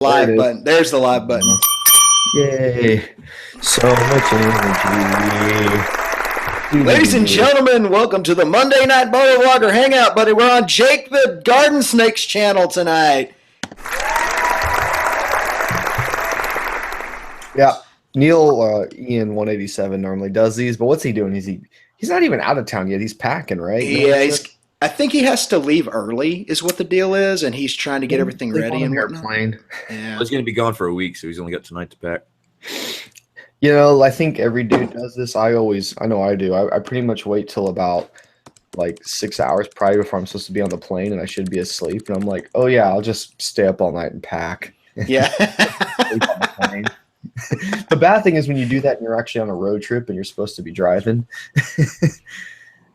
Live button. There's the live button. Yay. So much energy. Ladies and gentlemen, welcome to the Monday Night Motovlogger Hangout, buddy. We're on Jake the Garden Snakes channel tonight. Yeah. Neil, Ian 187 normally does these, but what's he doing? He's not even out of town yet. He's packing, right? Yeah, I think he has to leave early is what the deal is, and he's trying to get everything ready and whatnot. Yeah. He's going to be gone for a week, so he's only got tonight to pack. You know, I think every dude does this. I know I do. I pretty much wait till about like 6 hours prior before I'm supposed to be on the plane, and I should be asleep. And I'm like, oh yeah, I'll just stay up all night and pack. Yeah. The bad thing is when you do that and you're actually on a road trip and you're supposed to be driving.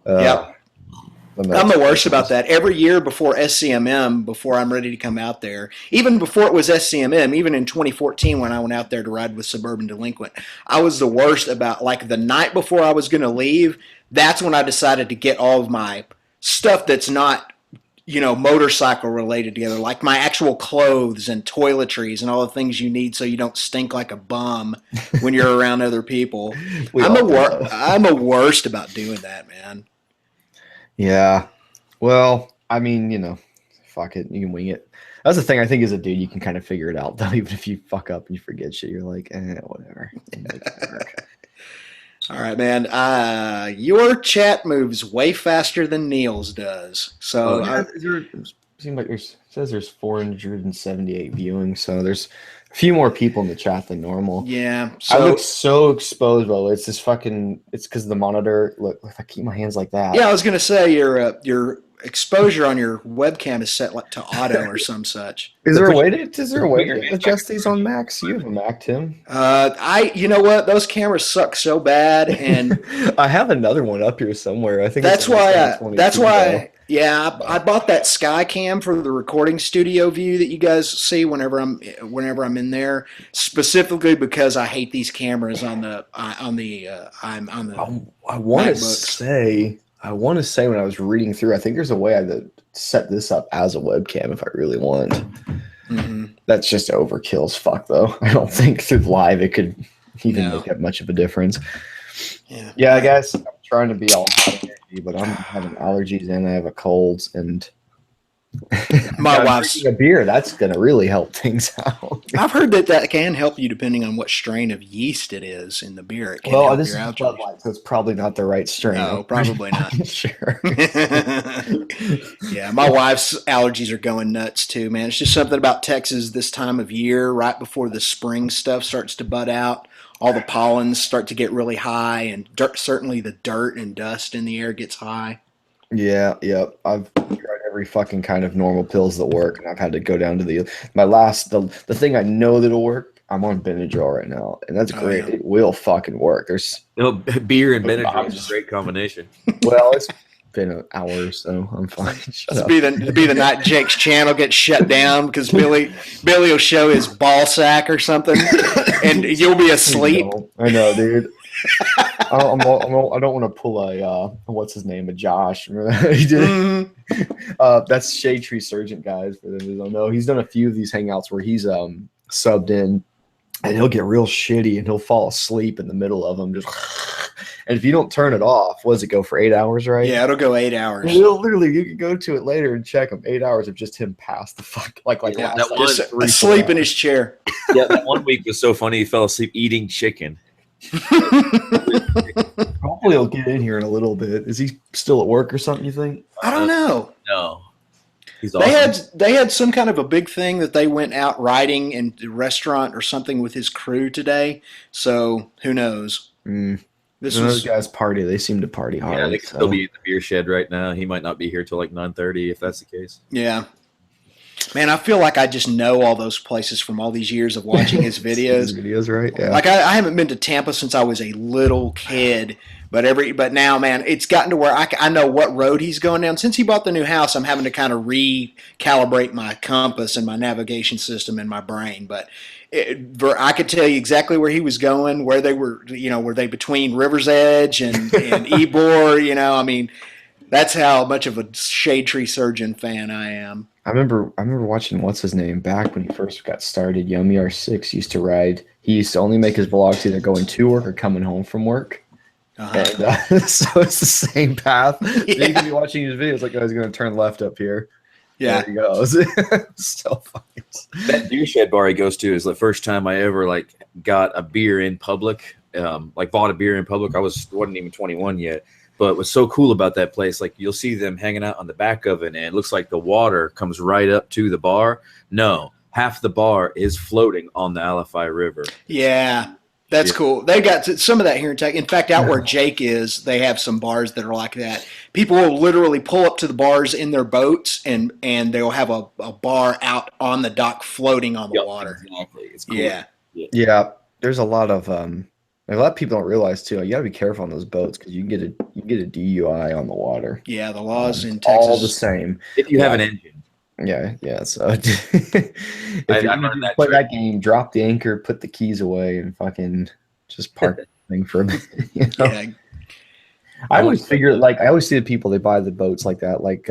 Yeah. I'm the worst about that. Every year before SCMM, before I'm ready to come out there, even before it was SCMM, even in 2014 when I went out there to ride with Suburban Delinquent, I was the worst about, like, the night before I was going to leave, that's when I decided to get all of my stuff that's not, you know, motorcycle related together, like my actual clothes and toiletries and all the things you need so you don't stink like a bum when you're around other people. I'm the worst about doing that, man. Yeah. Well, I mean, you know, fuck it. You can wing it. That's the thing. I think as a dude, you can kind of figure it out, though. Even if you fuck up and you forget shit, you're like, whatever. All right, man. Your chat moves way faster than Neil's does. So seems like it says there's 478 viewing, so there's a few more people in the chat than normal. Yeah. So, I look so exposed, bro. It's this fucking. It's because of the monitor. Look, if I keep my hands like that. Yeah, I was gonna say your exposure on your webcam is set like to auto or some such. Is there a way to adjust these on Macs? You have a Mac, Tim? You know what? Those cameras suck so bad, and I have another one up here somewhere. I think that's why. Yeah, I bought that Skycam for the recording studio view that you guys see whenever I'm in there, specifically because I hate these cameras on the. I want to say when I was reading through, I think there's a way I could set this up as a webcam if I really want. Mm-hmm. That's just overkill as fuck, though. I don't think through live it could even make that much of a difference. Yeah, I guess I'm trying to be all high energy, but I'm having allergies and I have a cold, and my wife's drinking a beer. That's gonna really help things out. I've heard that can help you depending on what strain of yeast it is in the beer. It can help this your is Bud Light, so it's probably not the right strain. No, probably not. Sure. Yeah, my wife's allergies are going nuts too, man. It's just something about Texas this time of year, right before the spring stuff starts to bud out. All the pollens start to get really high, and certainly the dirt and dust in the air gets high. Yeah. I've tried every fucking kind of normal pills that work, and I've had to go down to the thing I know that'll work. I'm on Benadryl right now, and that's great. Yeah. It will fucking work. Beer and Benadryl is a great combination. Well, it's been an hour, so I'm fine. It'll be the night Jake's channel gets shut down because Billy will show his ball sack or something, and you'll be asleep. I know, dude. I don't want to pull a what's his name, a Josh. Remember that? He did. Mm-hmm. That's Shade Tree Surgeon, guys. For them who don't know, he's done a few of these hangouts where he's subbed in, and he'll get real shitty and he'll fall asleep in the middle of them. Just and if you don't turn it off, what does it go for 8 hours, right? Yeah, it'll go 8 hours. You can go to it later and check him. 8 hours of just him past the fuck just asleep in his chair. Yeah, that one week was so funny. He fell asleep eating chicken. Hopefully he'll get in here in a little bit. Is he still at work or something, you think? I don't know. No. He's awesome. They had some kind of a big thing that they went out riding in the restaurant or something with his crew today. So who knows? Those guys party. They seem to party hard. Yeah, they could still be in the beer shed right now. He might not be here till like 9:30 if that's the case. Yeah. Man, I feel like I just know all those places from all these years of watching his videos. Right? Yeah. Like I haven't been to Tampa since I was a little kid, but now, man, it's gotten to where I know what road he's going down. Since he bought the new house, I'm having to kind of recalibrate my compass and my navigation system in my brain. But I could tell you exactly where he was going, where they were, were they between River's Edge and Ybor, I mean. That's how much of a shade tree surgeon fan I am. I remember watching what's his name back when he first got started. Yummy R6 used to ride. He used to only make his vlogs either going to work or coming home from work. Uh-huh. And so it's the same path. Yeah. So you can be watching his videos like, oh, he's going to turn left up here. Yeah. There he goes. So funny. That deer shed bar he goes to is the first time I ever like got a beer in public. Like bought a beer in public. I wasn't even 21 yet. But what's so cool about that place, like you'll see them hanging out on the back of it, and it looks like the water comes right up to the bar. No, half the bar is floating on the Alafai River. Yeah. That's cool. They got some of that here in Texas. In fact, out where Jake is, they have some bars that are like that. People will literally pull up to the bars in their boats, and they'll have a bar out on the dock floating on the water. Exactly. It's cool. Yeah. There's a lot of people don't realize too. You got to be careful on those boats because you can get a DUI on the water. Yeah, the laws in Texas all the same. If you have an engine. Yeah. So if I learned that play trick. that game, drop the anchor, put the keys away, and fucking just park the thing for a minute. You know? Yeah. I always figure, like, I always see the people, they buy the boats like that, like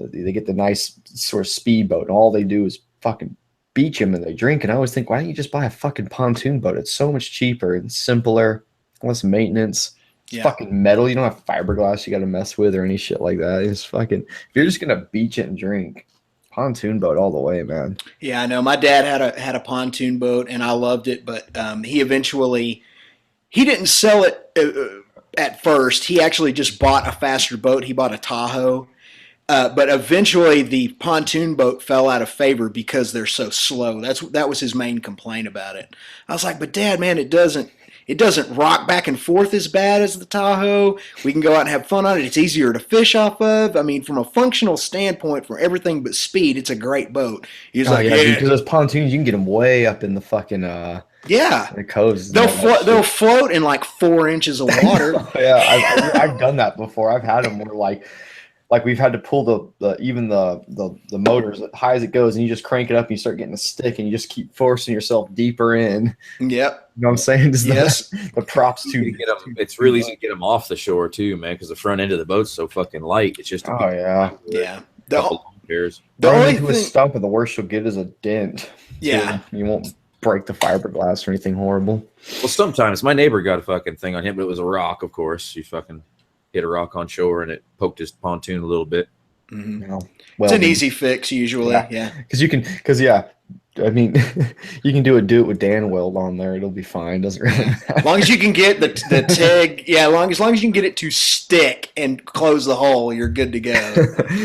they get the nice sort of speedboat, and all they do is fucking beach them and they drink. And I always think, why don't you just buy a fucking pontoon boat? It's so much cheaper and simpler, less maintenance. It's fucking metal. You don't have fiberglass you got to mess with or any shit like that. It's fucking, if you're just gonna beach it and drink, pontoon boat all the way, man. Yeah, I know. My dad had a pontoon boat, and I loved it. But he didn't sell it at first. He actually just bought a faster boat. He bought a Tahoe. But eventually, the pontoon boat fell out of favor because they're so slow. That was his main complaint about it. I was like, but Dad, man, it doesn't rock back and forth as bad as the Tahoe. We can go out and have fun on it. It's easier to fish off of. I mean, from a functional standpoint, for everything but speed, it's a great boat. He was like, because those pontoons, you can get them way up in the fucking the coves. They'll float in like 4 inches of water. Yeah, I've done that before. I've had them where like we've had to pull the motors as high as it goes, and you just crank it up and you start getting a stick and you just keep forcing yourself deeper in. Yep. You know what I'm saying? Yes. The props too. It's really easy to get them off the shore too, man, because the front end of the boat's so fucking light. It's just yeah. The only thing, a stump, and the worst you'll get is a dent. Yeah. You won't break the fiberglass or anything horrible. Well, sometimes my neighbor got a fucking thing on him, but it was a rock, of course. He fucking hit a rock on shore and it poked his pontoon a little bit. Mm-hmm. Well, it's an easy fix usually. Yeah. I mean, you can do it with Dan weld on there. It'll be fine. Doesn't really matter. As long as you can get the TIG, as long as you can get it to stick and close the hole, you're good to go.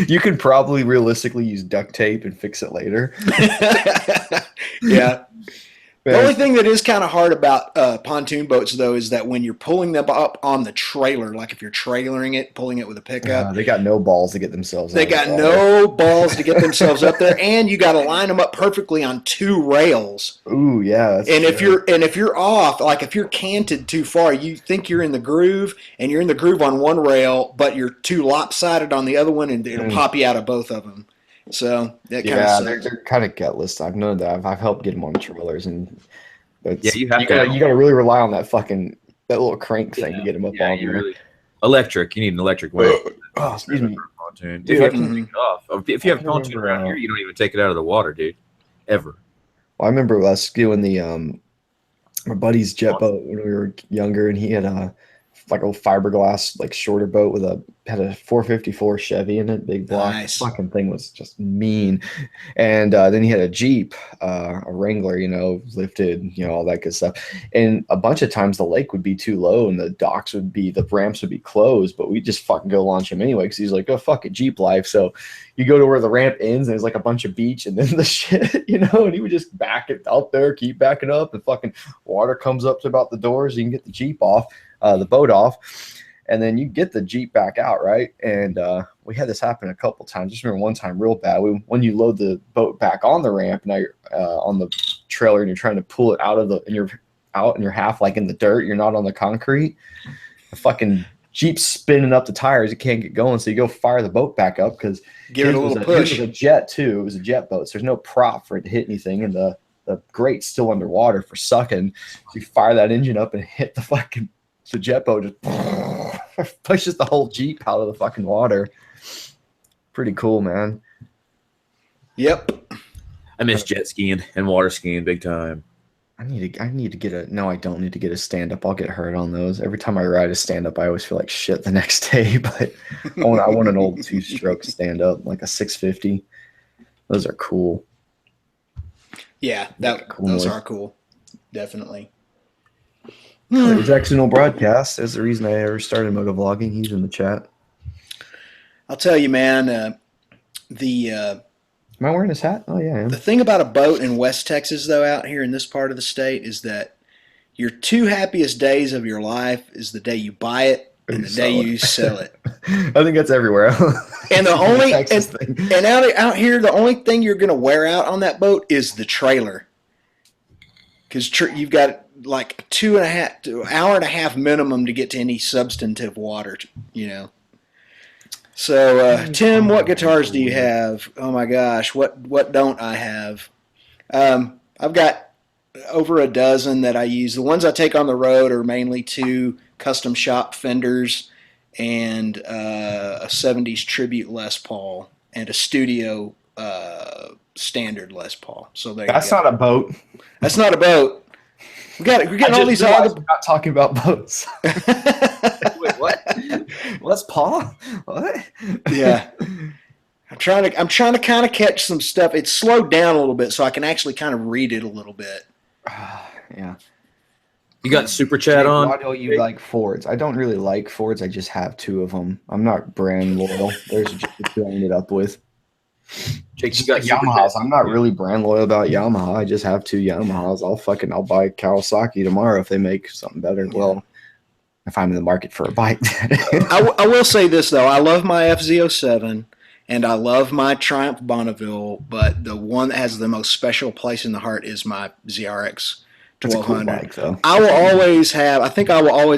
You could probably realistically use duct tape and fix it later. Yeah. The only thing that is kind of hard about pontoon boats, though, is that when you're pulling them up on the trailer, like if you're trailering it, pulling it with a pickup, they got no balls to get themselves. They got no balls to get themselves up there, and you got to line them up perfectly on 2 rails. Ooh, yeah. And if you're off, like if you're canted too far, you think you're in the groove, and you're in the groove on one rail, but you're too lopsided on the other one, and it'll pop you out of both of them. So that kind of sucks. They're kind of gutless. I've known that. I've helped get them on trailers, and you got to really rely on that little crank thing to get them up on there. Electric. You need an electric way. Oh, excuse me. Pontoon. If you have a pontoon around here, you don't even take it out of the water, dude. Ever. Well, I remember us doing my buddy's jet boat when we were younger, and he had a fiberglass shorter boat had a 454 Chevy in it, big block. Nice. Fucking thing was just mean. And then he had a Jeep, a Wrangler, lifted, all that good stuff. And a bunch of times the lake would be too low and the ramps would be closed, but we just fucking go launch him anyway because he's like, oh, fuck it, Jeep life. So you go to where the ramp ends and there's like a bunch of beach and then the shit, and he would just back it out there, keep backing up, and fucking water comes up to about the doors. You can get the Jeep off. The boat off, and then you get the Jeep back out, right? And we had this happen a couple times. Just remember one time real bad. When you load the boat back on the ramp, now you're on the trailer and you're trying to pull it out and you're half like in the dirt. You're not on the concrete. The fucking Jeep's spinning up the tires. It can't get going, so you go fire the boat back up because give it a little push. It was a jet too. It was a jet boat, so there's no prop for it to hit anything, and the grate's still underwater for sucking. So you fire that engine up and hit the jet boat just Pushes the whole Jeep out of the fucking water. Pretty cool, man. Yep. I miss jet skiing and water skiing big time. I need to get a. No, I don't need to get a stand up. I'll get hurt on those. Every time I ride a stand up, I always feel like shit the next day. But I want an old 2-stroke stand up, like a 650. Those are cool. Yeah, those are cool. Definitely. Jackson broadcast is the reason I ever started motovlogging. He's in the chat. I'll tell you, man. Am I wearing his hat? Oh yeah, I am. The thing about a boat in West Texas, though, out here in this part of the state, is that your 2 happiest days of your life is the day you buy it and the day you sell it. I think that's everywhere. And the only and out here, the only thing you're going to wear out on that boat is the trailer, because you've got like 2.5 hour and a half minimum to get to any substantive water, you know. So, Tim, what guitars do you have? Oh my gosh, what don't I have? I've got over a dozen that I use. The ones I take on the road are mainly 2 custom shop Fenders and a 70s tribute Les Paul and a studio standard Les Paul. So that's not a boat. That's not a boat. We're getting all these. We're not talking about boats. Wait, what? Les Paul? What? Yeah. I'm trying to kind of catch some stuff. It's slowed down a little bit, so I can actually kind of read it a little bit. Yeah. You got Super Chat on? Why don't you like Fords? I don't really like Fords. I just have 2 of them. I'm not brand loyal. There's just the 2 I ended up with. Jake, you got Yamahas. I'm not really brand loyal about Yamaha. I just have 2 Yamahas. I'll buy Kawasaki tomorrow if they make something better. Yeah. Well, if I'm in the market for a bike. I will say this though. I love my FZ07 and I love my Triumph Bonneville, but the one that has the most special place in the heart is my ZRX 1200. Cool bike, though. I will always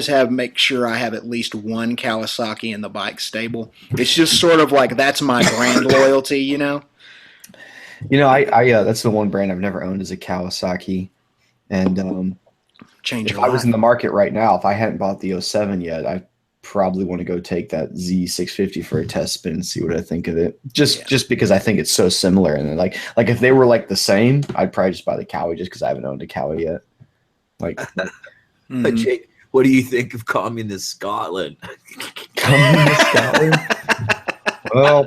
have make sure I have at least 1 Kawasaki in the bike stable. It's just sort of like that's my brand loyalty, you know. You know, I that's the one brand I've never owned is a Kawasaki, and if I was in the market right now, if I hadn't bought the 07 yet, I probably want to go take that Z650 for a test spin and see what I think of it. Just because I think it's so similar, and like if they were like the same, I'd probably just buy the Cowie just because I haven't owned a Cowie yet. Like, but Jake, what do you think of communist Scotland? Communist Scotland? Well,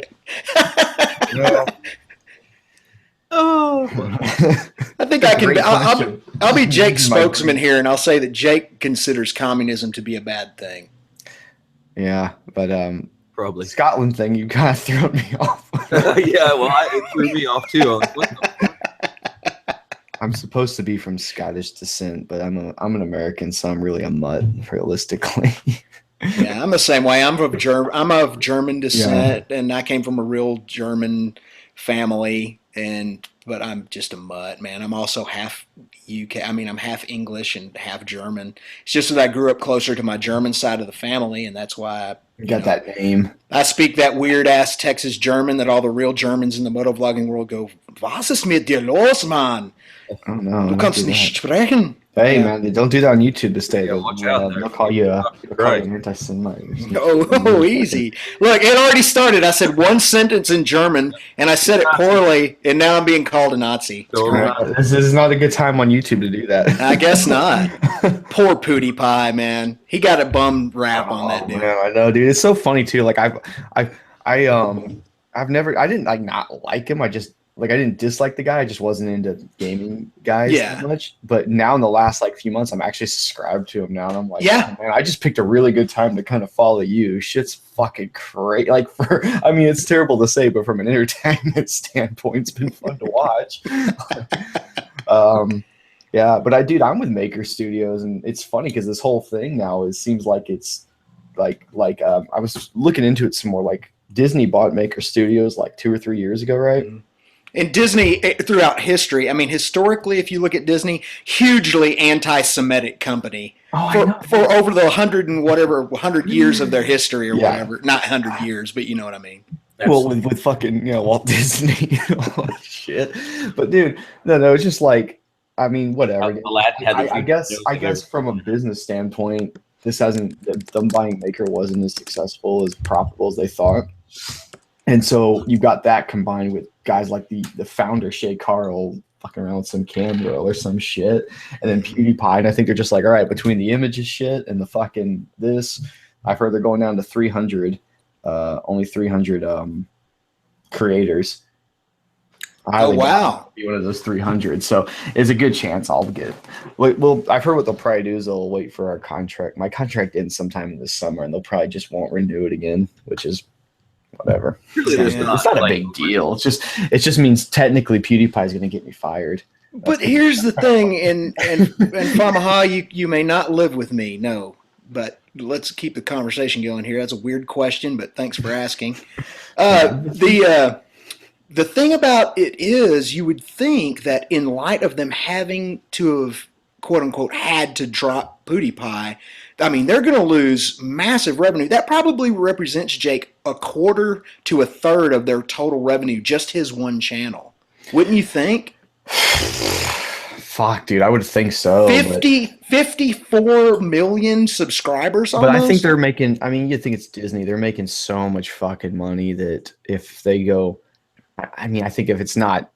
oh, I think I can. I'll be Jake's spokesman here, and I'll say that Jake considers communism to be a bad thing. Yeah, but probably Scotland thing, you kind of threw me off. Yeah, well, it threw me off too. I'm supposed to be from Scottish descent, but I'm an American, so I'm really a mutt, realistically. Yeah, I'm the same way. I'm of German descent, and I came from a real German family, but I'm just a mutt, man. I'm also half UK. I mean, I'm half English and half German. It's just that I grew up closer to my German side of the family, and that's why I got that name. I speak that weird-ass Texas German that all the real Germans in the motovlogging world go, "Was ist mit dir los, Mann? Oh, no, Du kannst nicht sprechen." Hey, man, don't do that on YouTube this day. Watch out. They'll call you an anti-Semite. Oh, easy. Look, it already started. I said one sentence in German, and I said it poorly, and now I'm being called a Nazi. This is not a good time on YouTube to do that. I guess not. Poor Pootie Pie, man. He got a bum rap on that dude. Man, I know, dude. It's so funny too. Like I didn't like not like him. I didn't dislike the guy. I just wasn't into gaming guys that much. But now in the last few months, I'm actually subscribed to him now. And I'm like, oh, man, I just picked a really good time to kind of follow you. Shit's fucking great. It's terrible to say, but from an entertainment standpoint, it's been fun to watch. Yeah, but I'm with Maker Studios, and it's funny because this whole thing now seems like it's I was looking into it some more. Like Disney bought Maker Studios 2 or 3 years ago, right? Mm-hmm. And Disney, throughout history, I mean, historically, if you look at Disney, hugely anti-Semitic company for over the 100 years of their history or whatever. Not 100 years, but you know what I mean. Well, with fucking Walt Disney, shit. But dude, no, it's just whatever. I guess from a business standpoint, them buying Maker wasn't as successful, as profitable as they thought. And so you got that combined with guys like the founder, Shay Carl, fucking around with some Camro or some shit. And then PewDiePie. And I think they're just like, all right, between the images shit and the fucking this, I've heard they're going down to 300, only 300 creators. Oh, wow. Be one of those 300. So it's a good chance I'll get. Well, I've heard what they'll probably do is they'll wait for our contract. My contract ends sometime in the summer, and they'll probably just won't renew it again, which is whatever. Really, It's not a big deal. It just means technically PewDiePie is going to get me fired. But here's the thing, and Famaha, you may not live with me, no, but let's keep the conversation going here. That's a weird question, but thanks for asking. The thing about it is, you would think that in light of them having to have, quote unquote, had to drop PewDiePie, I mean, they're going to lose massive revenue. That probably represents, Jake, a quarter to a third of their total revenue, just his one channel. Wouldn't you think? Fuck, dude, I would think so. 54 million subscribers almost? But I think they're making, I mean, you think it's Disney. They're making so much fucking money that if they go, I mean, I think if it's not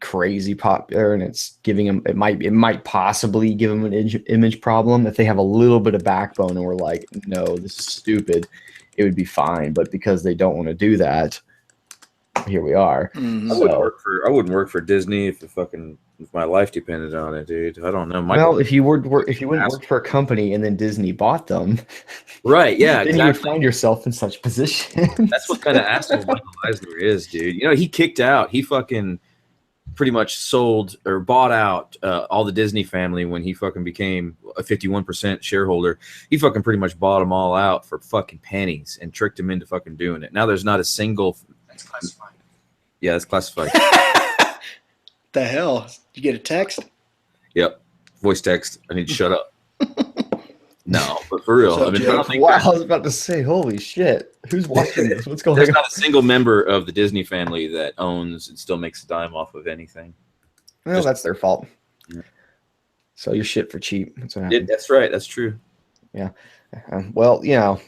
crazy popular and it's giving them, it might possibly give them an image problem. If they have a little bit of backbone and we're like, no, this is stupid, it would be fine. But because they don't want to do that, here we are. I wouldn't work for Disney if my life depended on it, dude. I don't know. Well, if you wouldn't work for a company and then Disney bought them, right? Yeah, then you would find yourself in such position. That's what kind of asshole Michael Eisner is, dude. You know, he kicked out. He fucking pretty much sold or bought out all the Disney family when he fucking became a 51% shareholder. He fucking pretty much bought them all out for fucking pennies and tricked them into fucking doing it. Now there's not a single. That's classified. Yeah, it's classified. The hell? Did you get a text? Yep. Voice text. I need to shut up. No, but for real. So, I mean, Wow, I was about to say, holy shit. Who's watching this? What's going on? There's not a single member of the Disney family that owns and still makes a dime off of anything. Well, that's their fault. Yeah. Sell your shit for cheap. That's what happens. That's right. That's true. Yeah. Well, you know,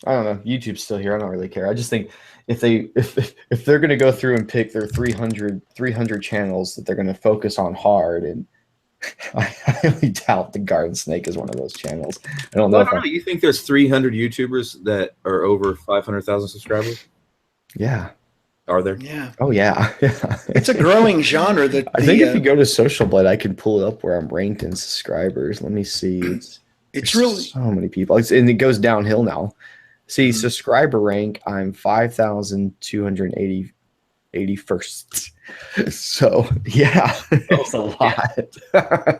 I don't know. YouTube's still here. I don't really care. I just think if they're going to go through and pick their 300 channels that they're going to focus on hard, and I highly doubt the Garden Snake is one of those channels. I don't know. You think there's 300 YouTubers that are over 500,000 subscribers? Yeah. Are there? Yeah. Oh yeah. It's a growing genre. I think if you go to Social Blade, I can pull it up where I'm ranked in subscribers. Let me see. It's really so many people. And it goes downhill now. See, subscriber rank, I'm 5,281st. So yeah, it's a lot. I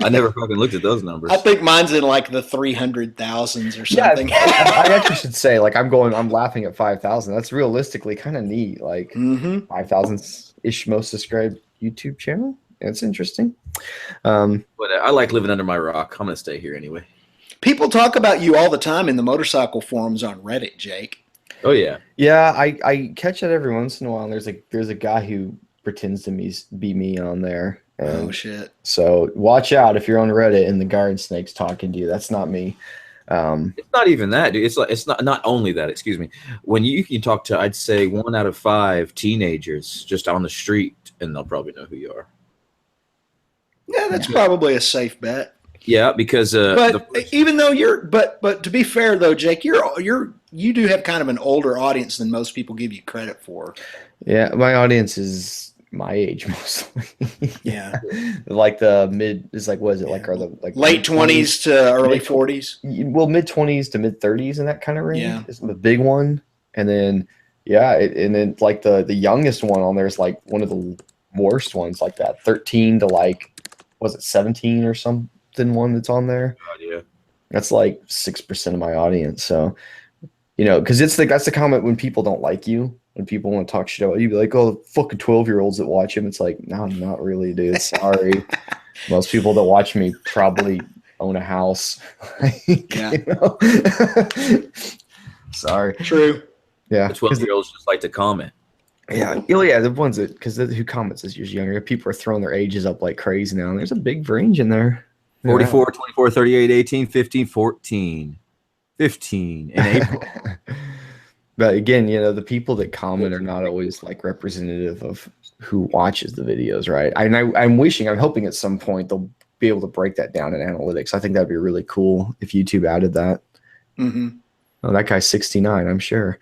never fucking looked at those numbers. I think mine's in like the 300,000s or something. Yeah, I actually should say, like, I'm laughing at 5,000. That's realistically kind of neat. Like 5,000-ish most subscribed YouTube channel. It's interesting. But I like living under my rock. I'm gonna stay here anyway. People talk about you all the time in the motorcycle forums on Reddit, Jake. Oh yeah. Yeah, I catch it every once in a while. And there's a guy who pretends to be me on there. Oh shit. So watch out if you're on Reddit and the Garden Snake's talking to you. That's not me. It's not even that, dude. It's not only that. Excuse me. When you can talk to, I'd say 1 out of 5 teenagers just on the street, and they'll probably know who you are. Yeah, that's probably a safe bet. Yeah, because but even though but to be fair though, Jake, you do have kind of an older audience than most people give you credit for. Yeah, my audience is my age mostly. Yeah, like the mid is like, what is it like? Are the like late 20s to early 40s? Well, mid 20s to mid 30s in that kind of range. Yeah, is the big one, and then and then like the youngest one on there is like one of the worst ones, like that 13 to like, was it 17 or something? One that's on there. Yeah, that's like 6% of my audience. So, you know, because that's the comment when people don't like you, when people want to talk shit about you, be like, oh, fucking 12-year-olds that watch him. It's like, no, not really, dude. Sorry. Most people that watch me probably own a house. Yeah. You know? Sorry. True. Yeah. The 12-year-olds just like to comment. Yeah. Oh, yeah. The ones that, because who comments is usually younger. People are throwing their ages up like crazy now. And there's a big range in there. 44, 24, 38, 18, 15, 14, 15 in April. But again, the people that comment are not always like representative of who watches the videos, right? I'm hoping at some point they'll be able to break that down in analytics. I think that'd be really cool if YouTube added that. Mm-hmm. Oh, that guy's 69, I'm sure.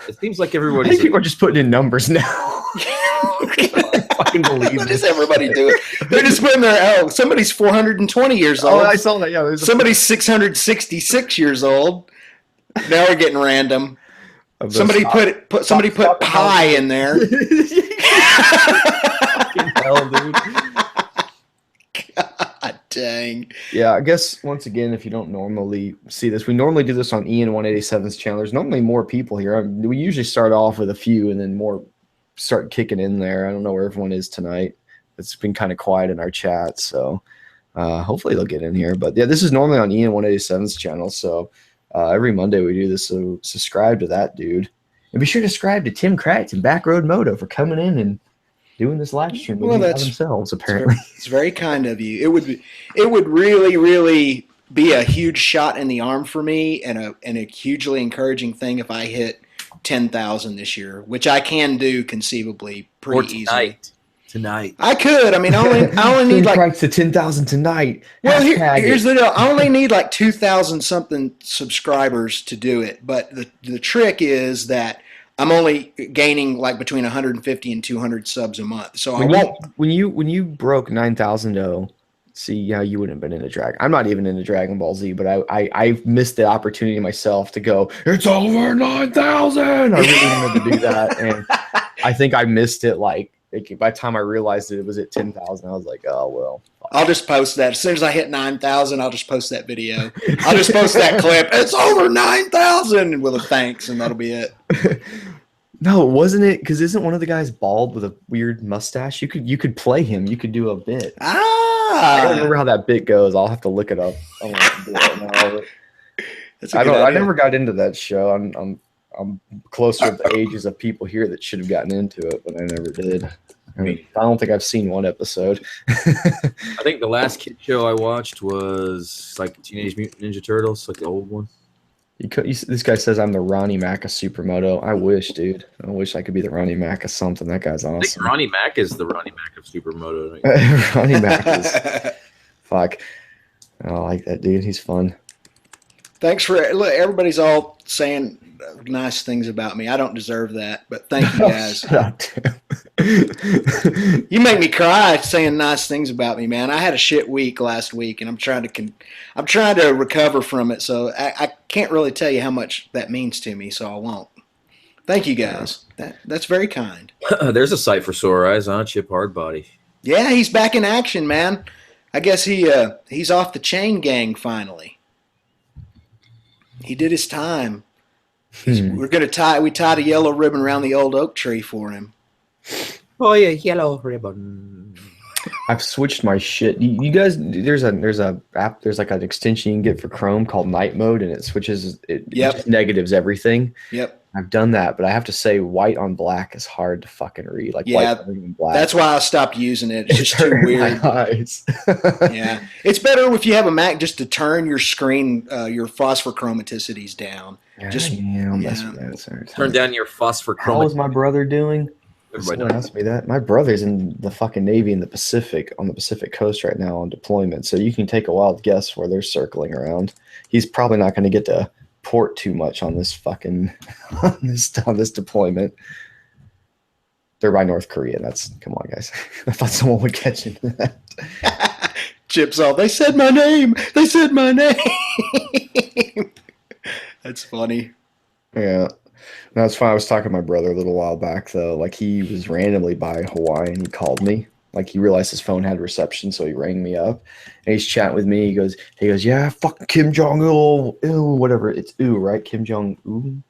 It seems like I everybody's think people are just putting in numbers now. I fucking believe What this. does everybody do it? They're just putting their, somebody's 420 years old. Oh, I saw that. Yeah, Somebody's 666 years old. Now we're getting random. Somebody put pi in there. Fucking hell, dude. God dang. Yeah, I guess once again, if you don't normally see this, we normally do this on Ian 187's channel. There's normally more people here. We usually start off with a few and then more start kicking in there. I don't know where everyone is tonight. It's been kind of quiet in our chat, so hopefully they'll get in here. But yeah, this is normally on Ian 187's channel, so every Monday we do this. So subscribe to that dude, and be sure to subscribe to Tim Kratz and Backroad Moto for coming in and doing this live stream Well, by themselves. Apparently, it's very kind of you. It would really, really be a huge shot in the arm for me, and a hugely encouraging thing if I hit 10,000 this year, which I can do conceivably pretty easily. Tonight. I could. I mean, I only need like to 10,000 tonight. Well, here's the deal. I only need like 2,000 something subscribers to do it. But the trick is that I'm only gaining like between 150 and 200 subs a month. So when you broke 9,000, see, yeah, you wouldn't have been into Dragon. I'm not even into Dragon Ball Z, but I missed the opportunity myself to go, it's over 9,000. I really wanted to do that. And I think I missed it like by the time I realized that it was at 10,000, I was like, oh, well. I'll just post that. As soon as I hit 9,000, I'll just post that video. I'll just post that clip. It's over 9,000 with a thanks, and that'll be it. No, wasn't it? Because isn't one of the guys bald with a weird mustache? You could play him. You could do a bit. I don't remember how that bit goes. I'll have to look it up. I don't want to do it now. That's a good idea. I never got into that show. I'm closer to the ages of people here that should have gotten into it, but I never did. I mean, I don't think I've seen one episode. I think the last kid show I watched was like Teenage Mutant Ninja Turtles, like the old one. This guy says I'm the Ronnie Mac of Supermoto. I wish, dude. I wish I could be the Ronnie Mac of something. That guy's awesome. I think Ronnie Mac is the Ronnie Mac of Supermoto. Right? Ronnie Mac is fuck. I like that dude. He's fun. Thanks for look. Everybody's all saying nice things about me. I don't deserve that, but thank you guys. Shut up, Tim. You make me cry saying nice things about me, man. I had a shit week last week, and I'm trying to recover from it. So I can't really tell you how much that means to me. So I won't. Thank you guys. That's very kind. There's a sight for sore eyes, huh? Chip Hardbody. Yeah, he's back in action, man. I guess he's off the chain gang finally. He did his time. We tied a yellow ribbon around the old oak tree for him. Oh yeah, yellow ribbon. I've switched my shit. You guys, there's a app. There's like an extension you can get for Chrome called Night Mode, and it switches. It just negatives everything. Yep. I've done that, but I have to say, white on black is hard to fucking read. Like white on black. That's why I stopped using it. It's just too weird. My eyes. Yeah, it's better if you have a Mac just to turn your screen, your phosphochromaticities down. Turn down your phosphochromaticities. How is my brother doing? Everybody Someone asked me that. My brother's in the fucking Navy in the Pacific, on the Pacific coast right now on deployment. So you can take a wild guess where they're circling around. He's probably not going to get to port too much on this fucking on this deployment. They're by North Korea. Come on, guys. I thought someone would catch into that. Chips off. They said my name. They said my name. That's funny. Yeah. No, it's fine. I was talking to my brother a little while back, though. Like, he was randomly by Hawaii, and he called me. Like, he realized his phone had reception, so he rang me up. And he's chatting with me. He goes, yeah, fucking Kim Jong-il, whatever. It's right? Kim Jong-un?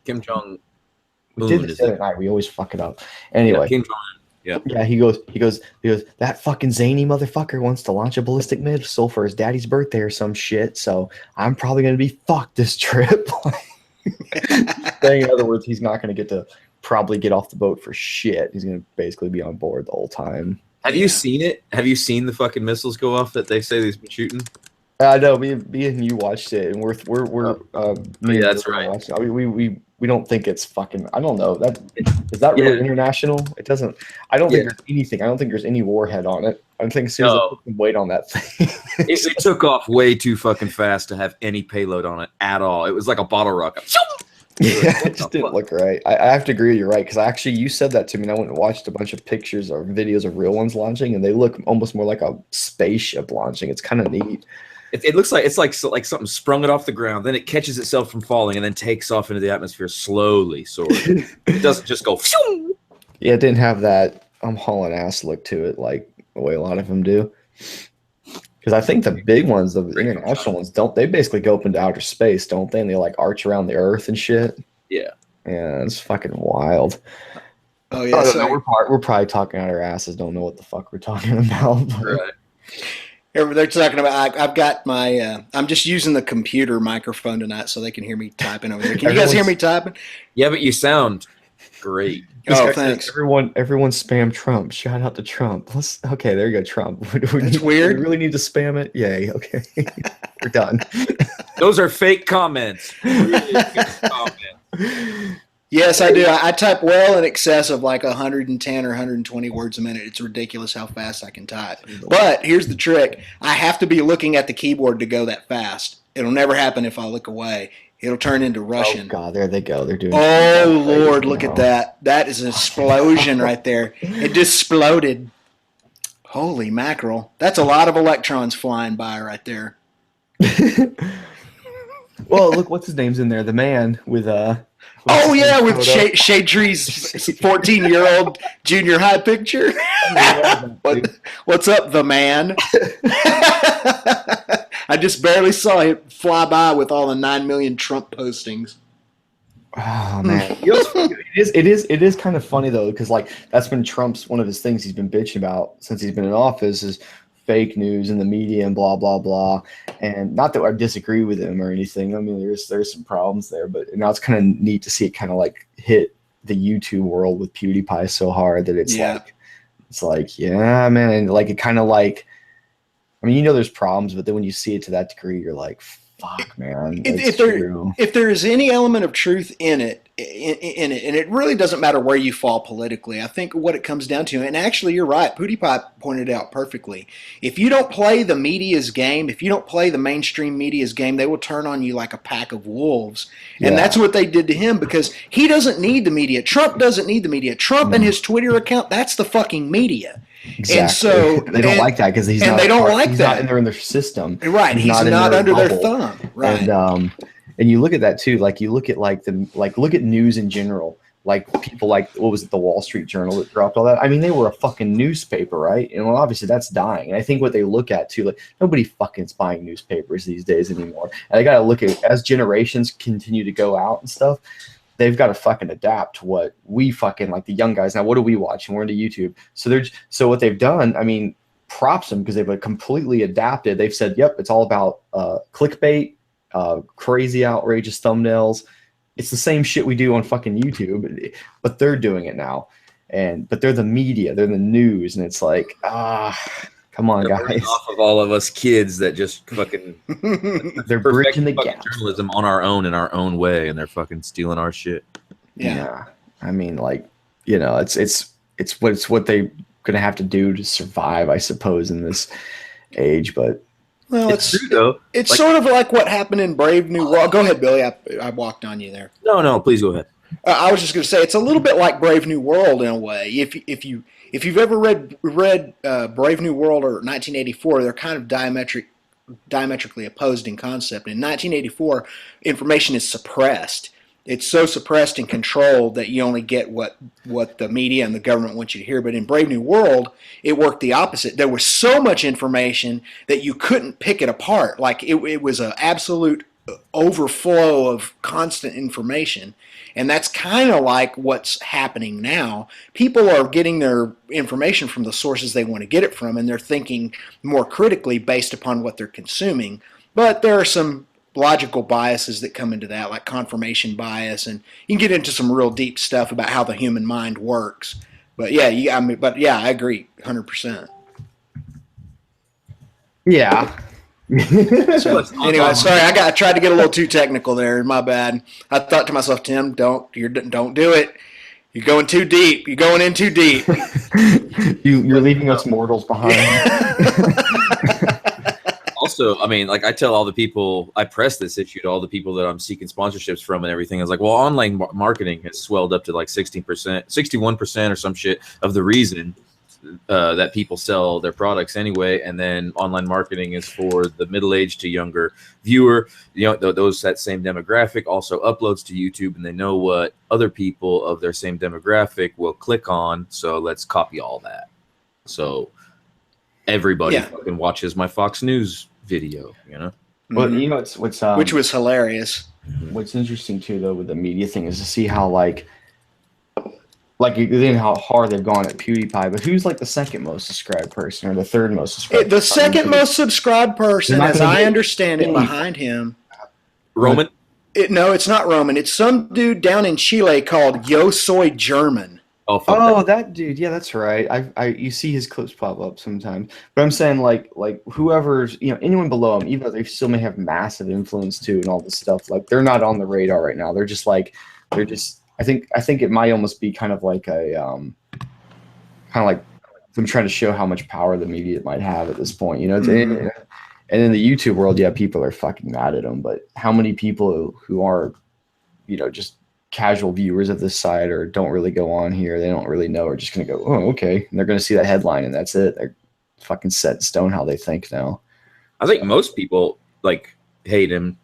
Kim Jong. We did this the other night. We always fuck it up. Anyway. Yeah, Kim Jong. Yeah. Yeah, he goes, that fucking zany motherfucker wants to launch a ballistic missile for his daddy's birthday or some shit, so I'm probably going to be fucked this trip. Saying in other words, he's not going to get to probably get off the boat for shit. He's going to basically be on board the whole time. Have you seen it? Have you seen the fucking missiles go off that they say they've been shooting? I know. Me and you watched it, and we're me and that's you right. watching. I mean, we don't think it's fucking. I don't know. Is that really international? It doesn't. I don't think there's anything. I don't think there's any warhead on it. I don't think as soon as I put some weight on that thing, it took off way too fucking fast to have any payload on it at all. It was like a bottle rocket. Yeah, it just didn't look right. I have to agree. You're right, because actually you said that to me, and I went and watched a bunch of pictures or videos of real ones launching, and they look almost more like a spaceship launching. It's kind of neat. It looks like it's like something sprung it off the ground, then it catches itself from falling, and then takes off into the atmosphere slowly. Sort of. It doesn't just go. Yeah, it didn't have that hauling ass look to it like the way a lot of them do. Because I think the big ones, the international ones, they basically go up into outer space, don't they? And they like arch around the Earth and shit. Yeah. Yeah, it's fucking wild. Oh yeah, we're probably talking out our asses. Don't know what the fuck we're talking about. Right. They're talking about. I've got my. I'm just using the computer microphone tonight, so they can hear me typing over there. Can you guys hear me typing? Yeah, but you sound great. Oh, thanks. Everyone spam Trump. Shout out to Trump. Okay, there you go, Trump. That's weird. We really need to spam it? Yay. Okay. We're done. Those are fake comments. Really fake comments. Yes, I do. I type well in excess of like 110 or 120 words a minute. It's ridiculous how fast I can type. But here's the trick. I have to be looking at the keyboard to go that fast. It'll never happen if I look away. It'll turn into Russian. Oh, God, there they go. They're doing Oh, Lord, look at that. That is an explosion right there. It just exploded. Holy mackerel. That's a lot of electrons flying by right there. Well, look, what's his name's in there? The man with Oh, yeah, with Shade Tree's 14-year-old junior high picture. What's up, the man? I just barely saw him fly by with all the 9 million Trump postings. Oh man, it is kind of funny though, because like that's been Trump's one of his things he's been bitching about since he's been in office is fake news in the media and blah blah blah. And not that I disagree with him or anything. I mean, there's some problems there, but now it's kind of neat to see it kind of like hit the YouTube world with PewDiePie so hard that it's like yeah, man, and like it kind of like. I mean, there's problems, but then when you see it to that degree, you're like, fuck, man. If there is any element of truth in it, and it really doesn't matter where you fall politically, I think what it comes down to, and actually you're right, PewDiePie pointed it out perfectly. If you don't play the media's game, if you don't play the mainstream media's game, they will turn on you like a pack of wolves. And that's what they did to him because he doesn't need the media. Trump doesn't need the media. Trump and his Twitter account, that's the fucking media. Exactly. And so they don't like that because he's not in their system. Right. He's not under their thumb. Right. And you look at that too. Like you look at look at news in general. Like people like what was it, the Wall Street Journal that dropped all that? I mean, they were a fucking newspaper, right? And well, obviously that's dying. And I think what they look at too, like nobody fucking's buying newspapers these days anymore. And they got to look at as generations continue to go out and stuff. They've got to fucking adapt to what we fucking like the young guys. Now, what do we watch? And we're into YouTube. So what they've done, I mean, props them because they've completely adapted. They've said, yep, it's all about clickbait, crazy, outrageous thumbnails. It's the same shit we do on fucking YouTube, but they're doing it now. But they're the media, they're the news, and it's like, come on, guys. Off of all of us kids that just fucking they're bridging the gap. Journalism on our own in our own way, and they're fucking stealing our shit. Yeah. I mean, like, it's what they're gonna have to do to survive, I suppose, in this age. But well, it's true though. It's like, sort of like what happened in Brave New World. Go ahead, Billy. I walked on you there. No, please go ahead. I was just going to say it's a little bit like Brave New World in a way. If you've ever read Brave New World or 1984, they're kind of diametrically opposed in concept. In 1984, information is suppressed. It's so suppressed and controlled that you only get what the media and the government want you to hear. But in Brave New World, it worked the opposite. There was so much information that you couldn't pick it apart. Like it was an absolute overflow of constant information. And that's kind of like what's happening now. People are getting their information from the sources they want to get it from, and they're thinking more critically based upon what they're consuming. But there are some logical biases that come into that, like confirmation bias, and you can get into some real deep stuff about how the human mind works. But yeah, I agree 100%. Yeah. So anyway, sorry, I tried to get a little too technical there. My bad. I thought to myself, Tim, don't do it. You're going too deep. You're going in too deep. You're leaving us mortals behind. Also, I mean, like I tell all the people, I press this issue to all the people that I'm seeking sponsorships from and everything. I was like, well, online marketing has swelled up to like 60%, 61% or some shit of the reason that people sell their products anyway. And then online marketing is for the middle-aged to younger viewer. You know, that same demographic also uploads to YouTube, and they know what other people of their same demographic will click on. So let's copy all that. So everybody fucking watches my Fox News video, you know. Well, you know what's which was hilarious. What's interesting too, though, with the media thing is to see how like then how hard they've gone at PewDiePie, but who's like the second most subscribed person or the third most subscribed? The second most subscribed person, as I understand it, behind him. Roman? No, it's not Roman. It's some dude down in Chile called Yo Soy German. Oh, that dude. Yeah, that's right. You see his clips pop up sometimes. But I'm saying like whoever's, you know, anyone below him, even though they still may have massive influence too and all this stuff, like they're not on the radar right now. They're just I think it might almost be kind of like them trying to show how much power the media might have at this point, you know. And in the YouTube world, yeah, people are fucking mad at them, but how many people who are, you know, just casual viewers of this site or don't really go on here, they don't really know, are just going to go, oh, okay. And they're going to see that headline and that's it. They're fucking set in stone how they think now. I think most people like hate him.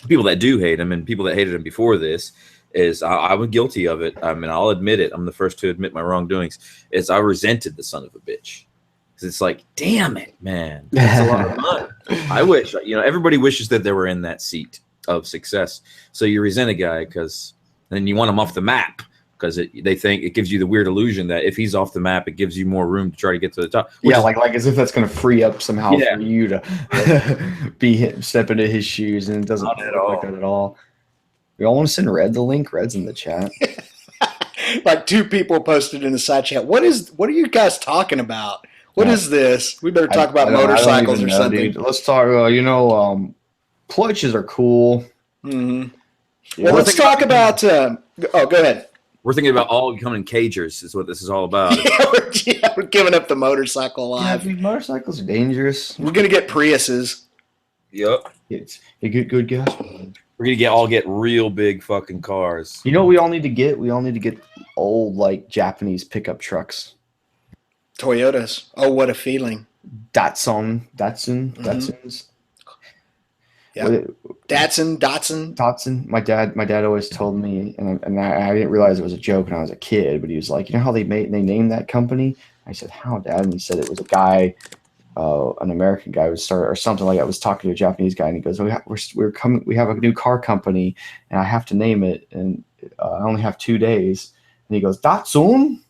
People that do hate him and people that hated him before this is I was guilty of it. I mean, I'll admit it. I'm the first to admit my wrongdoings. Is I resented the son of a bitch. Because it's like, damn it, man. That's a lot of money. I wish, you know, everybody wishes that they were in that seat of success. So you resent a guy because then you want him off the map because they think it gives you the weird illusion that if he's off the map, it gives you more room to try to get to the top. Yeah, like as if that's going to free up somehow for you to step into his shoes, and it doesn't look like that at all. We all want to send Red the link. Red's in the chat. Like 2 people posted in the side chat. What are you guys talking about? What is this? We better talk about motorcycles or something. Dude. Let's talk. Clutches are cool. Mm-hmm. Well, let's talk about. Go ahead. We're thinking about all becoming cagers. Is what this is all about. We're giving up the motorcycle life. Yeah, motorcycles are dangerous. We're gonna get Priuses. Yep. It's a good guess. We're gonna get real big fucking cars. You know what we all need to get? We all need to get old like Japanese pickup trucks. Toyotas. Oh, what a feeling. Datsuns. Yeah. Datsun. My dad always told me, and I didn't realize it was a joke when I was a kid, but he was like, you know how they named that company? I said, how, Dad? And he said it was a guy, an American guy was started or something like that, was talking to a Japanese guy, and he goes, we have a new car company, and I have to name it, and I only have 2 days. And he goes, Datsun.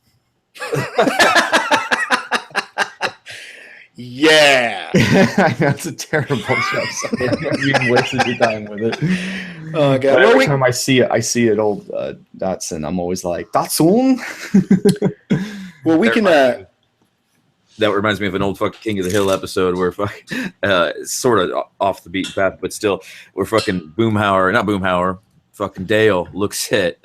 Yeah. That's a terrible show. Sorry. You wasted your time with it. Oh, God. Every time I see an old Datsun, I'm always like, Datsun? Well, we can... That reminds me of an old fucking King of the Hill episode where sort of off the beaten path, but still, where fucking fucking Dale looks at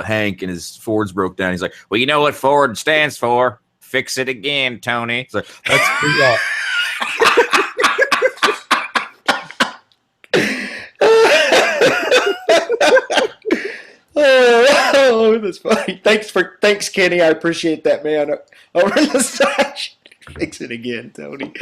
Hank and his Ford's broke down. He's like, well, you know what Ford stands for? Fix it again, Tony. It's like, that's pretty Oh, that's funny. Thanks, Kenny. I appreciate that, man. Over in the side. Fix it again, Tony.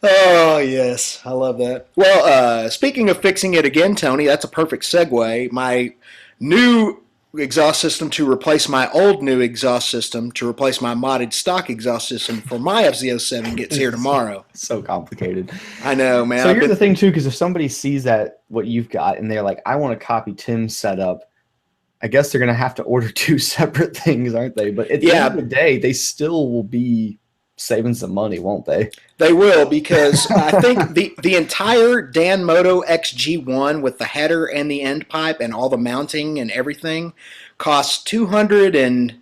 Oh, yes. I love that. Well, speaking of fixing it again, Tony, that's a perfect segue. My new exhaust system to replace my old new exhaust system to replace my modded stock exhaust system for my FZ07 gets here tomorrow. So complicated. I know, man. So here's the thing, too, because if somebody sees that, what you've got, and they're like, I want to copy Tim's setup, I guess they're going to have to order 2 separate things, aren't they? But at the end of the day, they still will be saving some money, won't they? They will, because I think the entire Dan Moto XG1 with the header and the end pipe and all the mounting and everything costs $200 and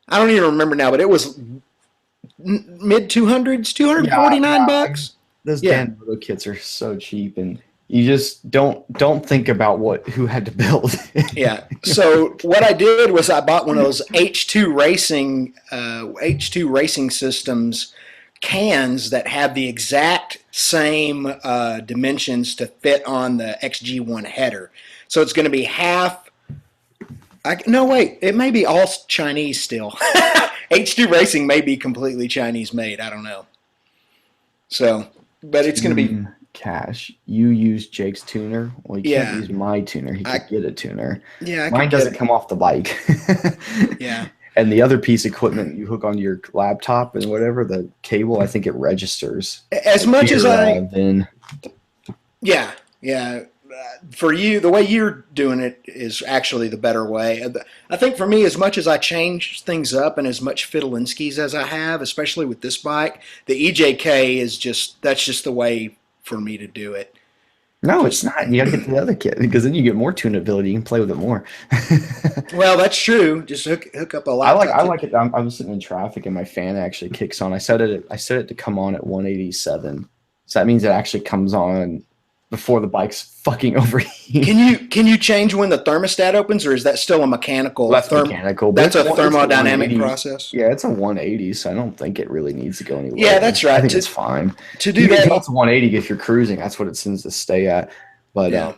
I don't even remember now, but it was mid 200s, $249. Those Yeah. damn moto kits are so cheap, and you just don't think about who had to build. Yeah. So what I did was I bought one of those H2 Racing Systems cans that have the exact same dimensions to fit on the XG1 header. So it's going to be half. No, wait. It may be all Chinese still. H2 Racing may be completely Chinese made. I don't know. So, but it's going to be. Cash. You use Jake's tuner. Well, you can't use my tuner. He could get a tuner. Yeah, mine doesn't come off the bike. Yeah. And the other piece of equipment you hook onto your laptop and whatever, the cable, I think it registers. As much as then. Yeah. For you, the way you're doing it is actually the better way. I think for me, as much as I change things up and as much fiddle-inskies as I have, especially with this bike, the EJK that's just the way for me to do it. No, it's not. You got to get the other kit because then you get more tunability. You can play with it more. Well, that's true. Just hook up a laptop. I like it. I'm sitting in traffic and my fan actually kicks on. I set it to come on at 187, so that means it actually comes on before the bike's fucking overheating. Can you change when the thermostat opens, or is that still a mechanical? That's mechanical. That's a thermodynamic process. Yeah, it's a 180, so I don't think it really needs to go anywhere. Yeah, that's right. I think it's fine. To do that, it's 180 if you're cruising. That's what it tends to stay at. But yeah.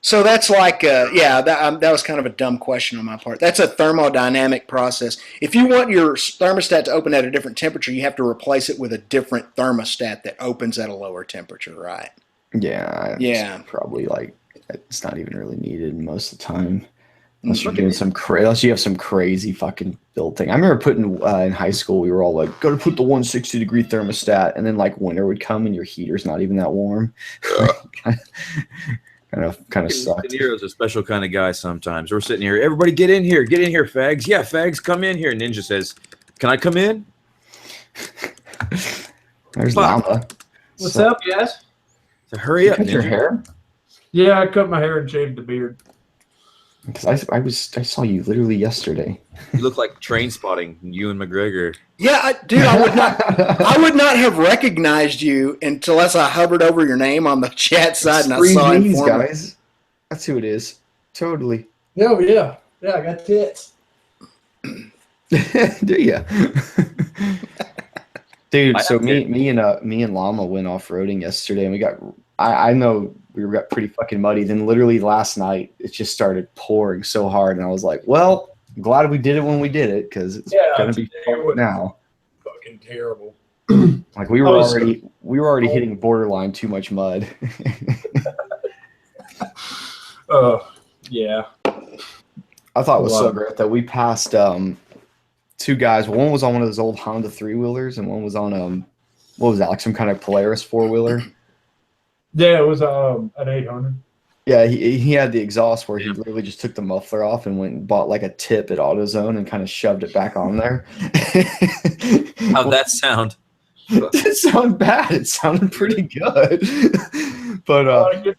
So that's like, that was kind of a dumb question on my part. That's a thermodynamic process. If you want your thermostat to open at a different temperature, you have to replace it with a different thermostat that opens at a lower temperature, right? Yeah. Yeah. Probably like it's not even really needed most of the time. Unless you're doing unless you have some crazy fucking build thing. I remember putting in high school, we were all like, "Go to put the 160-degree thermostat," and then like winter would come and your heater's not even that warm. Kind of sucked. De Niro's a special kind of guy sometimes. We're sitting here, everybody get in here, fags. Yeah, fags, come in here. Ninja says, "Can I come in?" There's Llama. What's up, guys? So hurry up, Cut your hair? Yeah, I cut my hair and shaved the beard. Because I saw you literally yesterday. You look like Train Spotting, you and McGregor. Yeah, dude, I would not have recognized you unless I hovered over your name on the chat side and I saw it. Guys, that's who it is. Totally. Oh yeah, I got tits. Do ya? Dude, so me and Llama went off roading yesterday, and we got. I know we got pretty fucking muddy. Then literally last night, it just started pouring so hard, and I was like, "Well, I'm glad we did it when we did it because it's gonna be fun now." Fucking terrible. Like we were already hitting borderline too much mud. Yeah. I thought it was so great that we passed two guys. One was on one of those old Honda 3-wheelers, and one was on what was that, like some kind of Polaris 4-wheeler? Yeah, it was an 800. Yeah, he had the exhaust where he literally just took the muffler off and went and bought like a tip at AutoZone and kind of shoved it back on there. How'd that sound? It didn't sound bad. It sounded pretty good. But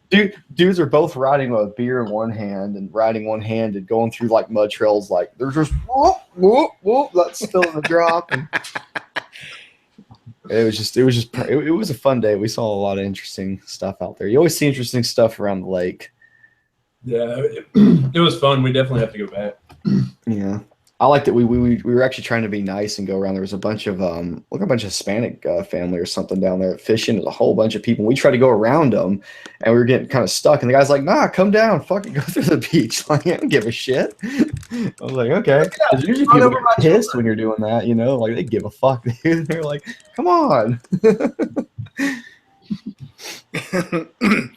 dudes are both riding with a beer in one hand and riding one-handed, going through like mud trails. Like they're just whoop whoop whoop. That's still in the drop. And it was a fun day. We saw a lot of interesting stuff out there. You always see interesting stuff around the lake. Yeah, it was fun. We definitely have to go back. Yeah. I liked that we were actually trying to be nice and go around. There was a bunch of Hispanic family or something down there fishing. There's a whole bunch of people. We tried to go around them, and we were getting kind of stuck. And the guy's like, "Nah, come down, fucking go through the beach." Like, I don't give a shit. I was like, okay. Because usually people get pissed when you're doing that, like they give a fuck, dude. They're like, "Come on."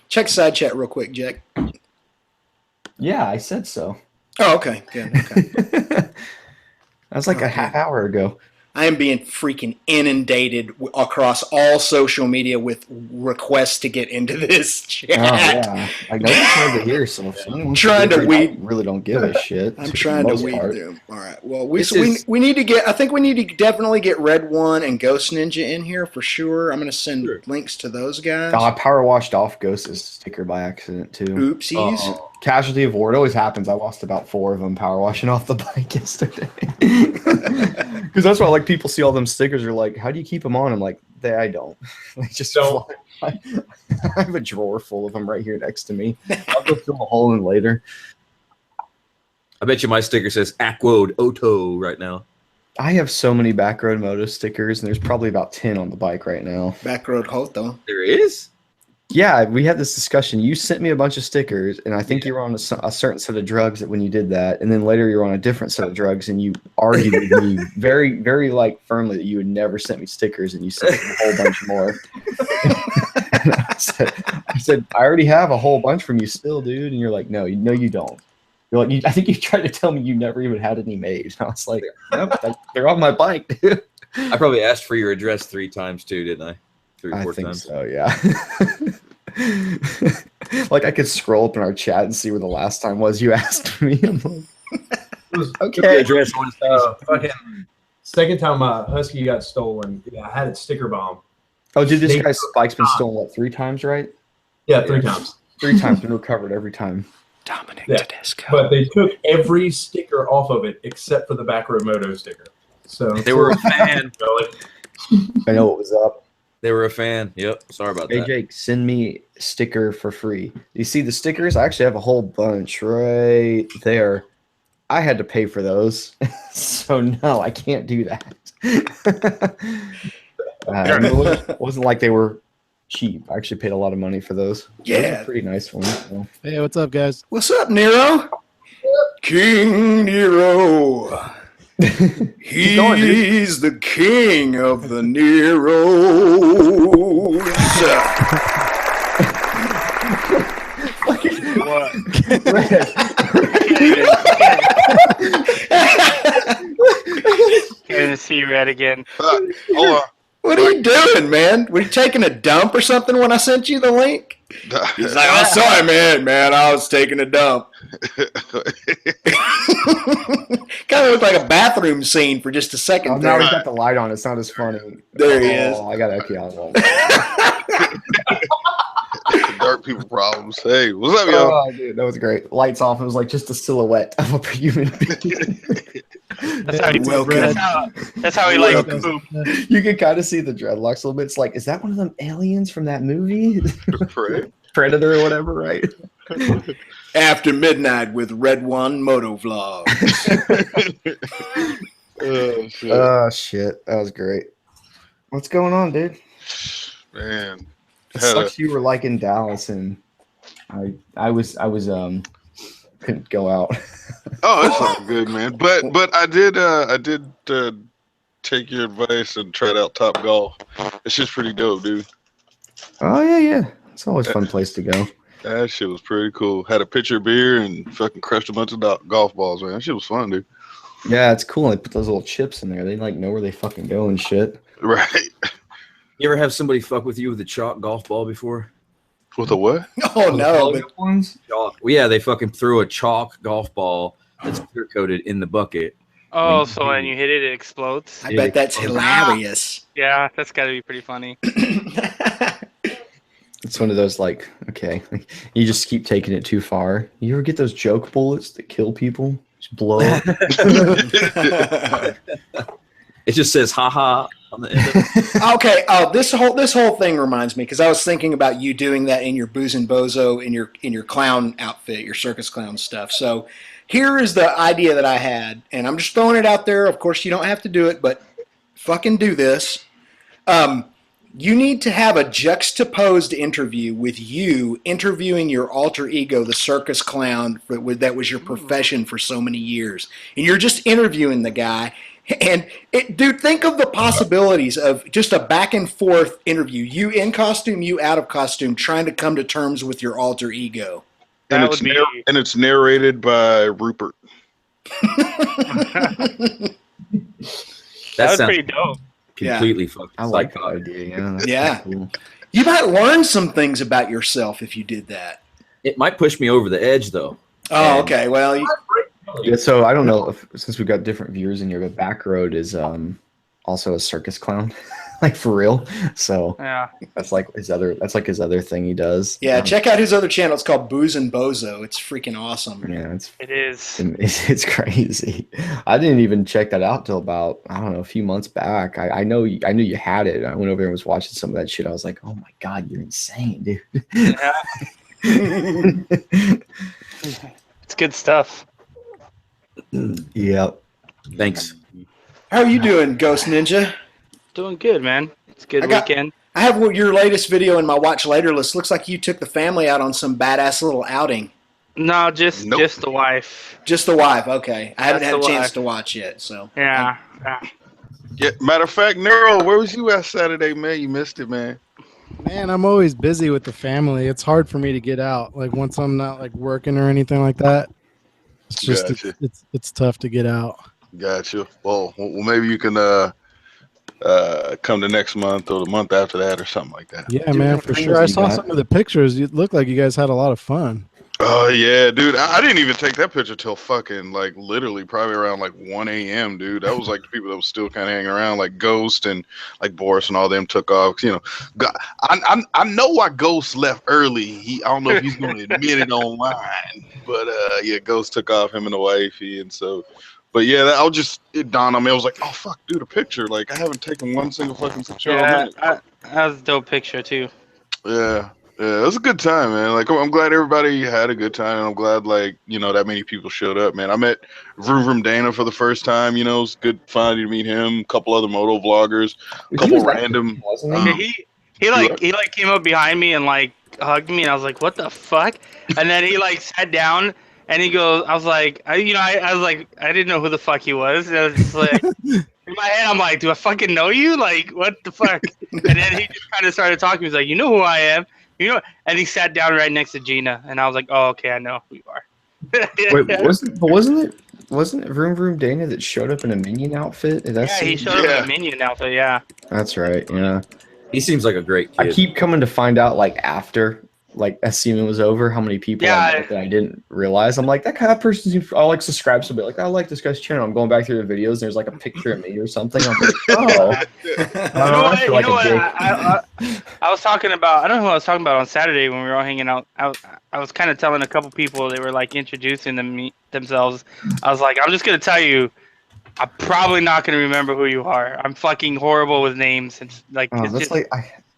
Check side chat real quick, Jack. Yeah, I said so. Oh, okay. Good. Okay. That was like a half hour ago. I am being freaking inundated across all social media with requests to get into this chat. Oh yeah, like nobody's over here, so if someone wants Trying to get weed. I really don't give a shit. I'm for trying the to most weed part. them. All right. Well, we need to get. I think we need to definitely get Red One and Ghost Ninja in here for sure. I'm going to send links to those guys. Oh, I power washed off Ghost's sticker by accident too. Oopsies. Casualty of war. It always happens. I lost about 4 of them power washing off the bike yesterday. Because that's why like people see all them stickers are like, how do you keep them on? I'm like, I don't. They just Don't. I have a drawer full of them right here next to me. I'll go fill a hole in later. I bet you my sticker says Aquod Oto right now. I have so many Backroad Moto stickers, and there's probably about 10 on the bike right now. Backroad Hoto. There is? Yeah, we had this discussion. You sent me a bunch of stickers, and I think you were on a certain set of drugs when you did that, and then later you were on a different set of drugs, and you argued with me very, very like firmly that you would never send me stickers, and you sent me a whole bunch more. And I said, I already have a whole bunch from you still, dude, and you're like, no, you don't. You're like, I think you tried to tell me you never even had any made. And I was like, nope, they're on my bike, dude. I probably asked for your address 3 times too, didn't I? 3 or 4 times. So, yeah. Like I could scroll up in our chat and see where the last time was you asked me. I'm like, Okay. Address Fucking second time my Husky got stolen. Yeah, I had it sticker bomb. oh, dude, this guy's bike's been stolen, what, 3 times, right? Yeah, 3 times. 3 times, been recovered every time. Dominic Yeah. Tedesco. But they took every sticker off of it except for the Backroad Moto sticker. So They were a fan. I know what was up. They were a fan. Yep. Sorry about Hey, that. Jake, send me a sticker for free. You see the stickers? I actually have a whole bunch right there. I had to pay for those. So, no, I can't do that. It wasn't like they were cheap. I actually paid a lot of money for those. Yeah. Those are pretty nice ones. So. Hey, what's up, guys? What's up, Nero? King Nero. He's the king of the Neros. What? Good to see you, Red, again. Hold on. What are you doing, man? Were you taking a dump or something when I sent you the link? He's like, oh, sorry, man, I was taking a dump. Kind of looked like a bathroom scene for just a second. Oh, now there. he's got the light on. It's not as funny. There he is. I got okay. I was Dark people problems. Hey, what's up, y'all? Oh, dude, that was great. Lights off. It was like just a silhouette of a human being. That's how he, Welcome. that's how he likes to poop. You can kind of see the dreadlocks a little bit. It's like, is that one of them aliens from that movie? Right. Predator or whatever, right? After midnight with Red One Moto Vlogs. Oh, shit. Oh, shit. That was great. What's going on, dude? Man. It sucks you were like in Dallas and I was couldn't go out. Oh, that's all good, man. But I did take your advice and tried out Top Golf. It's just pretty dope, dude. Oh yeah. It's always a fun place to go. That shit was pretty cool. Had a pitcher of beer and fucking crushed a bunch of golf balls, man. That shit was fun, dude. Yeah, it's cool. They put those little chips in there. They like know where they fucking go and shit. Right. You ever have somebody fuck with you with a chalk golf ball before? With a what? Oh, no. But ones. Chalk. Well, yeah, they fucking threw a chalk golf ball that's clear coated in the bucket. Oh, so when you hit it, it explodes? I bet that's hilarious. Yeah, that's got to be pretty funny. It's one of those like, okay, you just keep taking it too far. You ever get those joke bullets that kill people? Just blow up. It just says "haha" on the end of it. Okay. Oh, this whole thing reminds me because I was thinking about you doing that in your booze and bozo in your clown outfit, your circus clown stuff. So here is the idea that I had, and I'm just throwing it out there. Of course, you don't have to do it, but fucking do this. You need to have a juxtaposed interview with you interviewing your alter ego, the circus clown that was your profession for so many years. And you're just interviewing the guy. And, dude, think of the possibilities of just a back and forth interview. You in costume, you out of costume, trying to come to terms with your alter ego. And That it's would be- and it's narrated by Rupert. That was sounds pretty dope. completely fucking I like that psychotic. idea. Yeah. That's Yeah. pretty cool. You might learn some things about yourself if you did that. It might push me over the edge, though. Oh, And- okay. Well, Yeah, so I don't know if, since we've got different viewers in here, but Backroad is also a circus clown, like for real. So Yeah. that's like his other thing he does. yeah, check out his other channel. It's called Booze and Bozo. It's freaking awesome. Yeah, It is. it's crazy. I didn't even check that out till about, I don't know, a few months back. I knew you had it. I went over and was watching some of that shit. I was like, oh my god, you're insane, dude. Yeah. It's good stuff. Yep. Thanks. How are you doing, Ghost Ninja? Doing good, man. It's a good I weekend. have your latest video in my watch later list. Looks like you took the family out on some badass little outing. No, just the wife. Just the wife, okay. I haven't That's had a the chance wife. to watch yet, so. Yeah. Yeah, matter of fact, Nero, where was you at Saturday, man? You missed it, man. Man, I'm always busy with the family. It's hard for me to get out. Like once I'm not like working or anything like that, it's just Gotcha. it's tough to get out. Gotcha. Well, maybe you can come the next month or the month after that or something like that. Yeah, Dude, man, what for time sure. was I you saw got? some of the pictures. It looked like you guys had a lot of fun. Oh yeah, dude. I didn't even take that picture till fucking like literally probably around like 1 a.m. dude. That was like the people that was still kind of hanging around, like Ghost and like Boris and all them took off. You know, I know why Ghost left early. I don't know if he's going to admit it online, but yeah, Ghost took off, him and the wifey, and so. But yeah, it dawned on me. I was like, oh fuck, dude, a picture. Like I haven't taken one single fucking picture all Yeah, minute. that was a dope picture too. Yeah. Yeah, it was a good time, man. Like, I'm glad everybody had a good time, and I'm glad, like, you know, that many people showed up, man. I met Vroom Vroom Dana for the first time, you know, it's good fun to meet him, a couple other moto vloggers, a He couple was random. wasn't Yeah, he? he came up behind me and like hugged me, and I was like, what the fuck? And then he like sat down and he goes, I was like, I was like, I didn't know who the fuck he was. And I was just like, in my head, I'm like, do I fucking know you? Like, what the fuck? And then he just kind of started talking. He's like, you know who I am? You know? And he sat down right next to Gina, and I was like, oh, okay, I know who you are. Wait, wasn't it Vroom Vroom Dana that showed up in a Minion outfit? Is that Yeah, he showed up in a Minion outfit, yeah. That's right. Yeah. He seems like a great kid. I keep coming to find out, like after like SCM was over, how many people I met that I didn't realize. I'm like, that kind of person seems. I'll like subscribe to be like, I like this guy's channel. I'm going back through the videos. And there's like a picture of me or something. I'm like, oh, I was talking about, I don't know who I was talking about on Saturday when we were all hanging out. I was kind of telling a couple people, they were like introducing themselves. I was like, I'm just going to tell you, I'm probably not going to remember who you are. I'm fucking horrible with names. It's like, Oh, it's that's just, like,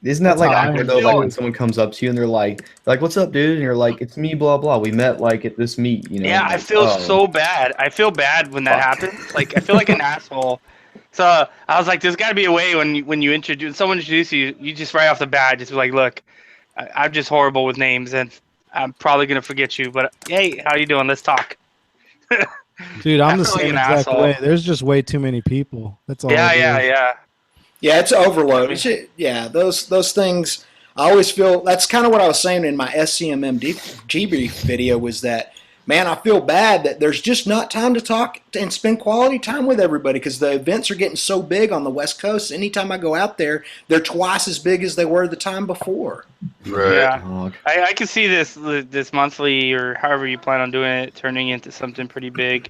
isn't that like awkward though? feel Like it. when someone comes up to you and they're like, what's up, dude? And you're like, it's me, blah blah. We met like at this meet, you know. yeah, I like, feel oh. so bad. I feel bad when that Fuck. happens. Like, I feel like an asshole. So I was like, there's got to be a way when you introduce someone, introduce you, you just right off the bat just be like, look, I'm just horrible with names, and I'm probably gonna forget you. But hey, how you doing? Let's talk. Dude, I'm I the feel like same an exact asshole. way. There's just way too many people. That's all. Yeah, it yeah, is. yeah. Yeah, it's overload. Yeah, those things. I always feel that's kind of what I was saying in my SCMM debrief video was that, man, I feel bad that there's just not time to talk and spend quality time with everybody because the events are getting so big on the West Coast. Anytime I go out there, they're twice as big as they were the time before. Right. Yeah, Dog. I can see this monthly or however you plan on doing it turning into something pretty big.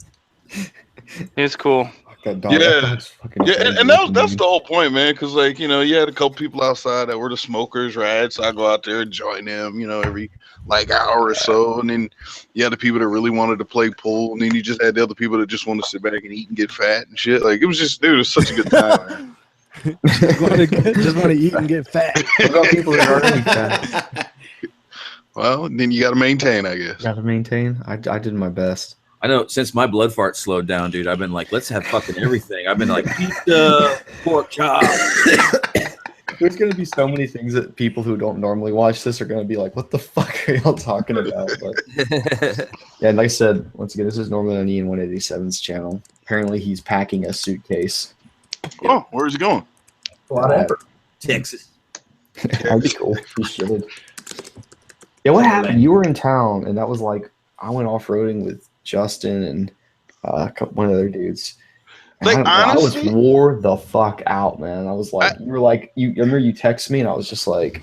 It's cool. That dog, Yeah. that dog's fucking Yeah, crazy and looking, that's dude. the whole point, man. Because like you know, you had a couple people outside that were the smokers, right? So I go out there and join them, you know, every like hour or so, and then you had the people that really wanted to play pool, and then you just had the other people that just want to sit back and eat and get fat and shit. Like it was just, dude, it was such a good time, man. just want to eat and get fat. What about people that are already fat? Well, then you got to maintain, I guess. Gotta maintain. I did my best. I know since my blood fart slowed down, dude, I've been like, let's have fucking everything. I've been like, pizza, pork chop. There's gonna be so many things that people who don't normally watch this are gonna be like, "What the fuck are y'all talking about?" But yeah, like I said, once again, this is Norman on Ian 187's channel. Apparently, he's packing a suitcase. Oh, where's he going? A lot of effort. Texas. That'd be cool. He should. Yeah, what happened? You were in town, and that was like I went off roading with Justin and one of the other dudes. Like, I was honestly, wore the fuck out, man. I was like, you were like, you remember you text me, and I was just like,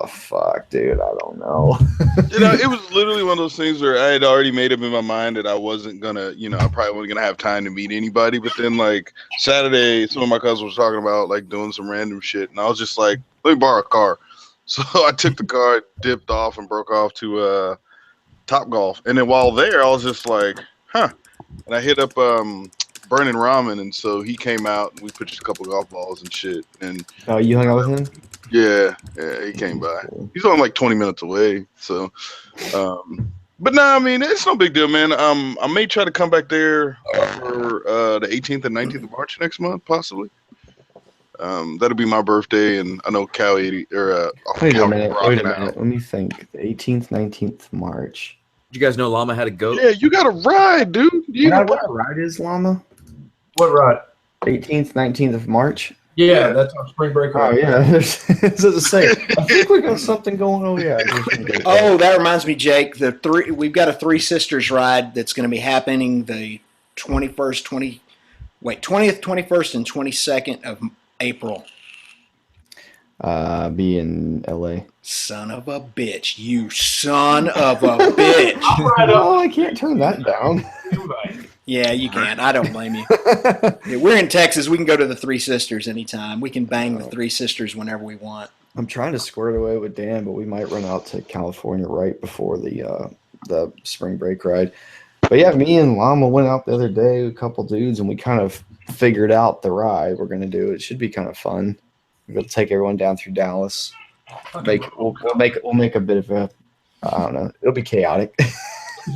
fuck, dude, I don't know. it was literally one of those things where I had already made up in my mind that I wasn't gonna, I probably wasn't gonna have time to meet anybody. But then, like, Saturday, some of my cousins were talking about like doing some random shit, and I was just like, let me borrow a car. So I took the car, dipped off, and broke off to Top Golf. And then while there, I was just like, huh. And I hit up Burning Ramen, and so he came out and we pitched a couple golf balls and shit. And Oh, you hung out with him? yeah, he came by. He's only like 20 minutes away. So, but no, I mean, it's no big deal, man. I may try to come back there for the 18th and 19th of March next month, possibly. That'll be my birthday, and I know Cal 80 or Wait a Cal minute. rocking Wait a out. minute. Let me think. The 18th, 19th March. Did you guys know Llama had a goat? Yeah, you got to ride, dude. You What gotta ride is Llama? What ride? 18th, 19th of March. Yeah, that's on spring break. Oh yeah, it's to say. I think we got something going on. Yeah. Oh, that reminds me, Jake. We've got a Three Sisters ride that's going to be happening the 20th, 21st, and 22nd of April. Be in LA. Son of a bitch! You son of a bitch! Oh, I can't turn that down. Yeah, you can. I don't blame you. Yeah, we're in Texas. We can go to the Three Sisters anytime. We can bang the Three Sisters whenever we want. I'm trying to square it away with Dan, but we might run out to California right before the spring break ride. But yeah, me and Llama went out the other day, a couple dudes, and we kind of figured out the ride we're going to do. It should be kind of fun. We'll take everyone down through Dallas. We'll make a bit of a, I don't know. It'll be chaotic.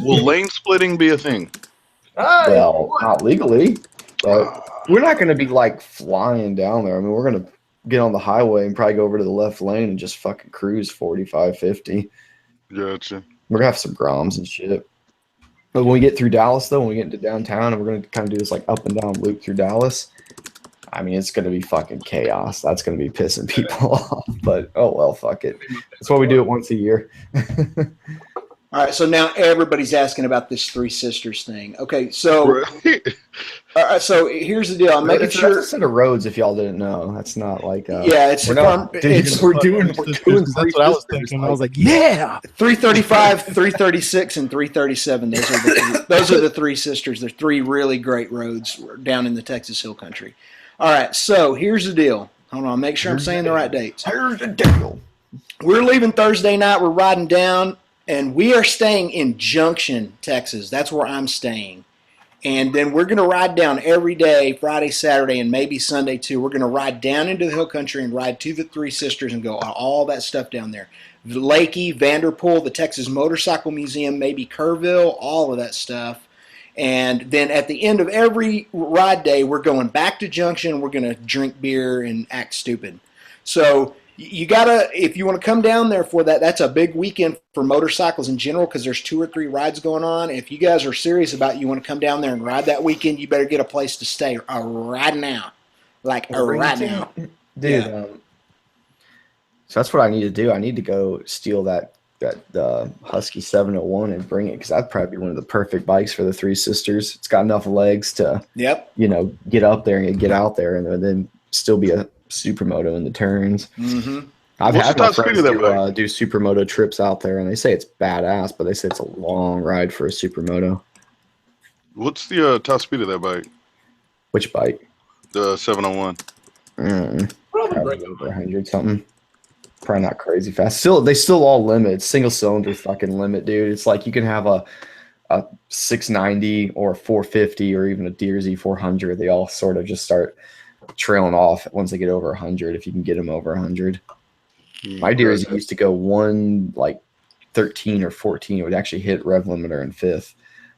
Will lane splitting be a thing? Well, not legally, but we're not going to be like flying down there. I mean, we're going to get on the highway and probably go over to the left lane and just fucking cruise 45, 50. Gotcha. We're going to have some groms and shit. But when we get through Dallas, though, when we get into downtown, and we're going to kind of do this like up and down loop through Dallas, I mean, it's going to be fucking chaos. That's going to be pissing people off. But, oh, well, fuck it. That's why we do it once a year. All right, so now everybody's asking about this Three Sisters thing. Okay, so all right, so here's the deal. I'm making sure. That's a set of roads. If y'all didn't know, that's not like. Yeah, it's we're doing. That's what I was thinking. I was like, yeah. 335, 336, and 337. Those are the Three Sisters. They're three really great roads down in the Texas Hill Country. All right, so here's the deal. Hold on, make sure I'm saying the right dates. Here's the deal. We're leaving Thursday night. We're riding down. And we are staying in Junction, Texas. That's where I'm staying. And then we're going to ride down every day, Friday, Saturday, and maybe Sunday too. We're going to ride down into the Hill Country and ride to the Three Sisters and go all that stuff down there. Lakey, Vanderpool, the Texas Motorcycle Museum, maybe Kerrville, all of that stuff. And then at the end of every ride day, we're going back to Junction. We're going to drink beer and act stupid. So you gotta, if you want to come down there for that, that's a big weekend for motorcycles in general because there's 2 or 3 rides going on. If you guys are serious about you want to come down there and ride that weekend, you better get a place to stay right now, right now, dude. Yeah. So that's what I need to do. I need to go steal that Husky 701 and bring it because that'd probably be one of the perfect bikes for the Three Sisters. It's got enough legs to, get up there and get out there and then still be a supermoto in the turns. Mm-hmm. I've had my friends do supermoto trips out there, and they say it's badass, but they say it's a long ride for a supermoto. What's the top speed of that bike? Which bike? The 701. Probably over 100 something. Probably not crazy fast. They still all limit. Single cylinder fucking limit, dude. It's like you can have a 690 or a 450 or even a Deere Z400. They all sort of just start trailing off once they get over 100 if you can get them over 100. My Deere Z used to go 13 or 14. It would actually hit rev limiter in 5th.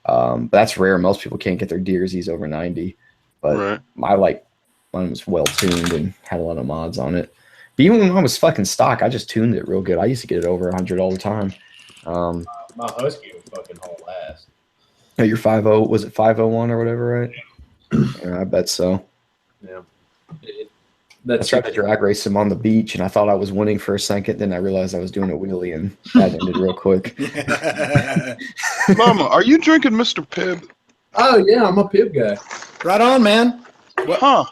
But that's rare. Most people can't get their Deere Z's over 90. But mine was well tuned and had a lot of mods on it. But even when I was fucking stock, I just tuned it real good. I used to get it over 100 all the time. My Husky was fucking haul ass. Your 50, was it 501 or whatever, right? Yeah, I bet so. Yeah. I tried to drag race him on the beach, and I thought I was winning for a second. Then I realized I was doing a wheelie, and that ended real quick. Mama, are you drinking Mr. Pibb? Oh, yeah, I'm a Pibb guy. Right on, man. Huh?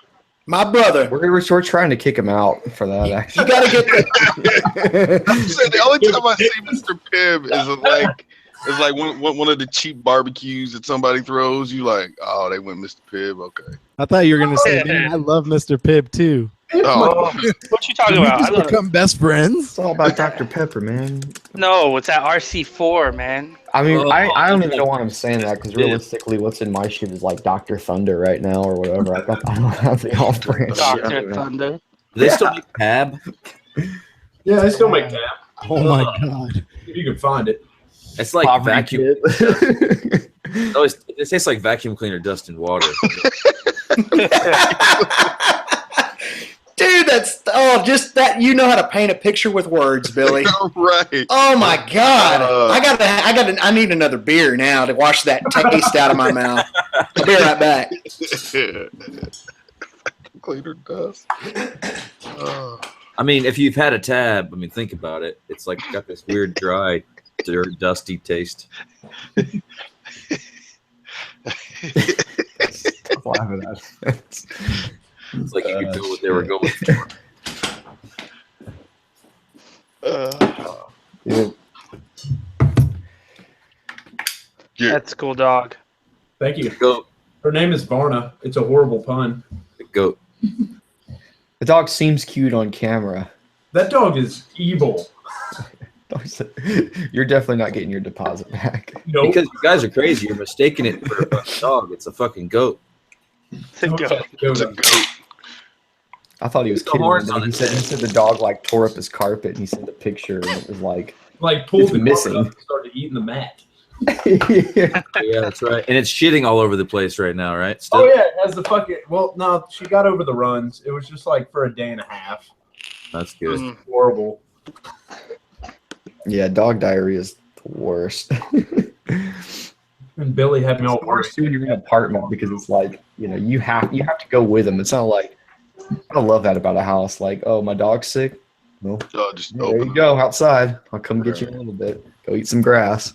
My brother. We're trying to kick him out for that. Actually, You got to get the. I'm saying the only time I see Mr. Pibb is like one of the cheap barbecues that somebody throws. You like, oh, they went Mr. Pibb. Okay. I thought you were gonna say, man, I love Mr. Pibb too. Oh, What you talking We about? just become best friends. it's all about Dr. Pepper, man. No, it's at RC4, man. I mean, Oh, I don't even know why I'm saying that because realistically, what's in my shit is like Dr. Thunder right now or whatever. I don't have the off brand. Dr. Thunder. Do they still make tab? Yeah, they still make that. Oh my god. If you can find it. It's like vacuum. Oh, it tastes like vacuum cleaner dust and water. Dude, that's just that. You know how to paint a picture with words, Billy. right. Oh my God! I need another beer now to wash that taste out of my mouth. I'll be right back. Cleaner dust. I mean, if you've had a tab, I mean, think about it. It's like got this weird, dry, dirt, dusty taste. Stop laughing at it. It's like you could go what they were going for. Yeah. That's a cool dog. Thank you. Goat. Her name is Varna. It's a horrible pun. The goat. The dog seems cute on camera. That dog is evil. You're definitely not getting your deposit back. Nope. Because you guys are crazy. You're mistaking it for a fucking dog. It's a fucking goat. It's a goat. It's a goat. I thought he was The kidding. horns Me. on He it. said the dog like tore up his carpet and he sent a picture and it was like pulled It's the missing. carpet up and started eating the mat. Yeah, that's right. And it's shitting all over the place right now, right? Still? Oh yeah, it has the fucking. Well, no, she got over the runs. It was just like for a day and a half. That's good. Mm. Horrible. Yeah, dog diarrhea is the worst. And Billy had me all It's worse worried. too when you're in an apartment because it's like, you have to go with them. It's not like I love that about a house. Like, oh, my dog's sick. Well, Just there open you go outside. I'll come get you in a little bit. Go eat some grass.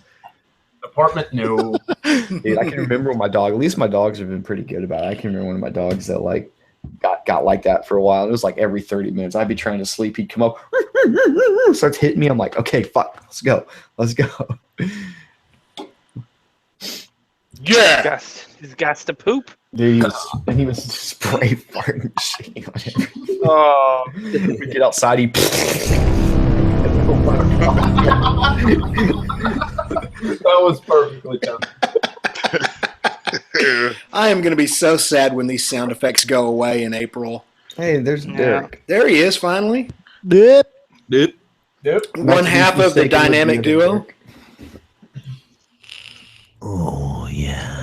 Apartment, no. Dude, I can remember when my dog. At least my dogs have been pretty good about it. I can remember one of my dogs that like got like that for a while. It was like every 30 minutes. I'd be trying to sleep. He'd come up, starts hitting me. I'm like, okay, fuck, let's go. Yeah. He's got to poop. Dude, he was spray farting shitting on everything. Oh, We get outside, he. Oh my God. That was perfectly done. I am going to be so sad when these sound effects go away in April. Hey, there's Yeah. Derek. There he is, finally. Dip. Dude. Yep. One half of the dynamic duo. Oh yeah.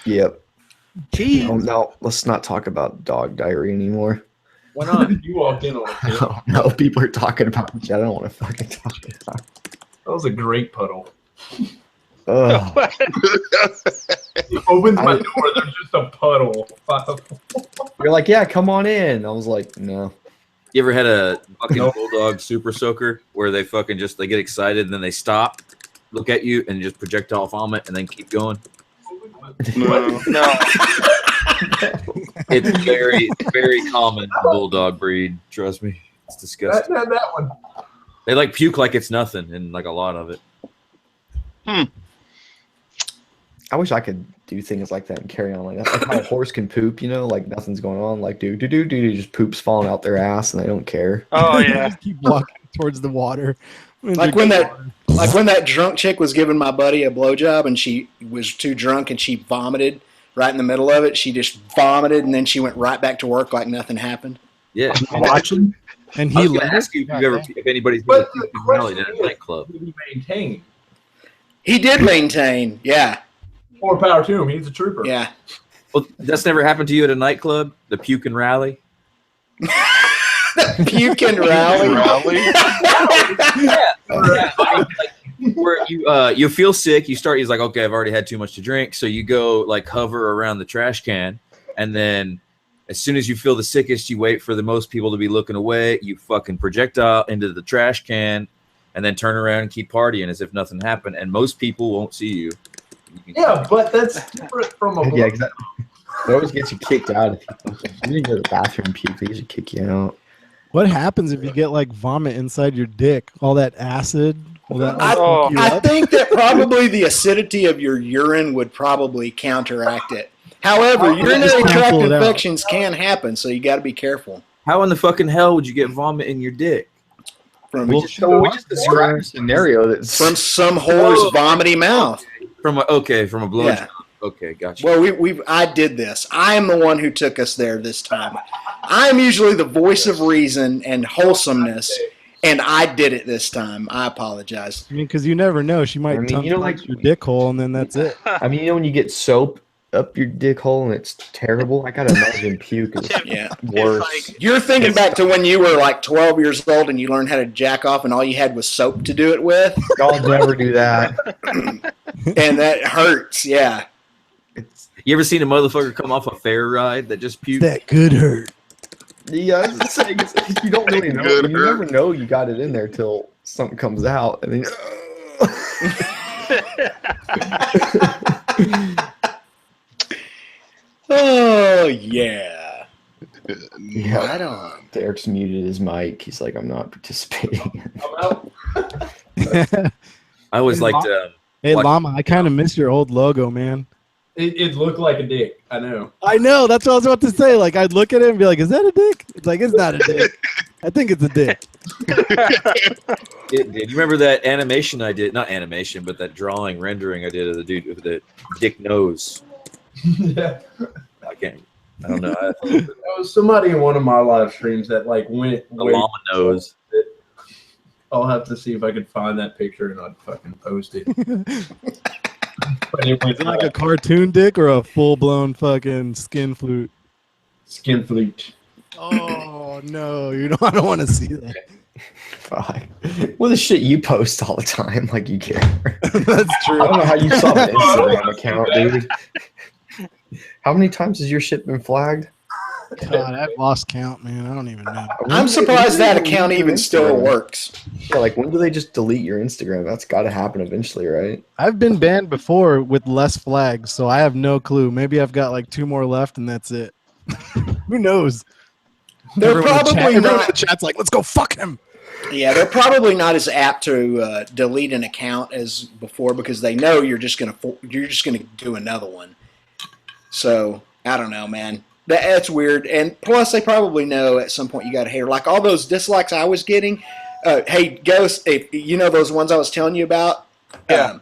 Yep. Jeez. Oh, no, let's not talk about dog diarrhea anymore. Why not? You walked in on it. Oh, no, people are talking about it. I don't want to fucking talk about it. That was a great puddle. Ugh. He opens my door. There's just a puddle. You're like, yeah, come on in. I was like, no. You ever had a fucking Nope. bulldog super soaker where they fucking just they get excited and then they stop, look at you, and just projectile vomit and then keep going? No. no. It's very, very common in the bulldog breed. Trust me, it's disgusting. that one. They like puke like it's nothing, and like a lot of it. I wish I could do things like that and carry on like that. Like how a horse can poop, like nothing's going on. Like, do, just poops falling out their ass and they don't care. Oh yeah. Just keep walking towards the water. Like when that drunk chick was giving my buddy a blowjob and she was too drunk and she vomited right in the middle of it. She just vomited and then she went right back to work like nothing happened. Yeah. watching, and I he was gonna let ask you if anybody's But been the puking rallied question at a nightclub. Did he maintain? He did maintain. Yeah. More power to him. He's a trooper. Yeah. Well, that's never happened to you at a nightclub. The puke and rally. Puke and rally. Yeah. Where you feel sick, he's like, okay, I've already had too much to drink, so you go like hover around the trash can, and then as soon as you feel the sickest, you wait for the most people to be looking away, you fucking projectile into the trash can, and then turn around and keep partying as if nothing happened. And most people won't see you. Yeah, but that's different from a Yeah, exactly. It always gets you kicked out if you didn't go to the bathroom puke. They usually kick you out. What happens if you get like vomit inside your dick? All that acid? Will that like, fuck you I up? think that probably the acidity of your urine would probably counteract it. However, urinary tract pull it out. infections can happen, so you got to be careful. How in the fucking hell would you get vomit in your dick? From We just described a scenario that's from some whore's vomity mouth. From a blow. Yeah. Okay, gotcha. Well, I did this. I am the one who took us there this time. I'm usually the voice of reason and wholesomeness, and I did it this time. I apologize. I mean, because you never know. She might punch your dick hole, and then that's it. I mean, when you get soap up your dick hole and it's terrible, I gotta imagine puke is worse. You're thinking back to when you were like 12 years old and you learned how to jack off and all you had was soap to do it with. Y'all never do that. And that hurts, yeah. You ever seen a motherfucker come off a fair ride that just puked? That good hurt. Yeah, I was just saying, you don't really know. You never know you got it in there till something comes out, and then. Oh yeah. Yeah. Right on. Derek's muted his mic. He's like, I'm not participating. I always liked. Hey, Llama, I kind of miss your old logo, man. It looked like a dick. I know. I know. That's what I was about to say. Like, I'd look at it and be like, is that a dick? It's like, it's not a dick. I think it's a dick. It did. You remember that animation I did? Not animation, but that drawing, rendering I did of the dude with the dick nose. Yeah. I don't know. There was somebody in one of my live streams that like went The llama nose. I'll have to see if I can find that picture and I'd fucking post it. But it was Is it like a cartoon dick or a full-blown fucking skin flute? skin flute. Oh, no. I don't want to see that. Fuck. Well, the shit you post all the time, like you care. That's true. I don't know how you saw the Instagram account, dude. How many times has your shit been flagged? God, I've lost count, man. I don't even know. I'm surprised that account even still works. Yeah, like when do they just delete your Instagram? That's got to happen eventually, right? I've been banned before with less flags, so I have no clue. Maybe I've got like 2 more left, and that's it. Who knows? They're probably everyone in not. the chat's like, let's go fuck him. Yeah, they're probably not as apt to delete an account as before because they know you're just gonna do another one. So I don't know, man. That's weird. And plus, they probably know at some point you got a hater. Like all those dislikes I was getting. Hey, Ghost, if you know those ones I was telling you about. Yeah.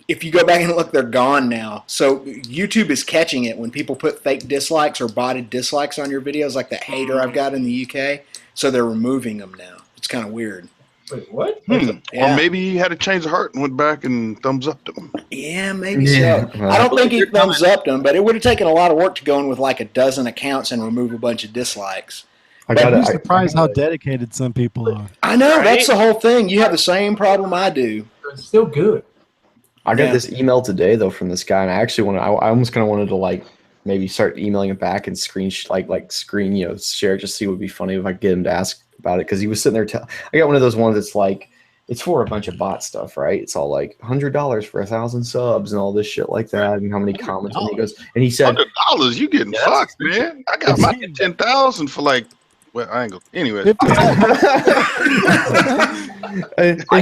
If you go back and look, they're gone now. So YouTube is catching it when people put fake dislikes or botted dislikes on your videos, like that hater I've got in the UK. So they're removing them now. It's kind of weird. Wait, what? Yeah. Or maybe he had a change of heart and went back and thumbs up to him. Yeah, maybe Yeah. so. I don't think he thumbs upped them, but it would have taken a lot of work to go in with like a dozen accounts and remove a bunch of dislikes. I'm surprised how dedicated some people are. I know, Right? that's the whole thing. You have the same problem I do. It's still good. I got Yeah. this email today though from this guy, and I actually I almost kind of wanted to like maybe start emailing it back and screen share it, just see what would be funny if I get him to ask about it, because he was sitting there. I got one of those ones that's like it's for a bunch of bot stuff, right? It's all like $100 for 1,000 subs and all this shit like that, and how many comments. And he goes, and he said, $100, you getting fucked, man. I got my 10,000 for like. Well, I ain't go. Anyway. and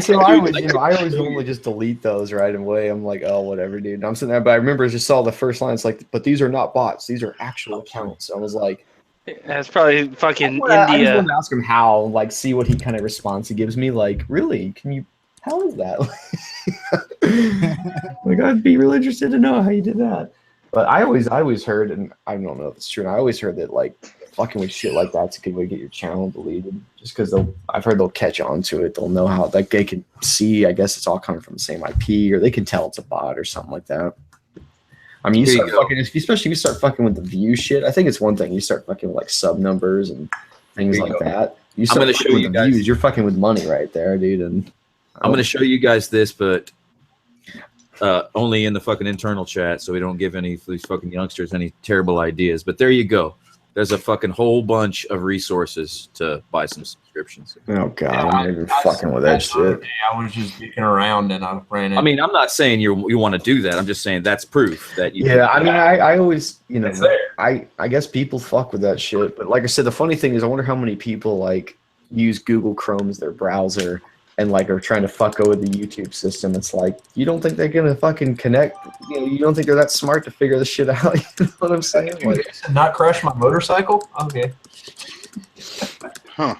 so I always normally just delete those right away. I'm like, oh, whatever, dude. And I'm sitting there, but I remember I just saw the first line. It's like, but these are not bots; these are actual accounts. I was like, That's probably fucking I just India. wanted to ask him how, like, see what he kind of response he gives me. Like, really? Can you? How is that? Like, I'd be really interested to know how you did that. But I always heard, and I don't know if it's true, and I always heard that like fucking with shit like that's a good way to get your channel deleted. Just because I've heard they'll catch on to it. They'll know how, like, they can see. I guess it's all coming from the same IP, or they can tell it's a bot or something like that. I mean, especially if you start fucking with the view shit. I think it's one thing. You start fucking with like sub numbers and things like that. You start fucking with the views. You're fucking with money right there, dude. And I'm going to show you guys this, but only in the fucking internal chat, so we don't give any of these fucking youngsters any terrible ideas. But there you go. There's a fucking whole bunch of resources to buy some subscriptions. Oh god, I'm not even fucking with that shit. I was just dicking around and I ran it. I mean, I'm not saying you want to do that. I'm just saying that's proof that you. Yeah, I mean, I always, you know, It's there. I guess people fuck with that shit. But like I said, the funny thing is, I wonder how many people like use Google Chrome as their browser and like are trying to fuck over the YouTube system. It's like, you don't think they're gonna fucking connect? You know, you don't think they're that smart to figure this shit out? You know what I'm saying? Like, Not crash my motorcycle? Okay. Huh.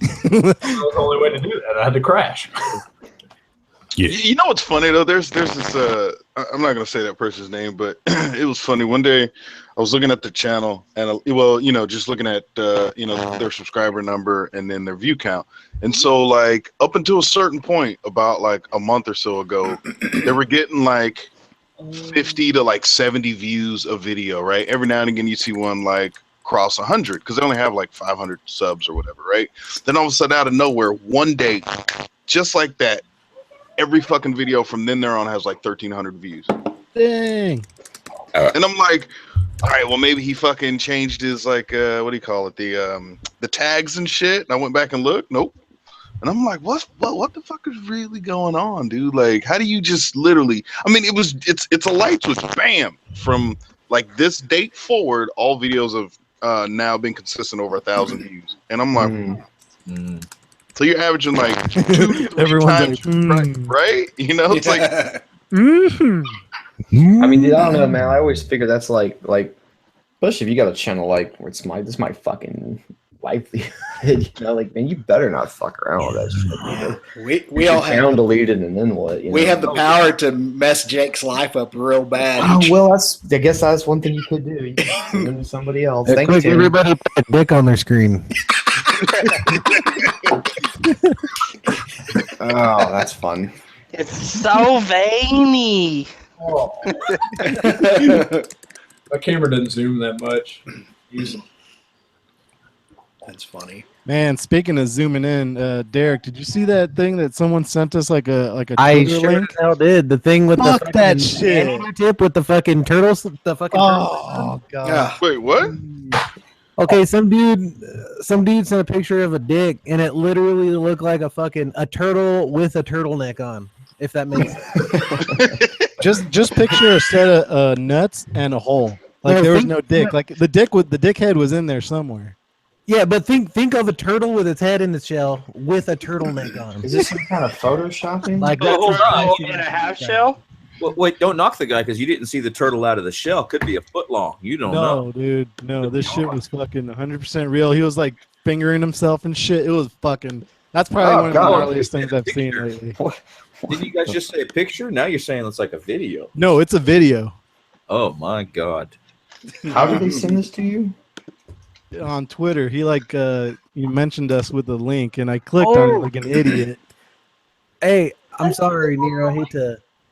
That was the only way to do that. I had to crash. You know what's funny though? There's this I'm not gonna say that person's name, but it was funny. One day I was looking at the channel and well, you know, just looking at you know, their subscriber number and then their view count. And so like up until a certain point, about like a month or so ago, they were getting like 50 to like 70 views a video, right? Every now and again you see one like cross 100 because they only have like 500 subs or whatever, right? Then all of a sudden out of nowhere, one day, just like that, every fucking video from then there on has like 1,300 views. Dang. And I'm like, all right, well maybe he fucking changed his like what do you call it, the tags and shit. And I went back and looked, nope. And I'm like, what the fuck is really going on, dude? Like, how do you just literally? I mean, it's a light switch, bam, from like this date forward, all videos have now been consistent over 1,000 views. And I'm like, so you're averaging like 2 to 3 Everyone's times, like, right? You know, it's like. I mean, dude, I don't know, man. I always figure that's like, especially if you got a channel like where this is my fucking livelihood. You know, like, man, you better not fuck around with that shit. Yeah. We all have deleted, and then what? You we know? have the power to mess Jake's life up real bad. Oh well, I guess that's one thing you could do. You can send them to somebody else. Hey, Thank quick, you. everybody put a dick on their screen. Oh, that's fun. It's so veiny. My camera doesn't zoom that much. That's funny. Man, speaking of zooming in, Derek, did you see that thing that someone sent us like a I Twitter sure link? as hell did. The thing with Fuck the that fucking shit. annular tip with the fucking turtles. The fucking Oh god. Yeah. Wait, what? Okay, some dude sent a picture of a dick, and it literally looked like a turtle with a turtleneck on. If that makes sense. Just picture a set of nuts and a hole. Like No, there was think- no dick. Like the dick head was in there somewhere. Yeah, but think of a turtle with its head in the shell with a turtleneck on. Is this some kind of photoshopping? Like Oh, that's hold on. Oh, and a half shell? Well, wait, don't knock the guy because you didn't see the turtle out of the shell. Could be a foot long. You don't know. No, dude. No, this shit was fucking 100% real. He was like fingering himself and shit. It was fucking. That's probably Oh, one of God. the gnarliest things I've seen lately. Didn't you guys just say a picture? Now you're saying it's like a video. No, it's a video Oh my god. How did they send this to you? on Twitter. He he mentioned us with the link, and I clicked on it like an idiot. Hey, I'm sorry, Nero.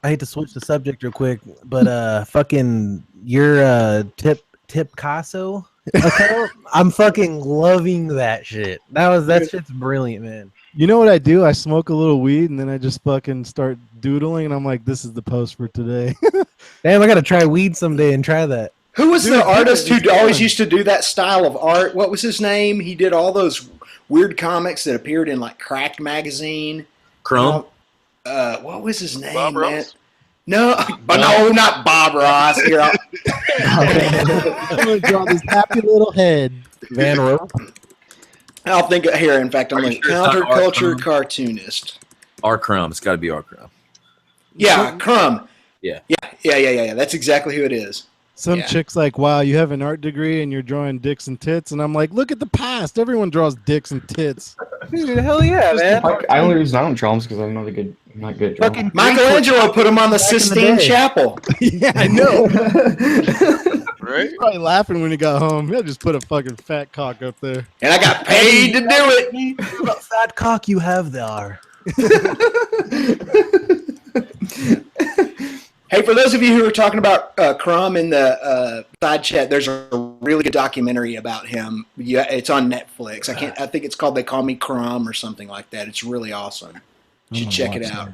I hate to switch the subject real quick, but fucking your tip Casso account, I'm fucking loving that shit. That shit's brilliant, man. You know what I do? I smoke a little weed, and then I just fucking start doodling, and I'm like, this is the post for today. Damn, I gotta try weed someday and try that. Who was Dude, the artist who it's always fun. used to do that style of art? What was his name? He did all those weird comics that appeared in like Cracked magazine. Chrome? What was his name? Bob man? Ross? No, but no, not Bob Ross. Here, I'm gonna draw this happy little head. Van Rope. I'll think here. In fact, I'm Are you a sure it's not counterculture Art cartoonist. R. Crumb. It's got to be R. Crumb. Yeah, Crumb. Yeah. Yeah. That's exactly who it is. Some Yeah. chick's like, wow, you have an art degree and you're drawing dicks and tits. And I'm like, look at the past. Everyone draws dicks and tits. Dude, hell yeah, man. Like, I only reason I don't draw them because I'm not good at drawing. Fucking Michelangelo put him on the Back in the Sistine day. Chapel. Yeah, I know. Right? Probably laughing when he got home. He'll just put a fucking fat cock up there. And I got paid to do it. What fat cock you have there? Hey, for those of you who are talking about Crumb in the side chat, there's a really good documentary about him. Yeah, it's on Netflix. I think it's called "They Call Me Crumb" or something like that. It's really awesome. You should check it out.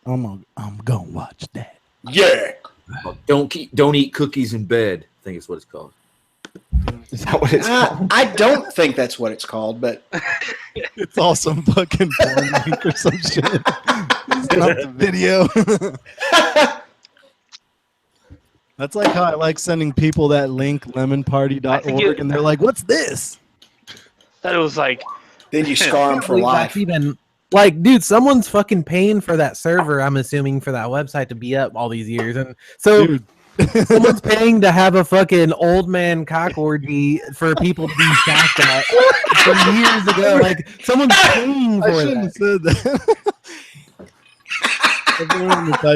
I'm gonna watch that. Yeah. Don't eat cookies in bed. I think it's what it's called. Is that what it's called? I don't think that's what it's called, but It's all some fucking porn link or some shit. It's not the video. That's like how I like sending people that link lemonparty.org and they're like, what's this? That it was like, then you scar them for Like, life. that's even like, dude, someone's fucking paying for that server. I'm assuming for that website to be up all these years, and so Dude. someone's paying to have a fucking old man cock orgy for people to be shocked at for years ago. Like, someone's paying I for shouldn't that. have said that.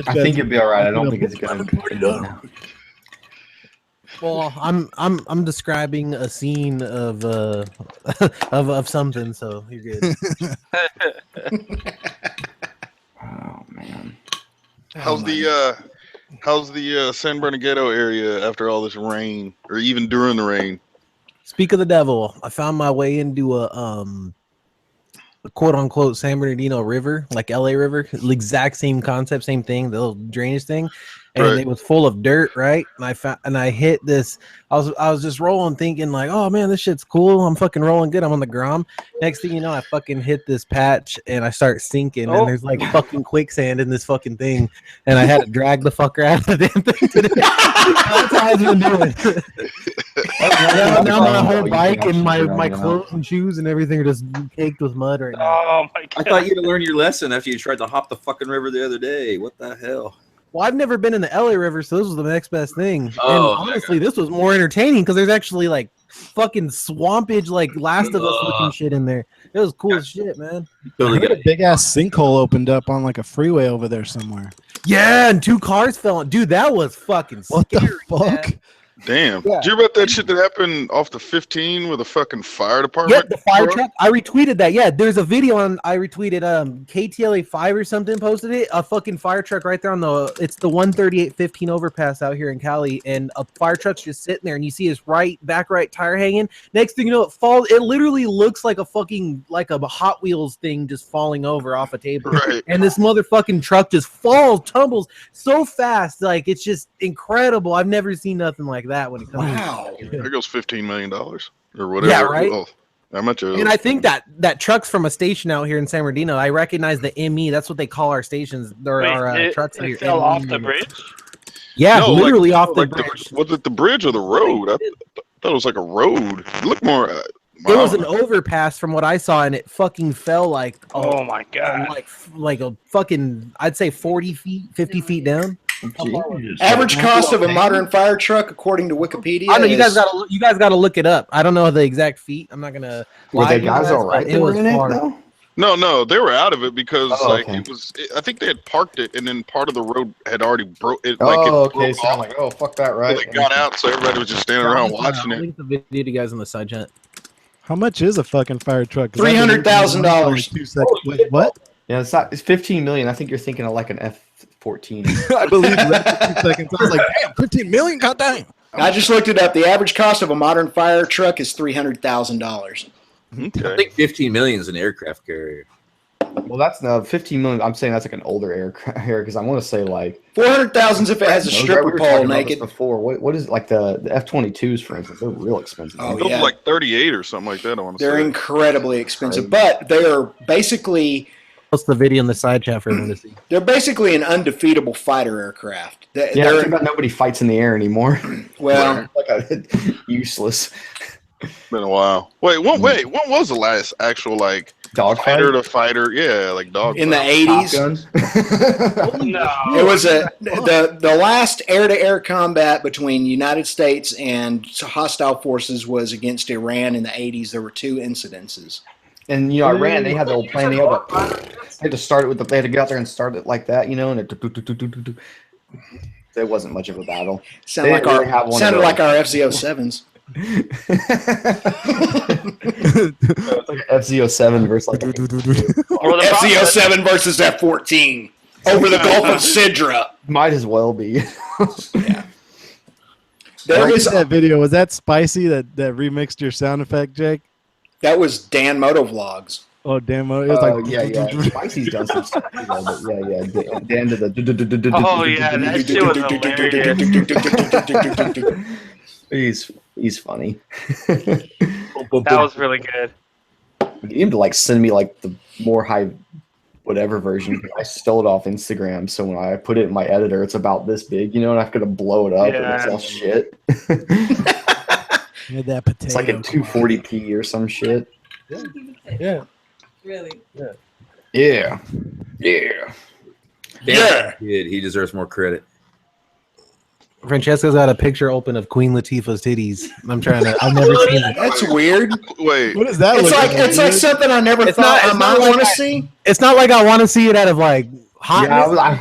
I think it'd be all right. I don't think it's gonna. Well, I'm describing a scene of of something, so you're good. Oh man. How's the San Bernardino area after all this rain, or even during the rain? Speak of the devil, I found my way into a quote unquote San Bernardino River, like LA River, the exact same concept, same thing, the little drainage thing, and Right. it was full of dirt, right? And I hit this. I was just rolling, thinking like, oh man, this shit's cool. I'm fucking rolling good. I'm on the grom. Next thing you know, I fucking hit this patch and I start sinking, and there's like fucking quicksand in this fucking thing, and I had to drag the fucker out of the damn thing today. That's how I've been doing. now my whole bike and my clothes and shoes and everything are just caked with mud right now. oh my I god. thought you'd learn your lesson after you tried to hop the fucking river the other day. What the hell? Well, I've never been in the LA River, so this was the next best thing. Oh, and honestly, this was more entertaining because there's actually like fucking swampage, like Last of Us looking shit in there. It was cool as shit, man. Totally A good. big ass sinkhole opened up on like a freeway over there somewhere. Yeah, and 2 cars fell on. Dude, that was fucking What scary. the fuck? man. Damn. Yeah. Did you hear about that shit that happened off the 15 with a fucking fire Yeah, department? the fire truck. I retweeted that. Yeah, there's a video on. I retweeted KTLA 5 or something. Posted it. A fucking fire truck right there on the. It's the 13815 overpass out here in Cali, and a fire truck's just sitting there, and you see his back right tire hanging. Next thing you know, it falls. It literally looks like a fucking like a Hot Wheels thing just falling over off a table. Right. And this motherfucking truck just tumbles so fast, like it's just incredible. I've never seen nothing like that when it comes. Wow. There goes $15 million or whatever. Yeah, right? Well, how much? And I think that truck's from a station out here in San Bernardino. I recognize the ME. That's what they call our stations. There Wait, are trucks out it here. fell ME off the units. bridge. Yeah, No, literally off the like bridge. was it the bridge or the road? I thought it was like a road. It looked more. It was an overpass from what I saw, and it fucking fell like Oh my god. like a fucking, I'd say 40 feet, 50 feet down. Average cost of a modern fire truck, according to Wikipedia. I know you guys is- got to look it up. I don't know the exact feet. I'm not gonna. Were lie the to you guys guys, all but right? It was in it, hard. though? No, they were out of it because Oh, like okay. it was. I think they had parked it, and then part of the road had already broke. It Oh, like it okay. broke So I'm off. like, oh, fuck that, So right? they got out, so everybody was just standing around watching I'll it. link the video to you guys on the side chat. How much is a fucking fire truck? 'Cause I've been $300,000. like 2 seconds. Wait, what? Yeah, it's not. It's 15 million. I think you're thinking of like an F-14. I believe you right for 2 seconds. I was like, damn, 15 million? God dang. I just looked it up. The average cost of a modern fire truck is $300,000. I Okay. think 15 million is an aircraft carrier. Well, that's no 15 million. I'm saying that's like an older aircraft here because I want to say like 400,000 if it has a those, right? stripper We were pole talking about this naked. before. What is it, like the F-22s for instance? They're real expensive. Oh, Those yeah. were like 38 or something like that. I want to They're say. incredibly expensive, but they are basically Post the video in the side chat for everyone to see. they're basically an undefeatable fighter aircraft. Yeah, They're, too bad nobody fights in the air anymore. well, Useless Been a while. Wait, when was the last actual like dog fighter fight. to fighter? Yeah, like dog. in the fight. 80s. No. It was the last air-to-air combat between United States and hostile forces was against Iran in the 80s. There were 2 incidences. And you know, Iran, they had the whole plan. They had to start it with they had to get out there and start it like that, you know, and there wasn't much of a battle. Sounded They like didn't really have our one sounded of like our FZ07s. Like FZ07 versus like Or the FZ07 versus F14 over the Gulf of Sidra. might as well be. There is that video. Was that spicy that remixed your sound effect, Jake? that was Dan Motovlogs. Oh, damn. It was like, yeah. Spicy's done some stuff, you know, but yeah. The end of the. Oh yeah, that shit was hilarious. He's He's funny. That was really good. You need to like send me like the more high whatever version. I stole it off Instagram, so when I put it in my editor, it's about this big, and I've got to blow it up and it's all shit. With that potato. It's like a 240p or some shit. Yeah. Really? Yeah. Yeah. He deserves more credit. Francesca's got a picture open of Queen Latifah's titties. I've never seen it. That's weird. Wait, What is that? It's like something I never thought I might want to see. It's not like I want to see it out of like hotness. I'm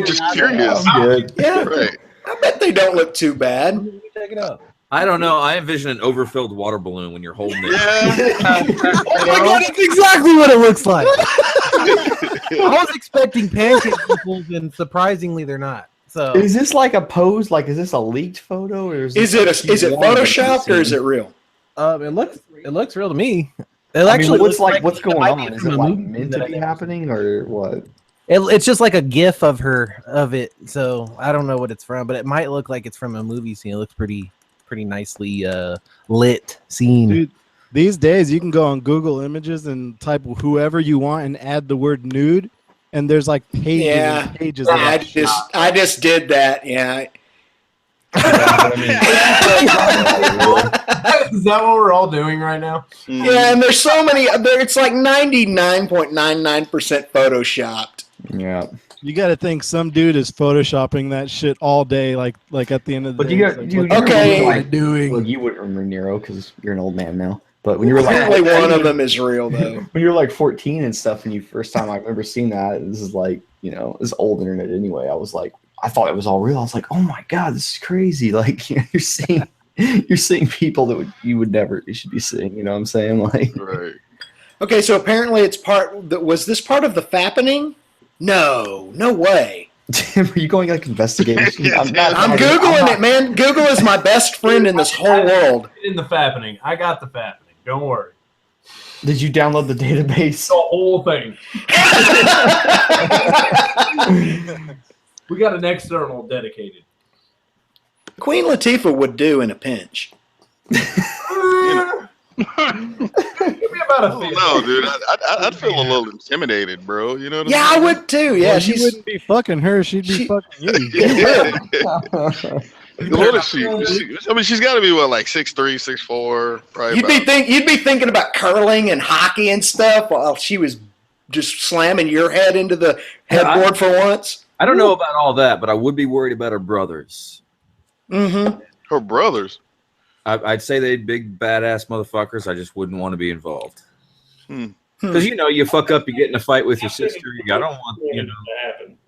just curious. Good. Yeah, Right. I bet they don't look too bad. Check it out. I don't know. I envision an overfilled water balloon when you're holding it. Yeah. Oh my god, that's exactly what it looks like. I was expecting pancake nipples, and surprisingly, they're not. So Is this like a pose? Like, is this a leaked photo, or is Is it photoshopped or is it real? it looks real to me. It Actually, actually what's looks what's it going might be on? Is from it a like movie meant that to I be never happening, or what? It's just like a gif of it. So I don't know what it's from, but it might look like it's from a movie scene. It looks pretty nicely lit scene. Dude, these days you can go on Google Images and type whoever you want and add the word nude, and there's like pages and pages. Of I that. I just did that. Yeah. Is that what we're all doing right now? Yeah, and there's so many. It's like 99.99% photoshopped. Yeah. You got to think some dude is photoshopping that shit all day, like at the end of the But day. you it's got like, you. what Okay. am I doing? Well, you wouldn't remember Nero because you're an old man now. But when you were like, Apparently, one of them is real though. when you're like 14 and stuff, and you first time I remember seeing that, this is like, this old internet anyway. I was like, I thought it was all real. I was like, oh my god, this is crazy. Like, you're seeing people that you would never you should be seeing. You know what I'm saying? Like, Right. Okay, so apparently it's was this part of the fappening? No way. Tim, are you going like investigation? Yeah, I'm Googling it, man. Google is my best friend in this whole world. In the fappening. I got the fappening. Don't worry. Did you download the database? The whole thing. We got an external dedicated. Queen Latifah would do in a pinch. Give me about a fifth. No, dude. I'd feel a little intimidated, bro. You know what Yeah, I I mean? would too. Yeah, Well, you wouldn't be fucking her; she'd be fucking you. Yeah. What is she? I mean, she's got to be what, like 6'3", 6'4", probably. You'd be thinking about curling and hockey and stuff while she was just slamming your head into the headboard for once. I don't know about all that, but I would be worried about her brothers. Mm-hmm. Her brothers. I'd say they'd big badass motherfuckers. I just wouldn't want to be involved. Because you fuck up, you get in a fight with your sister. I don't want to happen.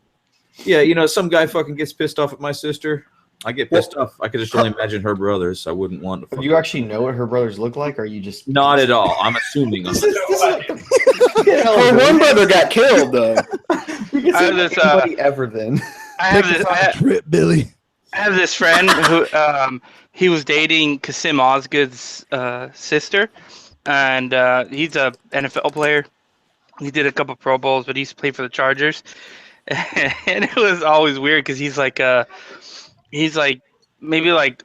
Yeah, some guy fucking gets pissed off at my sister. I get pissed off. I could just only imagine her brothers. I wouldn't want to. Do you actually know what her brothers look like, or are you just not at all? I'm assuming. Her one brother got killed though. You can say anybody ever then. I have this. Trip, Billy. I have this friend who he was dating Kasim Osgood's sister, and he's a NFL player. He did a couple Pro Bowls, but he used to play for the Chargers. And it was always weird because he's like maybe like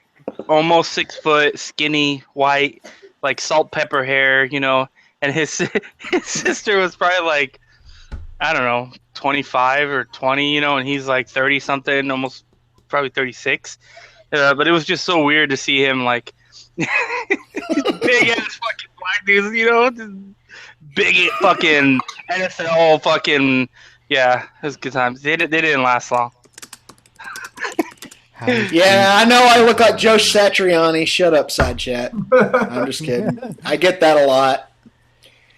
almost 6 foot, skinny, white, like salt pepper hair, and his sister was probably like, I don't know, 25 or 20, and he's like 30 something, almost probably 36. But it was just so weird to see him like big ass fucking black dudes, just big fucking NFL fucking, yeah, it was good times. They didn't last long. Yeah, I know I look like Joe Satriani. Shut up, side chat. I'm just kidding. I get that a lot.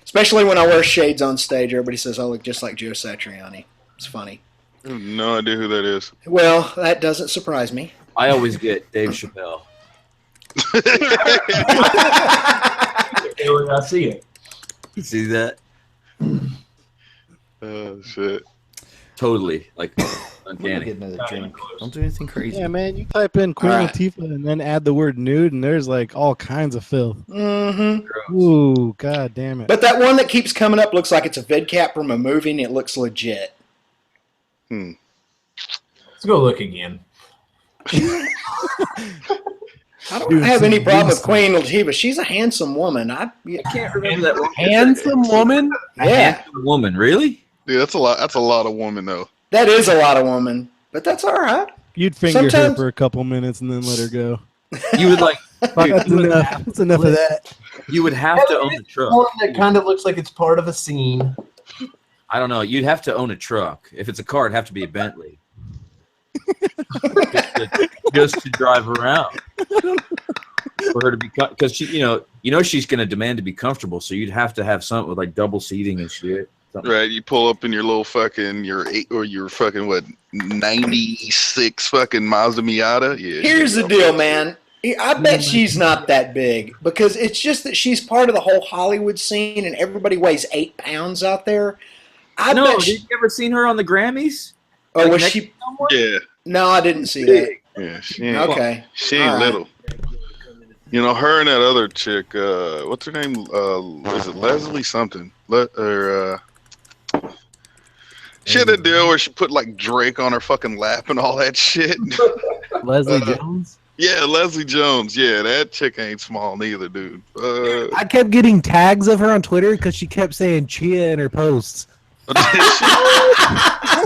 Especially when I wear shades on stage. Everybody says I look just like Joe Satriani. It's funny. I have no idea who that is. Well, that doesn't surprise me. I always get Dave Chappelle. I see it. You see that? Oh, shit. Totally. Like, I'm gonna get another drink. Don't do anything crazy. Yeah, man. You type in Queen Latifah and then add the word nude, and there's like all kinds of filth. Mm-hmm. Ooh, god damn it! But that one that keeps coming up looks like it's a vid cap from a movie, and it looks legit. Let's go look again. I don't Dude, have any some problem with decent. Queen Latifah. She's a handsome woman. I can't remember that one. Handsome woman. A Yeah, handsome woman, really? Yeah, that's a lot. That's a lot of women though. that is a lot of woman, but that's all right. You'd finger her Sometimes- for a couple minutes and then let her go. You would like. That's enough. That's enough of that. You would have to own a truck. One that kind of looks like it's part of a scene. I don't know. You'd have to own a truck. If it's a car, it'd have to be a Bentley. just to drive around. For her to be, because she, she's going to demand to be comfortable. So you'd have to have something with like double seating and shit. Something. Right, you pull up in your little fucking your fucking what 96 fucking Mazda Miata. Yeah. Here's the deal, man. I bet she's not that big because it's just that she's part of the whole Hollywood scene and everybody weighs 8 pounds out there. I No, bet did she, you ever seen her on the Grammys? oh, Like was next she? to someone? Yeah, No, I didn't see that. yeah. She ain't, Okay. she ain't All right. little. You know, her and that other chick. What's her name? Is it Leslie something? She had that deal where she put like Drake on her fucking lap and all that shit. Leslie Jones. Yeah, Leslie Jones. Yeah, that chick ain't small neither, dude. I kept getting tags of her on Twitter because she kept saying chia in her posts.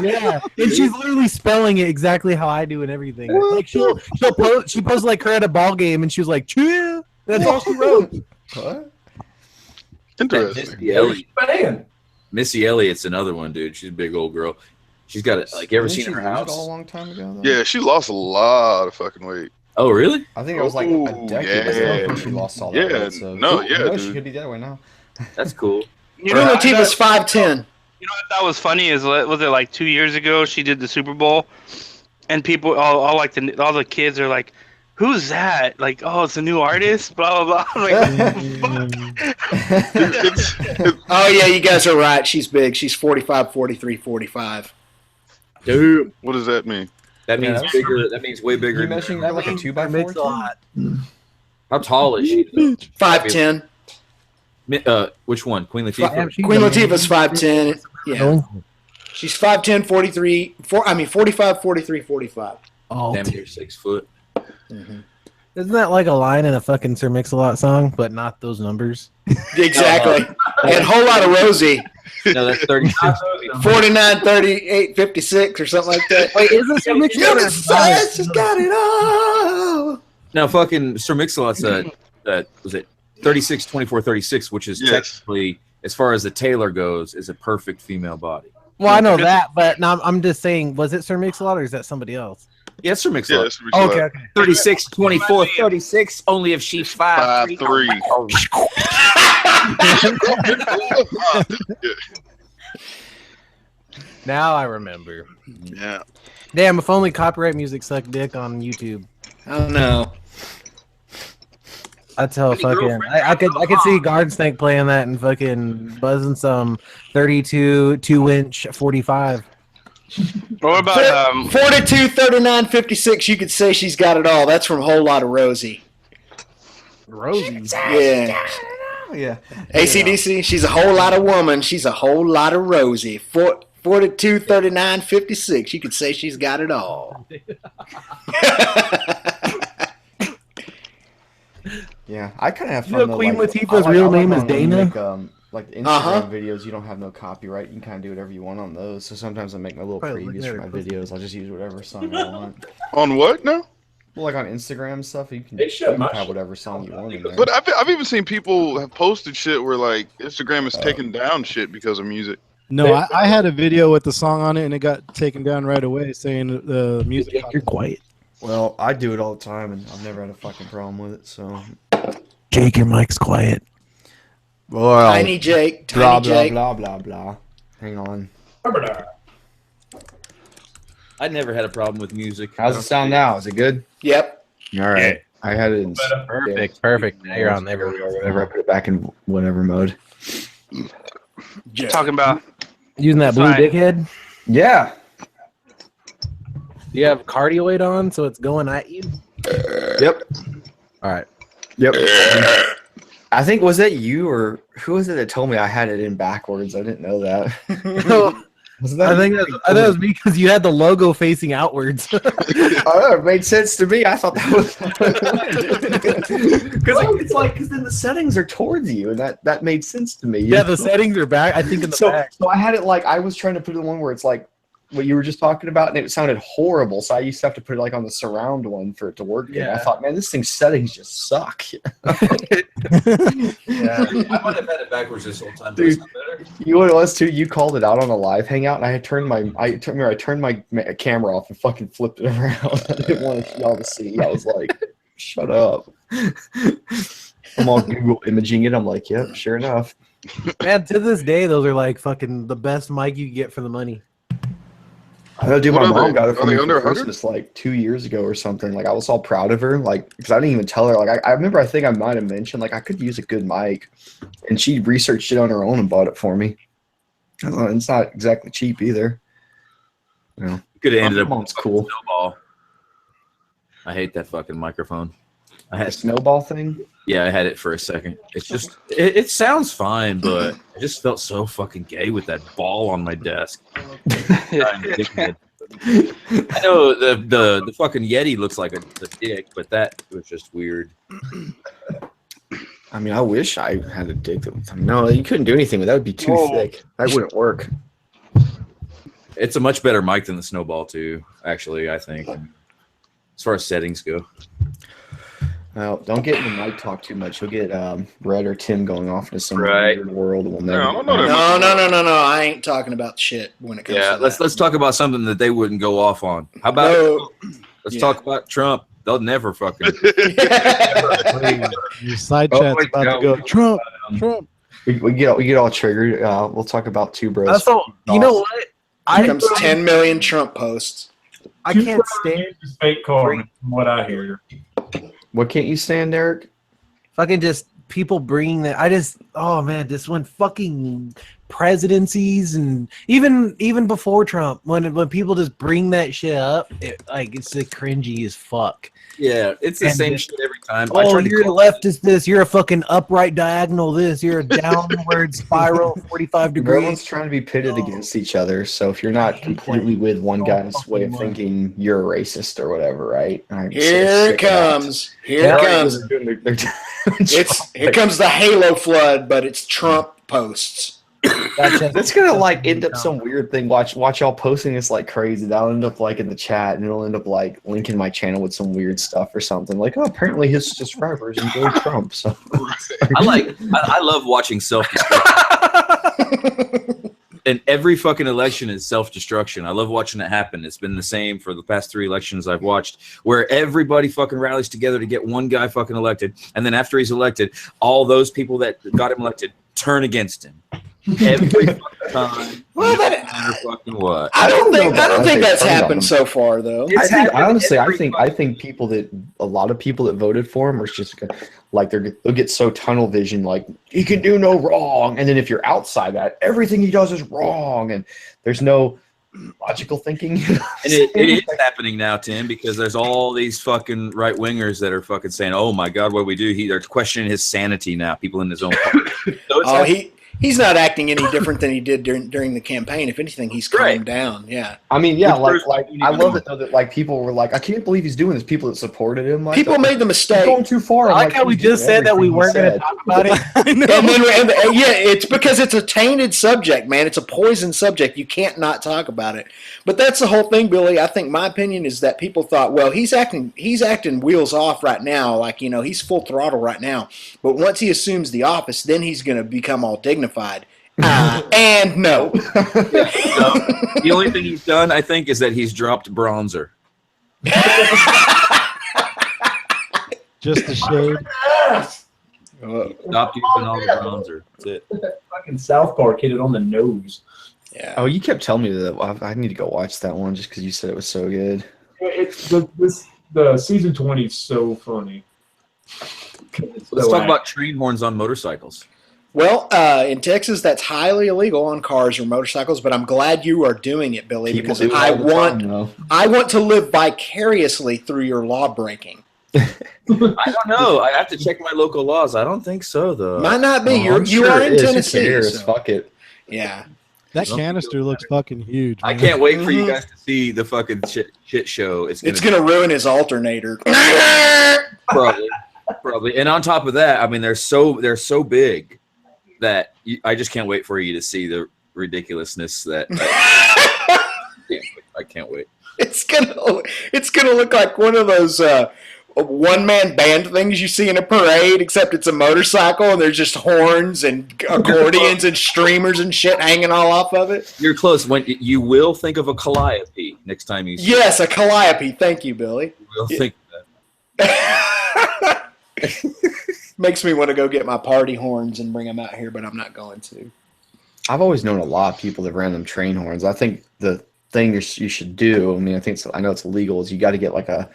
Yeah, and she's literally spelling it exactly how I do and everything. Like she posted like her at a ball game and she was like chia. That's all she wrote. What? Interesting. Missy Elliott. Man. Missy Elliott's another one, dude. She's a big old girl. She's got it. Like, you ever Didn't seen she her lose it house? all a long time ago? Though? Yeah, she lost a lot of fucking weight. Oh, really? I think it was like Ooh, a decade ago she lost all that yeah. weight. So No, cool. yeah, No, she dude. could be the other way now. That's cool. You know, Queen what I Latifah's thought- 5'10". You know what I thought was funny is was it like 2 years ago she did the Super Bowl, and people all the kids are like, "Who's that?" Like, "Oh, it's a new artist." Blah blah blah. I'm like, Oh yeah, you guys are right. She's big. She's 45, 43, 45. Dude, What does that mean? that means that's- bigger. That means way You bigger. measuring her like a 2x4? Makes a lot. How tall is she? though? 5'10". Which one? Queen Latifah? Queen Latifah's 5'10". Yeah, she's 5'10", 45, 43, 45. Oh, Damn near 6 foot. isn't that like a line in a fucking Sir Mix-a-Lot song, but not those numbers? Exactly. And Whole Lot of Rosie, No, that's 36. 49, 38, 56 or something like that. Wait, is this Sir You Mix-a-Lot? can say she's got it all. Now, fucking Sir Mix-a-Lot's was it 36, 24, 36, which is Yes. technically, as far as the tailor goes, is a perfect female body. Well, I know that, but now I'm just saying, was it Sir Mix-a-Lot or is that somebody else? Yeah, Sir Yeah, Mix-a-Lot. that's what Okay, she okay. 36, 24, 36, only if she's 5'3". 5'3". Now I remember. Yeah. Damn, if only copyright music sucked dick on YouTube. Oh no. I tell fucking I could see Garden Snake playing that and fucking buzzing some 32 2-inch 45. what about 42, 39, 56, you could say she's got it all. That's from Whole Lot of Rosie. Rosie. Yeah. Yeah. AC/DC, she's a whole lot of woman. She's a whole lot of Rosie. 42, 39, 56, you could say she's got it all. Yeah, I kind of have You fun. know though, Queen like, Latifah's I real like name when is you Dana? Make, like the Instagram Uh-huh. videos, you don't have no copyright. You can kind of do whatever you want on those. So sometimes I make my little Probably looking previews at for my her pussy. videos. I'll just use whatever song I want. On what now? Well, like on Instagram and stuff, you can, They you shut can my have shit whatever song you want in there. But I've even seen people have posted shit where like Instagram is taking down shit because of music. No, I had a video with the song on it and it got taken down right away saying the music. You're quiet. Well, I do it all the time, and I've never had a fucking problem with it. So, Jake, your mic's quiet. well, Tiny Jake, blah Tiny blah Jake. blah blah blah. Hang on. I never had a problem with music. How's it sound now? Is it good? Yep. All right. I had it in Perfect. Now you're on there. whatever. I put it back in whatever mode. talking about? Using that blue Fine. dickhead? Yeah. Do you have cardioid on so it's going at you? Yep. All right. Yep. I think was that you or who was it that told me I had it in backwards? I didn't know that. Wasn't that I think that was me because you had the logo facing outwards. Oh, it made sense to me. I thought that was because then the settings are towards you, and that made sense to me. you Yeah, know? the settings are back. I think in the back. So I had it like I was trying to put it in one where it's like what you were just talking about, and it sounded horrible. So I used to have to put it like on the surround one for it to work. Yeah. And I thought, man, this thing's settings just suck. Yeah, I might have had it backwards this whole time. Dude, better. You know what it was too? You called it out on a live hangout, and I turned my camera off and fucking flipped it around. I didn't want y'all to see. I was like, shut up. I'm all Google imaging it. I'm like, yep, sure enough. Man, to this day, those are like fucking the best mic you can get for the money. I know, dude. My mom got it Are for they me under for 100? Christmas like 2 years ago or something. Like I was all proud of her, like because I didn't even tell her. Like I remember, I think I might have mentioned like I could use a good mic, and she researched it on her own and bought it for me. It's not exactly cheap either. You know, Could have ended up mom's cool. Snowball. I hate that fucking microphone. I The had snowball thing. Yeah, I had it for a second. It's just it sounds fine, but I just felt so fucking gay with that ball on my desk. I know the fucking Yeti looks like a dick, but that was just weird. I mean, I wish I had a dick. No, you couldn't do anything with that. Would be too thick. That wouldn't work. It's a much better mic than the Snowball too, actually, I think. As far as settings go. Well, don't get in the mic talk too much. You'll get Brett or Tim going off into some Right. weird world. We'll never. I don't know that No. I ain't talking about shit when it comes Yeah, to that. let's talk about something that they wouldn't go off on. How about No. let's talk about Trump. They'll never fucking Your side chat's about to go. Trump. We get all triggered. We'll talk about two bros. So you know what? Here comes 10 million Trump posts. I can't stand This fake karma, from what I hear. What can't you stand, Eric? fucking just people bringing that. This one fucking presidencies and even before Trump, when people just bring that shit up, it's the cringy as fuck. Yeah, it's the And same it- shit every time. Oh, you're a leftist this, you're a fucking upright diagonal this, you're a downward spiral 45 degrees. Everyone's trying to be pitted against each other. So if you're not completely with one guy's way of thinking, you're a racist or whatever, right? I'm so Here sick it of that. comes. Here it comes. Here comes the Halo flood, but it's Trump posts. That's gonna like end up some weird thing. Watch y'all posting this like crazy. That'll end up like in the chat, and it'll end up like linking my channel with some weird stuff or something. Like, oh, apparently his subscribers enjoy Trump. So I love watching self-destruction. And every fucking election is self-destruction. I love watching it happen. It's been the same for the past 3 elections I've watched, where everybody fucking rallies together to get one guy fucking elected, and then after he's elected, all those people that got him elected turn against him. Every fucking time. Well, no matter fucking what. I don't think that's turned on happened him. so far, though. It's happened honestly, I every think a lot of people that voted for him are just like they'll get so tunnel vision, like he can do no wrong, and then if you're outside that, everything he does is wrong, and there's no logical thinking. And it is happening now, Tim, because there's all these fucking right wingers that are fucking saying, "Oh my God, what do we do?" They're questioning his sanity now. People in his own party. So it's He's not acting any different than he did during the campaign. If anything, he's calmed down. Yeah. I mean, yeah, like I love know. it though that like people were like, I can't believe he's doing this. People that supported him, like, People made the he's mistake. going too far. I I'm like how we he's doing just said that we everything he weren't going to said. talk about it. It's because it's a tainted subject, man. It's a poison subject. You can't not talk about it. But that's the whole thing, Billy. I think my opinion is that people thought, well, he's acting wheels off right now, like he's full throttle right now. But once he assumes the office, then he's going to become all dignified. And no. the only thing he's done, I think, is that he's dropped bronzer. Just a shade. Stopped using all the bronzer. That's it. Fucking South Park hit it on the nose. Yeah. Oh, you kept telling me that. I need to go watch that one just because you said it was so good. The season 20 is so funny. Let's talk about train horns on motorcycles. Well, in Texas, that's highly illegal on cars or motorcycles, but I'm glad you are doing it, Billy, People because do it I all the want time, though. I want to live vicariously through your law breaking. I don't know. I have to check my local laws. I don't think so, though. Might not be. Oh, I'm You sure are it in is. Who Tennessee. cares? so- Fuck it. Yeah. That canister looks fucking huge. I Man. can't wait for you guys to see the fucking shit show. It's gonna ruin his alternator. Probably. And on top of that, I mean, they're so big that I just can't wait for you to see the ridiculousness that. I can't wait. It's gonna look like one of those one-man band things you see in a parade, except it's a motorcycle and there's just horns and accordions and streamers and shit hanging all off of it. You're close. When you will think of a calliope next time you see Yes, a calliope. Thank you, Billy. You will think of that. Makes me want to go get my party horns and bring them out here, but I'm not going to. I've always known a lot of people that ran them train horns. I think the thing you should do, I mean, I know it's illegal, is you got to get like a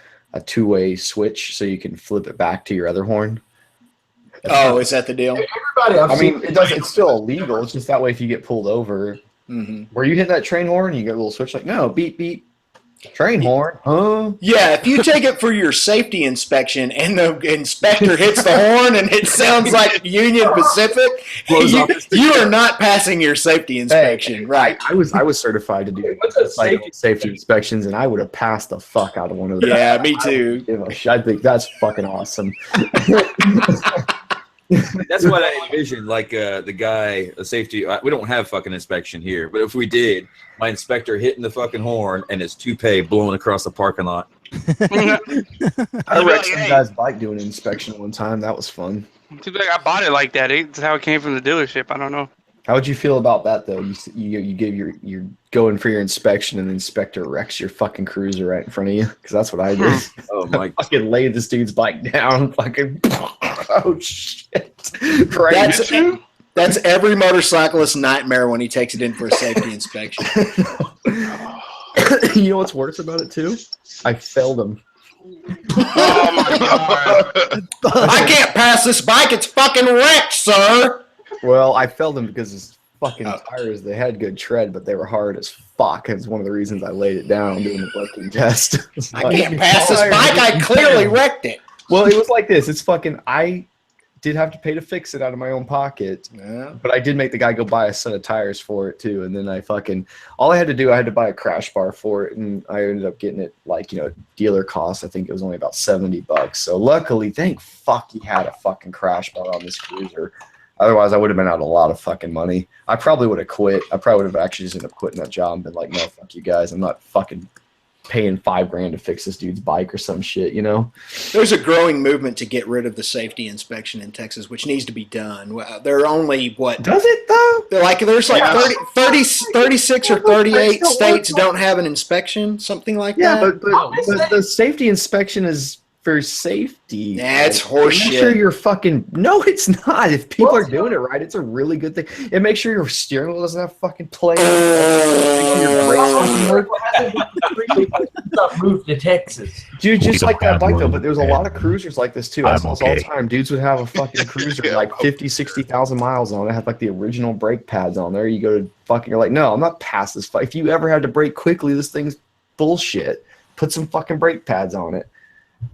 two-way switch so you can flip it back to your other horn. Is that the deal? It's still illegal. It's just that way if you get pulled over. Mm-hmm. Were you hitting that train horn and you get a little switch like, no, beep, beep. Train horn, huh? Yeah, if you take it for your safety inspection and the inspector hits the horn and it sounds like Union Pacific, you are not passing your safety inspection. Hey, right. I was certified to do safety inspections, and I would have passed the fuck out of one of those. Yeah, me too. I think that's fucking awesome. That's what I envisioned. Like the guy, the safety. We don't have fucking inspection here, but if we did, my inspector hitting the fucking horn and his toupee blowing across the parking lot. I wrecked some guy's bike doing an inspection one time. That was fun. Too bad I bought it like that. It's how it came from the dealership. I don't know. How would you feel about that though? You give you're going for your inspection and the inspector wrecks your fucking cruiser right in front of you, because that's what I did. Oh my! Fucking laid this dude's bike down. Fucking oh shit! That's every motorcyclist's nightmare when he takes it in for a safety inspection. You know what's worse about it too? I failed him. Oh my god! I can't pass this bike. It's fucking wrecked, sir. Well, I failed him because his fucking tires, they had good tread, but they were hard as fuck. It's one of the reasons I laid it down doing the braking test. I can't pass this bike. I clearly wrecked it. Well, it was like this. It's fucking, I did have to pay to fix it out of my own pocket, but I did make the guy go buy a set of tires for it too. And then all I had to do, I had to buy a crash bar for it, and I ended up getting it like, dealer cost. I think it was only about $70. So luckily, thank fuck he had a fucking crash bar on this cruiser. Otherwise, I would have been out a lot of fucking money. I probably would have quit. I probably would have actually just ended up quitting that job and been like, no, fuck you guys. I'm not fucking paying $5,000 to fix this dude's bike or some shit, There's a growing movement to get rid of the safety inspection in Texas, which needs to be done. There are only, Does it, though? There's like 36 or 38 states don't have an inspection, something like that. Yeah, but the safety inspection is for safety. That's horseshit. Make sure you're fucking. No, it's not. If people are doing it right, it's a really good thing. And make sure your steering wheel doesn't have fucking play. Move to Texas, dude. Just like that bike though. But there's a lot of cruisers like this too. I saw this all the time. Dudes would have a fucking cruiser like 50, 60,000 miles on it. Have like the original brake pads on there. You go to fucking. You're like, no, I'm not past this. If you ever had to brake quickly, this thing's bullshit. Put some fucking brake pads on it.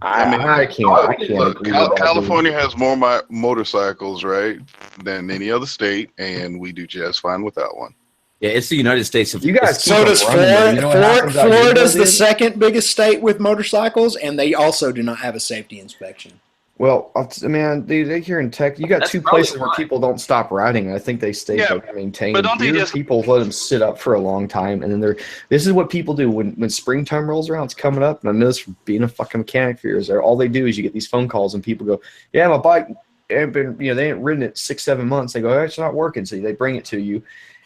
I can't. Look, California has more motorcycles, right, than any other state, and we do just fine without one. Yeah, it's the United States of. You guys. So does Florida. Florida's the second biggest state with motorcycles, and they also do not have a safety inspection. Well, man, dude, here in Texas, you got That's two probably places where why. people don't stop riding. I think they stay maintained. but don't they Here, just- people let them sit up for a long time, and then this is what people do when springtime rolls around. It's coming up, and I know this from being a fucking mechanic for years. All they do is you get these phone calls, and people go, "Yeah, my bike ain't been, they ain't ridden it 6-7 months." They go, "Oh, it's not working," so they bring it to you.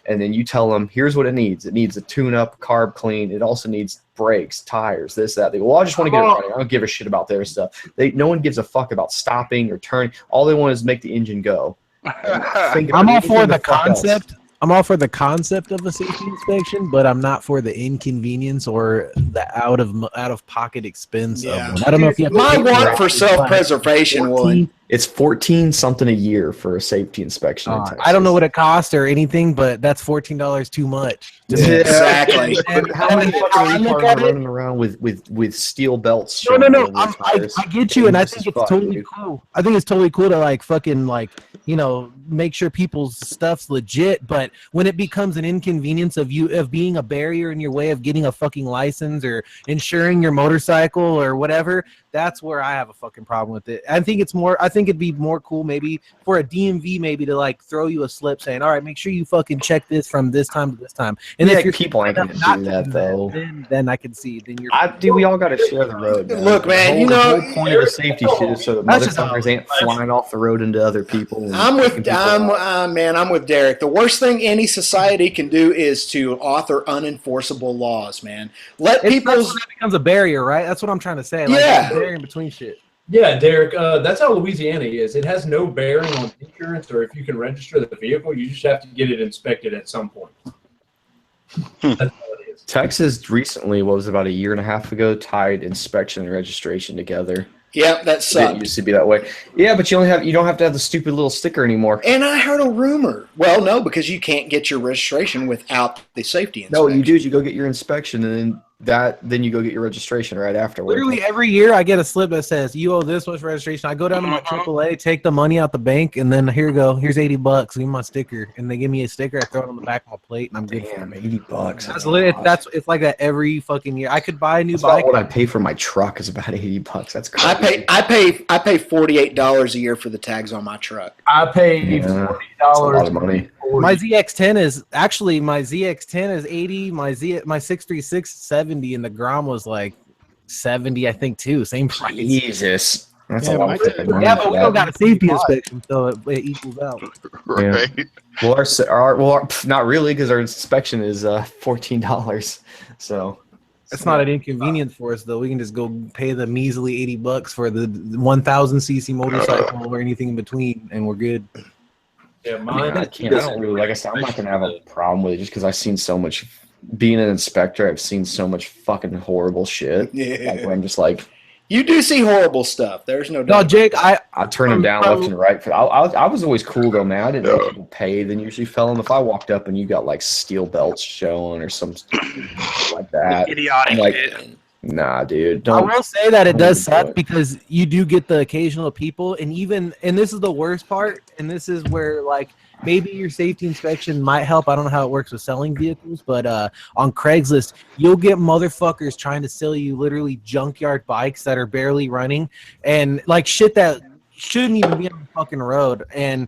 And then you tell them, here's what it needs. It needs a tune-up, carb clean. It also needs brakes, tires, this, that. They go, well, I just want to get it running. I don't give a shit about their stuff. No one gives a fuck about stopping or turning. All they want is make the engine go. I'm all for the concept. I'm all for the concept of a safety inspection, but I'm not for the inconvenience or the out of pocket expense of one. I don't know if you have My want for self-preservation would. It's 14 something a year for a safety inspection. In Texas. I don't know what it costs or anything, but that's $14 too much. Yeah. Exactly. And How many fucking I look retards at are it- running around with steel belts? No, showing no. over their tires? I get you, and I Dangerous think as it's fuck, totally dude. cool. I think it's totally cool to like fucking like make sure people's stuff's legit. But when it becomes an inconvenience of being a barrier in your way of getting a fucking license or insuring your motorcycle or whatever, that's where I have a fucking problem with it. I think it'd be more cool maybe for a DMV maybe to like throw you a slip saying, all right, make sure you fucking check this from this time to this time. And Yeah, if you're people ain't gonna not do that though. then I can see. Then you're Dude, we all got to share the road. Man. Look, man, the whole point of the safety shit is so that That's just how motherfuckers it ain't flying off the road into other people. and I'm fucking people up. I'm with Derek. The worst thing any society can do is to author unenforceable laws, man. Let That's people's when that becomes a barrier, right? That's what I'm trying to say. Like, Yeah. there's a barrier in between shit. Yeah, Derek, that's how Louisiana is. It has no bearing on insurance or if you can register the vehicle. You just have to get it inspected at some point. That's all it is. Texas recently, what was it, about a year and a half ago, tied inspection and registration together. yeah, that It sucked. used to be that way. Yeah, but you don't have to have the stupid little sticker anymore. And I heard a rumor. Well, no, because you can't get your registration without the safety inspection. No, you do. You go get your inspection, and then you go get your registration right afterwards. Literally every year I get a slip that says you owe this much registration. I go down to my AAA, take the money out the bank, and then here you go. Here's $80. Give me my sticker, and they give me a sticker. I throw it on the back of my plate, and I'm good. Damn, $80. It's like that every fucking year. I could buy a new That's bike. about what I pay for my truck is about $80. That's crazy. I pay $48 a year for the tags on my truck. I pay Yeah, $40. That's a lot of money. My ZX10 is actually my ZX10 is 80. My 636 70, and the Grom was like 70, I think too. Same price. Jesus, that's Yeah, a lot my of tag- fucking money. Yeah, but we for don't that. got a safety inspection, so it equals out. Right. Well, not really, because our inspection is $14. So It's not an inconvenience for us though. We can just go pay the measly $80 for the 1,000 cc motorcycle or anything in between, and we're good. Yeah, I mine. don't really, like I said, I'm not gonna have a problem with it just because I've seen so much. Being an inspector, I've seen so much fucking horrible shit. Like, Yeah. where I'm just like, You do see horrible stuff. There's no No, doubt. Jake, I turn them down left and right. I was always cool though, man. I didn't make people pay. Then usually fell them if I walked up and you got like steel belts showing or some like that. Idiotic I'm like, shit. nah, dude. I Don't. will say that it don't does even do suck it. because you do get the occasional people, and this is the worst part, and this is where like maybe your safety inspection might help. I don't know how it works with selling vehicles, but on Craigslist, you'll get motherfuckers trying to sell you literally junkyard bikes that are barely running and like shit that shouldn't even be on the fucking road, and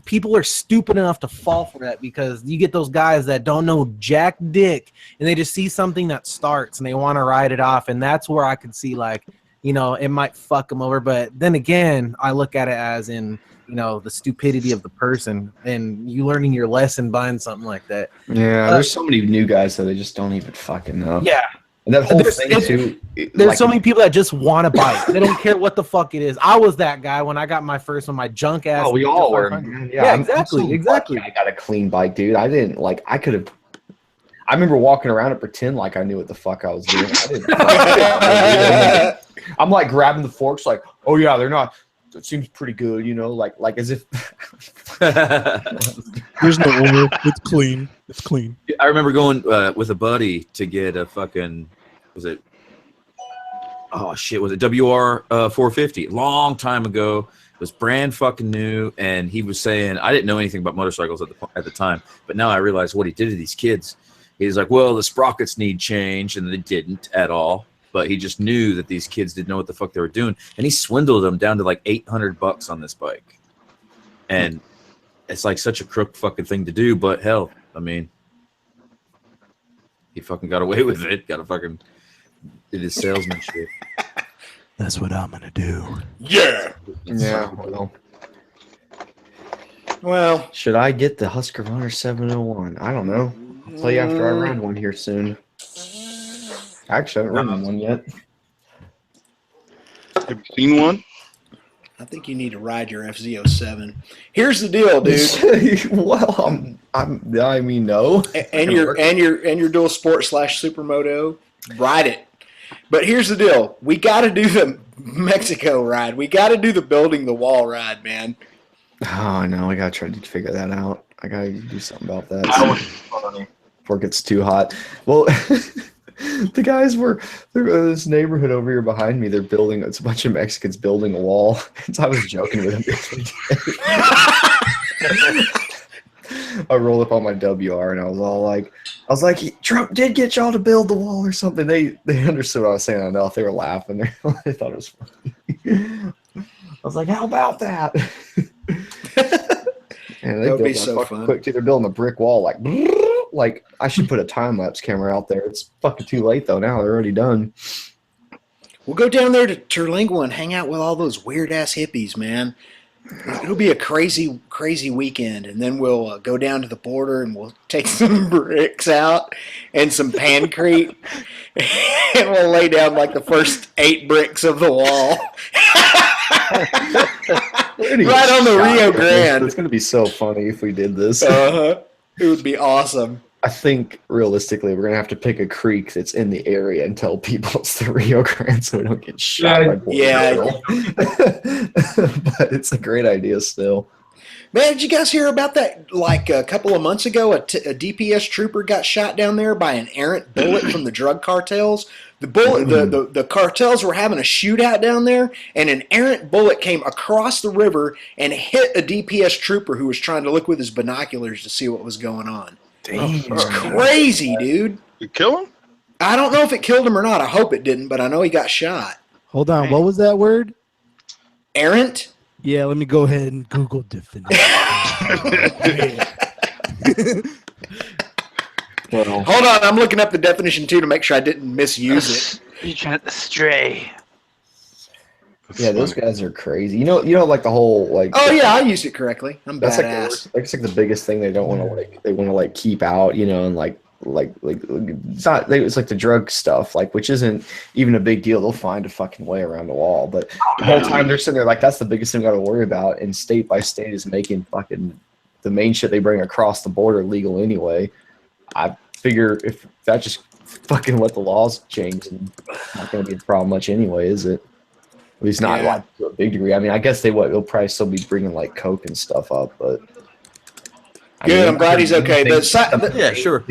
people are stupid enough to fall for that because you get those guys that don't know jack dick and they just see something that starts and they want to ride it off, and that's where I could see like, it might fuck them over. But then again, I look at it as in, the stupidity of the person and you learning your lesson buying something like that. Yeah, there's so many new guys that they just don't even fucking know. Yeah. And that whole There's- thing it's- too. There's like, so many people that just want to buy it. They don't care what the fuck it is. I was that guy when I got my first one, my junk ass. Oh, we all were. 500. Man. Yeah, I'm exactly, so exactly. lucky I got a clean bike, dude. I didn't like. I could have. I remember walking around and pretend like I knew what the fuck I was doing. I didn't. I'm like grabbing the forks, like, oh yeah, they're not. It seems pretty good, like as if. There's no odor. It's clean. It's clean. I remember going with a buddy to get a fucking, was it WR 450? Long time ago. It was brand fucking new, and he was saying, I didn't know anything about motorcycles at the time, but now I realize what he did to these kids. He's like, well, the sprockets need change, and they didn't at all. But he just knew that these kids didn't know what the fuck they were doing, and he swindled them down to like $800 on this bike. And it's like such a crook fucking thing to do, but hell, I mean, he fucking got away with it. Got a fucking did his salesmanship. That's what I'm gonna do. Yeah. Yeah. Well, Should I get the Husker Runner 701? I don't know. I'll tell you after I ride one here soon. Actually, I haven't ridden one yet. Have you seen one? I think you need to ride your FZ07. Here's the deal, dude. Well, I mean, no. and your dual sport / supermoto, ride it. But here's the deal: we got to do the Mexico ride. We got to do the building the wall ride, man. Oh, I know. I gotta try to figure that out. I gotta do something about that. That was funny. Before it gets too hot. Well, the guys they're in this neighborhood over here behind me. They're building. It's a bunch of Mexicans building a wall. So I was joking with them. I rolled up on my WR and I was like, Trump did get y'all to build the wall or something. They understood what I was saying enough. They were laughing. They thought it was funny. I was like, how about that? And That would be so fun. Quick too. They're building a brick wall like I should put a time lapse camera out there. It's fucking too late though. Now they're already done. We'll go down there to Terlingua and hang out with all those weird ass hippies, man. It'll be a crazy, crazy weekend, and then we'll go down to the border and we'll take some bricks out and some pancrete, and we'll lay down like the first 8 bricks of the wall. Right on the Rio Grande. It's going to be so funny if we did this. It would be awesome. I think realistically, we're going to have to pick a creek that's in the area and tell people it's the Rio Grande so we don't get shot by Border Patrol. But it's a great idea still. Man, did you guys hear about that? Like a couple of months ago, a DPS trooper got shot down there by an errant bullet from the drug cartels. The cartels were having a shootout down there, and an errant bullet came across the river and hit a DPS trooper who was trying to look with his binoculars to see what was going on. Damn. It's crazy, dude. You kill him? I don't know if it killed him or not. I hope it didn't, but I know he got shot. Hold on. What was that word? Errant? Yeah, let me go ahead and Google definition. Well, Hold on, I'm looking up the definition too to make sure I didn't misuse it. You trying to stray? yeah, those guys are crazy. You know, like the whole like. Oh yeah, I used it correctly. I'm That's badass. like the biggest thing they don't want to like. They want to like keep out, and like it's not. It's like the drug stuff, like which isn't even a big deal. They'll find a fucking way around the wall, but the whole time they're sitting there like that's the biggest thing we got to worry about. And state by state is making fucking the main shit they bring across the border legal anyway. I figure if that just fucking let the laws change, and it's not going to be a problem much anyway, is it? At least not Yeah. like to a big degree. I mean, I guess they'll probably still be bringing like coke and stuff up, but. Good, I'm glad he's okay. Yeah, sure.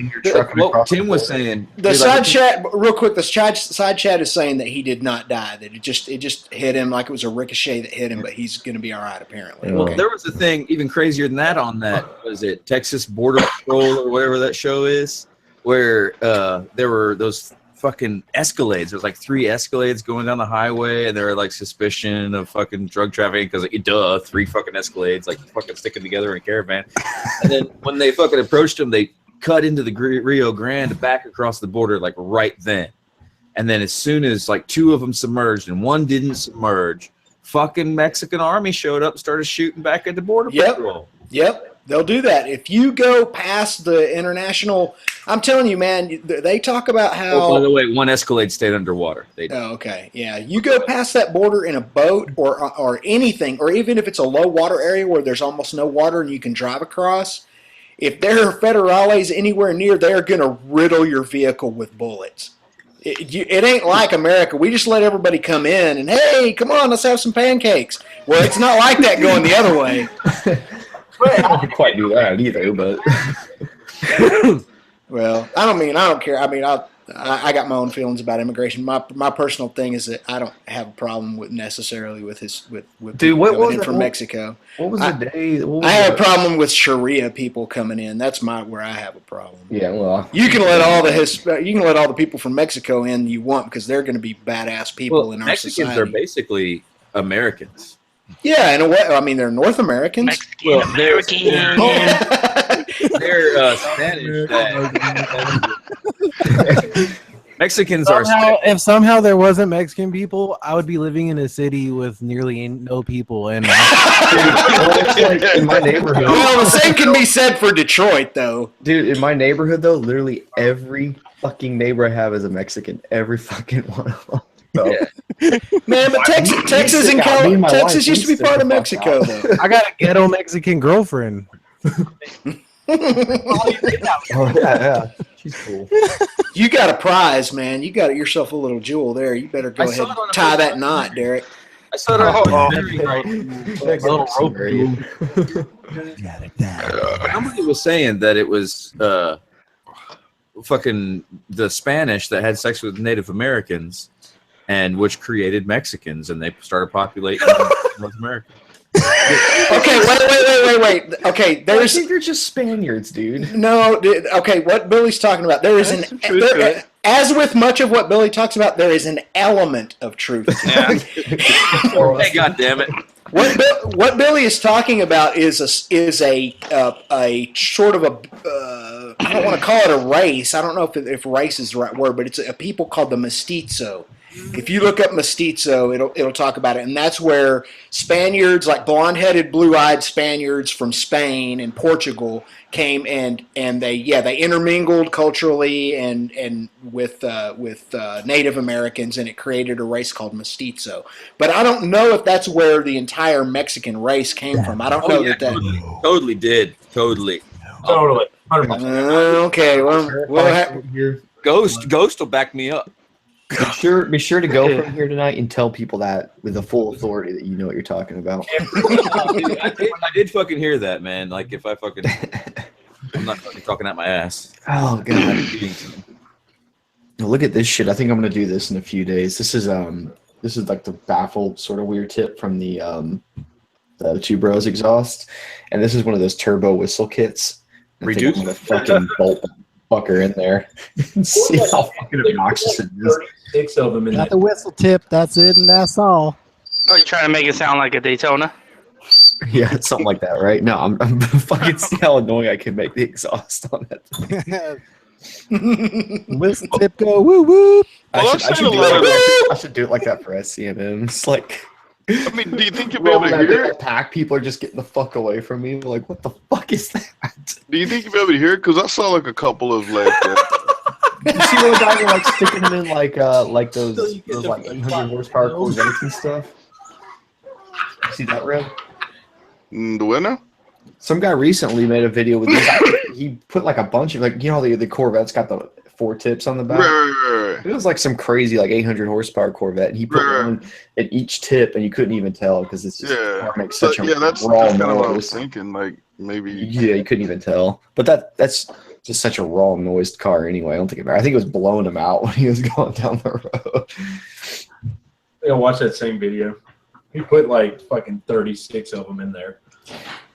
Well, Tim was saying The side chat, real quick. The side chat is saying that he did not die. That it just hit him like it was a ricochet that hit him, but he's going to be all right apparently. Well, Okay. there was a thing even crazier than that on that. Was it Texas Border Patrol or whatever that show is? Where there were those fucking Escalades. There's like 3 Escalades going down the highway, and they were like suspicion of fucking drug trafficking because, like, 3 fucking Escalades like fucking sticking together in a caravan. And then when they fucking approached them, they cut into the Rio Grande back across the border like right then. And then as soon as like 2 of them submerged and 1 didn't submerge, fucking Mexican army showed up, and started shooting back at the border patrol. Yep. They'll do that. If you go past the international, I'm telling you, man, they talk about how. Oh, by the way, 1 Escalade stayed underwater. Oh, okay. Yeah. You go past that border in a boat or anything, or even if it's a low water area where there's almost no water and you can drive across, if there are federales anywhere near, they're going to riddle your vehicle with bullets. It ain't like America. We just let everybody come in and, hey, come on, let's have some pancakes. Well, it's not like that going the other way. I don't quite do that either, but. Well, I don't care. I mean, I got my own feelings about immigration. My personal thing is that I don't have a problem with necessarily with Dude, what coming was in it? from Mexico. What was the day? I have a problem with Sharia people coming in. That's where I have a problem. Yeah, well, You can let all the people from Mexico in you want because they're going to be badass people in our Mexicans society. are basically Americans. Yeah, in a way. I mean, they're North Americans. Mexican American. They're Spanish. Mexicans are. If somehow there wasn't Mexican people, I would be living in a city with nearly no people. And like in my neighborhood. Well, the same can be said for Detroit, though. Dude, in my neighborhood, though, literally every fucking neighbor I have is a Mexican. Every fucking one of them. So. Yeah. Man, but Texas and Texas used to be part of Mexico, though. I got a ghetto Mexican girlfriend. Oh, yeah. She's cool. You got a prize, man. You got yourself a little jewel there. You better go I ahead saw it and on the tie first that time. knot, Derek. I saw it on Oh, That Little girl's rope great. Somebody was saying that it was fucking the Spanish that had sex with Native Americans, and which created Mexicans, and they started populating North America. Okay, wait. Okay, I there's think they're just Spaniards, dude. no. Okay, what Billy's talking about, there is There's some truth to it. as with much of what Billy talks about, there is an element of truth. Yeah. Hey, God damn it! What Billy is talking about is a sort of a I don't want to call it a race. I don't know if race is the right word, but it's a people called the mestizo. If you look up mestizo, it'll talk about it, and that's where Spaniards, like blonde-headed, blue-eyed Spaniards from Spain and Portugal, came and they intermingled culturally and with Native Americans, and it created a race called mestizo. But I don't know if that's where the entire Mexican race came from. I don't know that. Totally did. Totally. Totally. 100%. Okay, well Ghost will back me up. Be sure to go from here tonight and tell people that with the full authority that you know what you're talking about. I did fucking hear that, man. Like if I fucking, I'm not fucking talking out my ass. Oh god. Look at this shit. I think I'm gonna do this in a few days. This is like the baffled sort of weird tip from the Two Bros exhaust, and this is one of those turbo whistle kits. I think I'm gonna fucking bolt that fucker in there and see how fucking obnoxious it is. 6 of them in Got there. the whistle tip. That's it, and that's all. Oh, you trying to make it sound like a Daytona? Yeah, it's something like that, right? No, I'm fucking see how annoying I can make the exhaust on it. Whistle tip go woo woo. Well, I I've should seen a do lot of I should do it like that for SCMM. It's like I mean, do you think you'll be able to hear it? pack people are just getting the fuck away from me. Like, what the fuck is that? Do you think you'll be able to hear it? Because I saw like a couple of like. You see those guys are like sticking them in like those like 800 horsepower Corvettes and stuff. You see that, Rev? The winner? Some guy recently made a video with this. He put like a bunch of like, you know, the Corvette's got the 4 tips on the back. Right. It was like some crazy like 800 horsepower Corvette, and he put one at each tip, and you couldn't even tell because it's just it makes such a that's raw kind of what I was noise. thinking. Like maybe. Yeah, you couldn't even tell. But that's just such a raw noised car anyway. I don't think it was blowing him out when he was going down the road. Yeah, watch that same video. He put like fucking 36 of them in there.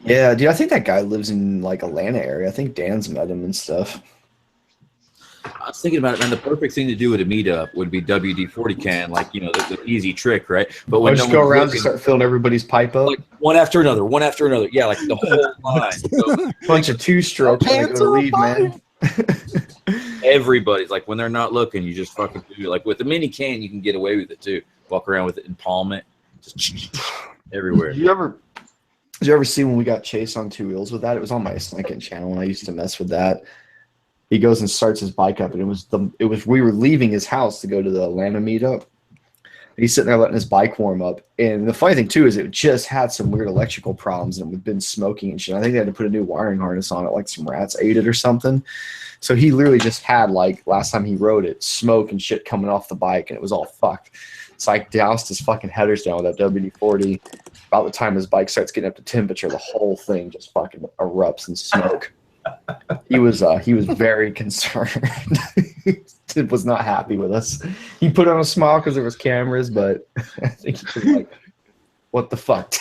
Yeah, dude, I think that guy lives in like Atlanta area. I think Dan's met him and stuff. I was thinking about it, man. The perfect thing to do at a meetup would be WD-40 can, like, you know, the easy trick, right? But when just go around and start filling everybody's pipe up. like one after another. Yeah, like the whole line. So Bunch of 2-strokes when they go to leave, man. everybody's like, when they're not looking, you just fucking do it. Like with the mini can, you can get away with it too. Walk around with it and palm it, just everywhere. Did you ever see when we got Chase on 2 wheels with that? It was on my second channel, and I used to mess with that. He goes and starts his bike up, and we were leaving his house to go to the Atlanta meetup. He's sitting there letting his bike warm up, and the funny thing too is it just had some weird electrical problems, and it had been smoking and shit. I think they had to put a new wiring harness on it, like some rats ate it or something. So he literally just had, like, last time he rode it, smoke and shit coming off the bike, and it was all fucked. So I doused his fucking headers down with that WD-40. About the time his bike starts getting up to temperature, the whole thing just fucking erupts in smoke. He was very concerned. He was not happy with us. He put on a smile because there was cameras, but I think he was like, "What the fuck?"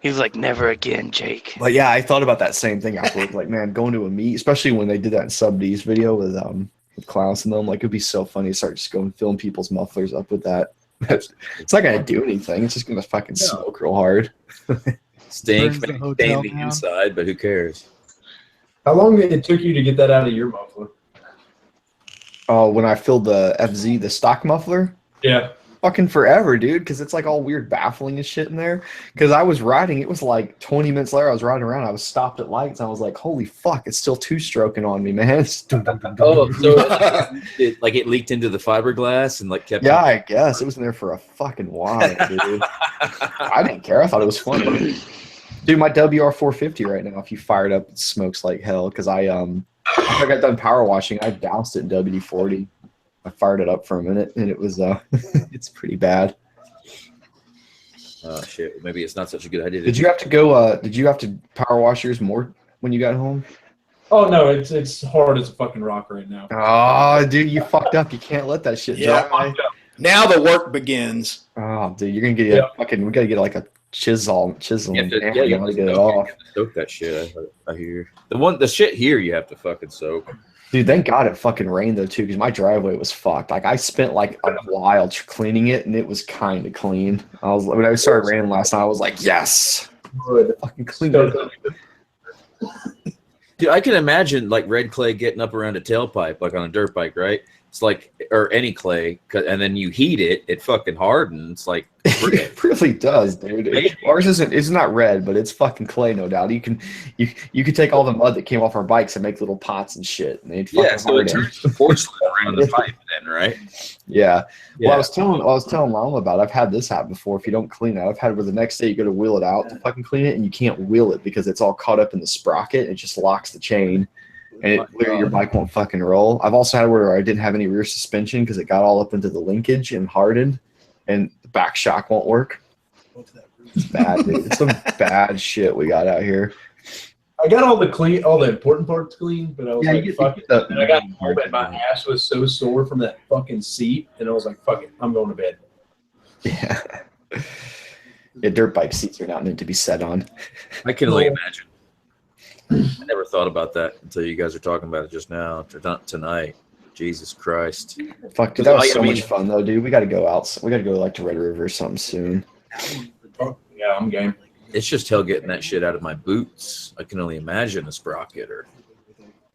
He's like, never again, Jake. But yeah, I thought about that same thing afterwards. Like, man, going to a meet, especially when they did that Sub D's video with Klaus and them, like, it'd be so funny to start just going filling people's mufflers up with that. It's not gonna do anything. It's just gonna fucking smoke real hard. Stink, Burns the maybe hotel stain the down. inside, but who cares? How long it took you to get that out of your muffler? Oh, when I filled the FZ, the stock muffler, Yeah. fucking forever, dude, because it's like all weird baffling and shit in there. Because I was riding, it was like 20 minutes later, I was riding around, I was stopped at lights, and I was like, holy fuck, it's still 2-stroking on me, man. Oh, so it leaked into the fiberglass and like kept. Yeah, I guess it was in there for a fucking while, dude. I didn't care. I thought it was funny. Dude, my WR450 right now, if you fire it up, it smokes like hell. Because I After I got done power washing, I doused it in WD-40. I fired it up for a minute, and it was it's pretty bad. Oh shit! Maybe it's not such a good idea. Did you have to go? Did you have to power wash yours more when you got home? Oh no, it's hard as a fucking rock right now. Oh, dude, you fucked up. You can't let that shit dry. Now the work begins. Oh, dude, you're gonna get a fucking. We gotta get like a chisel. You have to, hammer, you gotta get it off. Soak that shit. I hear the shit here. You have to fucking soak. Dude, thank God it fucking rained though too, because my driveway was fucked. Like I spent like a while cleaning it, and it was kind of clean. When I started raining last night, I was like, yes, Good. fucking clean it up. Dude, I can imagine like red clay getting up around a tailpipe, like on a dirt bike, right? It's like, or any clay, and then you heat it, it fucking hardens. Like It really does, dude. Ours it's not red, but it's fucking clay, no doubt. You can take all the mud that came off our bikes and make little pots and shit. And they'd fucking so it turns to porcelain around the pipe, then, right? Yeah. Well, I was telling Mama about it. I've had this happen before. If you don't clean it, I've had where the next day you go to wheel it out to fucking clean it, and you can't wheel it because it's all caught up in the sprocket. It just locks the chain. And literally your bike won't fucking roll. I've also had where I didn't have any rear suspension because it got all up into the linkage and hardened, and the back shock won't work. It's bad, dude. It's some bad shit we got out here. I got all the important parts clean, but I was like, fuck it. And I got home and my ass was so sore from that fucking seat, and I was like, fuck it, I'm going to bed. Yeah. Yeah, dirt bike seats are not meant to be set on. I can only imagine. I never thought about that until you guys are talking about it just now. Not tonight. Jesus Christ. Fuck, dude, that was so much fun though, dude. We gotta go out. We gotta go like to Red River or something soon. Yeah, I'm game. It's just hell getting that shit out of my boots. I can only imagine a sprocket or.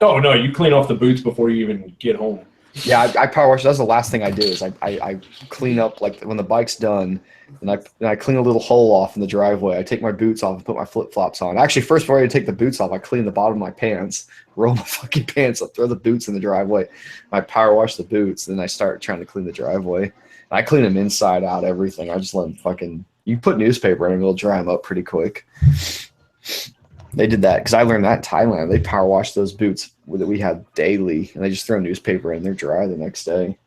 Oh no, you clean off the boots before you even get home. Yeah, I power wash. That's the last thing I do is I clean up like when the bike's done, and I clean a little hole off in the driveway. I take my boots off and put my flip flops on. Actually, first before I take the boots off, I clean the bottom of my pants, roll my fucking pants up, throw the boots in the driveway. I power wash the boots, then I start trying to clean the driveway. And I clean them inside out, everything. I just let them fucking. You put newspaper in them, it'll dry them up pretty quick. They did that because I learned that in Thailand. They power wash those boots that we had daily, and they just throw newspaper in. They're dry the next day.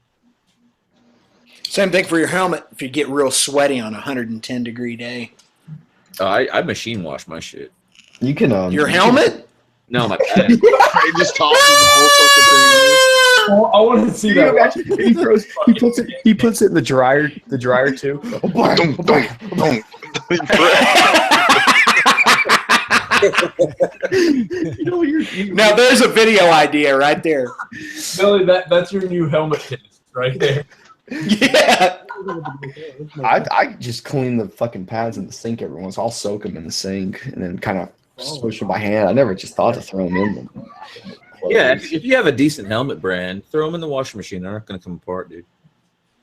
Same thing for your helmet. If you get real sweaty on a 110-degree day, I machine wash my shit. You can your helmet. No, my pad. He just tosses the whole fucking thing. I want to see that. He puts it in the dryer too. Now there's a video idea right there. Billy, that's your new helmet test right there. Yeah. I just clean the fucking pads in the sink every once. I'll soak them in the sink and then kind of swish them by hand. I never just thought to throw them in. Yeah, if you have a decent helmet brand, throw them in the washing machine. They're not going to come apart, dude.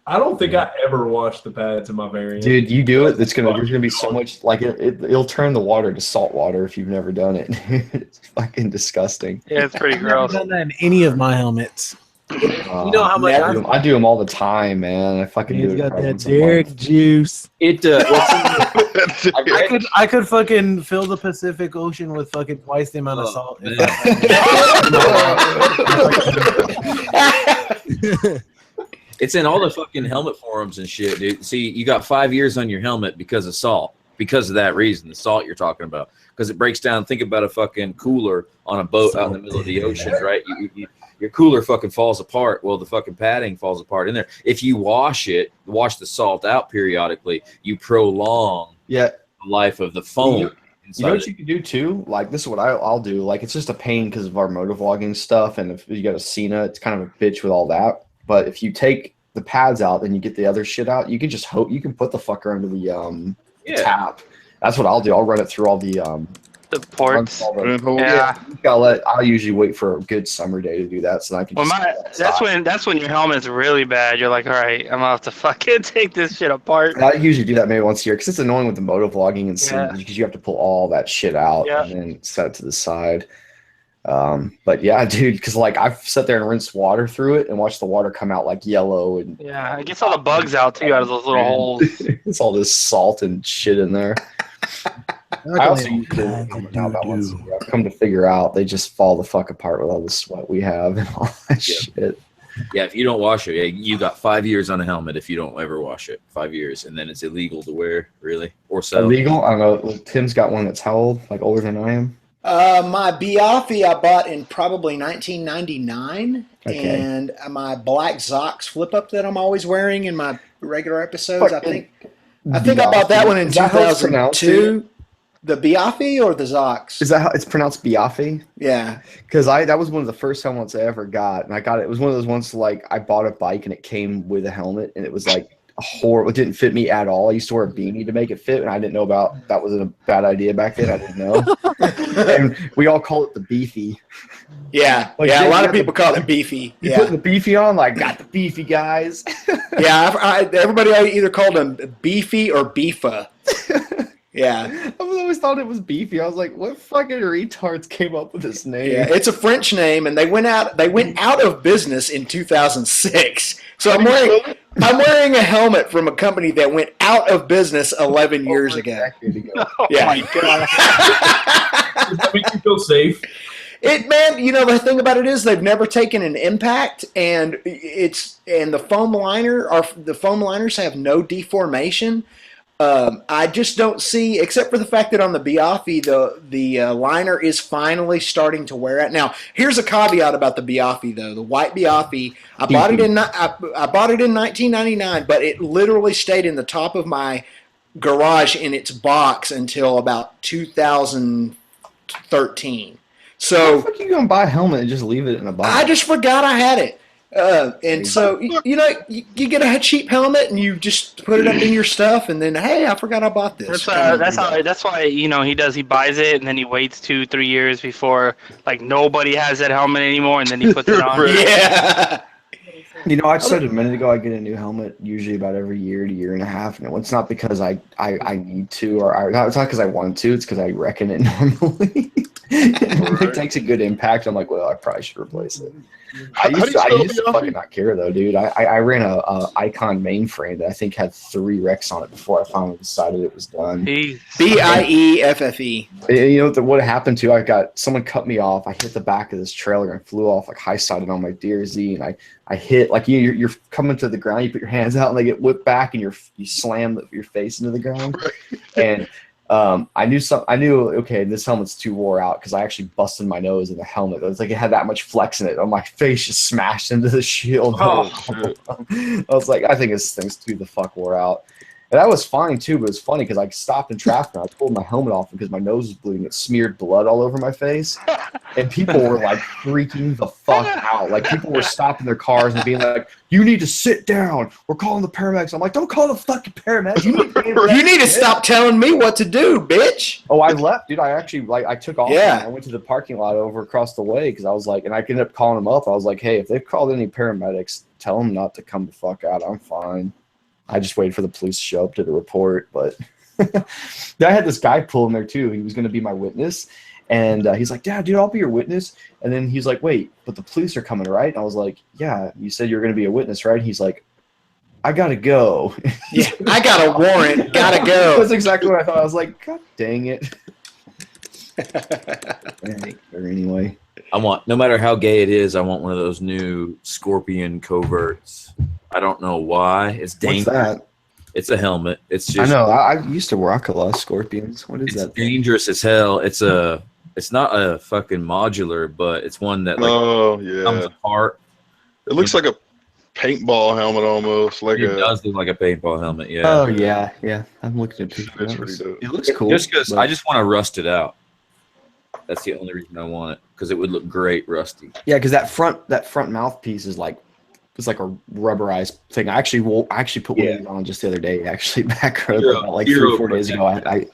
I don't think I ever washed the pads in my variant. Dude, you do it. There's gonna be so much like it'll turn the water to salt water if you've never done it. It's fucking disgusting. Yeah, it's pretty I've never gross. done that in any of my helmets. You know how much I do them all the time, man. I fucking do He's it. got probably that once a month. Derek juice. I could fucking fill the Pacific Ocean with fucking twice the amount of salt. Man. It's in all the fucking helmet forums and shit, dude. See, you got 5 years on your helmet because of salt. Because of that reason, the salt you're talking about. Because it breaks down. Think about a fucking cooler on a boat out in the middle of the ocean, right? Your cooler fucking falls apart. Well, the fucking padding falls apart in there. If you wash the salt out periodically, you prolong the life of the foam. You know what you can do too? Like this is what I'll do. Like it's just a pain because of our motovlogging stuff, and if you got a Cena, it's kind of a bitch with all that. But if you take the pads out and you get the other shit out, you can just you can put the fucker under the tap. That's what I'll do. I'll run it through all the ports. Yeah. I'll usually wait for a good summer day to do that, so I can. That's when your helmet's really bad. You're like, all right, I'm gonna have to fucking take this shit apart. I usually do that maybe once a year because it's annoying with the motovlogging and scenes because you have to pull all that shit out and then set it to the side. But yeah, dude, because like I've sat there and rinsed water through it and watched the water come out like yellow and it gets all the bugs out too out of those little holes. It's all this salt and shit in there. I also use it now about once a year. I've come to figure out they just fall the fuck apart with all the sweat we have and all that shit. Yeah, if you don't wash it, you got 5 years on a helmet if you don't ever wash it. 5 years, and then it's illegal to wear, really, or sell. Illegal? I don't know. Tim's got one that's how old? Like older than I am? My Biaffi I bought in probably 1999, Okay. and my black Zox flip up that I'm always wearing in my regular episodes. I think I bought that one in Is that how it's pronounced, 2002. The Biaffi or the Zox? Is that how it's pronounced? Biaffi? Yeah. Because that was one of the first helmets I ever got, and I got it. It was one of those ones like I bought a bike and it came with a helmet, and it was like a horrible. It didn't fit me at all. I used to wear a beanie to make it fit, and I didn't know about that was a bad idea back then. I didn't know. And we all call it the beefy. Yeah, Like, yeah. A Jake, lot you of have people call it beefy. You Yeah, putting the beefy on? Like, got the beefy, guys. yeah. Everybody either called him beefy or beefa. Yeah, I always thought it was beefy. I was like, what fucking retards came up with this name? yeah. It's a French name, and they went out of business in 2006. So I'm wearing a helmet from a company that went out of business 11 years ago. Oh Yeah. my god. Does that make you feel safe? Man, the thing about it is they've never taken an impact, and the foam liners have no deformation. I just don't see, except for the fact that on the Biaffi, the liner is finally starting to wear out. Now, here's a caveat about the Biaffi, though. The white Biaffi, I bought it in 1999, but it literally stayed in the top of my garage in its box until about 2013. So, How the fuck you gonna buy a helmet and just leave it in a box? I just forgot I had it. And so, you get a cheap helmet and you just put it up in your stuff, and then, hey, I forgot I bought this. That's why he buys it and then he waits 2-3 years before like nobody has that helmet anymore, and then he puts it on. Yeah. I said a minute ago I get a new helmet usually about every year to year and a half, and it's not because I need to, it's not because I want to. It's because I reckon it normally. When it takes a good impact, I'm like, well, I probably should replace it. I used to fucking not care though, dude. I ran a Icon mainframe that I think had 3 wrecks on it before I finally decided it was done. BIEFFE. What happened to? Someone cut me off. I hit the back of this trailer and flew off like high-sided on my Deer Z, and I hit like you're coming to the ground. You put your hands out and they get whipped back, and you slam your face into the ground. And I knew okay, this helmet's too wore out because I actually busted my nose in the helmet. It was like it had that much flex in it. My face just smashed into the shield. I was like, I think this thing's too the fuck wore out. And that was fine too, but it was funny because I stopped in traffic and I pulled my helmet off because my nose was bleeding. It smeared blood all over my face. And people were like freaking the fuck out. Like people were stopping their cars and being like, you need to sit down. We're calling the paramedics. I'm like, don't call the fucking paramedics. You need to stop telling me what to do, bitch. Oh, I left, dude. I actually I took off. Yeah. And I went to the parking lot over across the way because I was like, and I ended up calling them up. I was like, hey, if they've called any paramedics, tell them not to come the fuck out. I'm fine. I just waited for the police to show up to the report, but I had this guy pull in there too. He was going to be my witness, and he's like, "Yeah, dude, I'll be your witness." And then he's like, "Wait, but the police are coming, right?" And I was like, "Yeah, you said you're going to be a witness, right?" He's like, "I gotta go." Yeah, I got a warrant. Gotta go. That's exactly what I thought. I was like, "God dang it!" Anyway, no matter how gay it is, I want one of those new Scorpion coverts. I don't know why. It's dangerous. What's that? It's a helmet. It's just. I know. I used to rock a lot of Scorpions. What is it's that? dangerous as hell. It's not a fucking modular, but it's one that comes apart. It looks like a paintball helmet almost. It does look like a paintball helmet. Yeah. Oh yeah. I'm looking at pictures. It's pretty dope. It looks cool. Just because I just want to rust it out. That's the only reason I want it, because it would look great rusty. Yeah, because that front mouthpiece is like it's like a rubberized thing. I actually put one of these on just the other day. Actually, back like 3 or 4 days ago,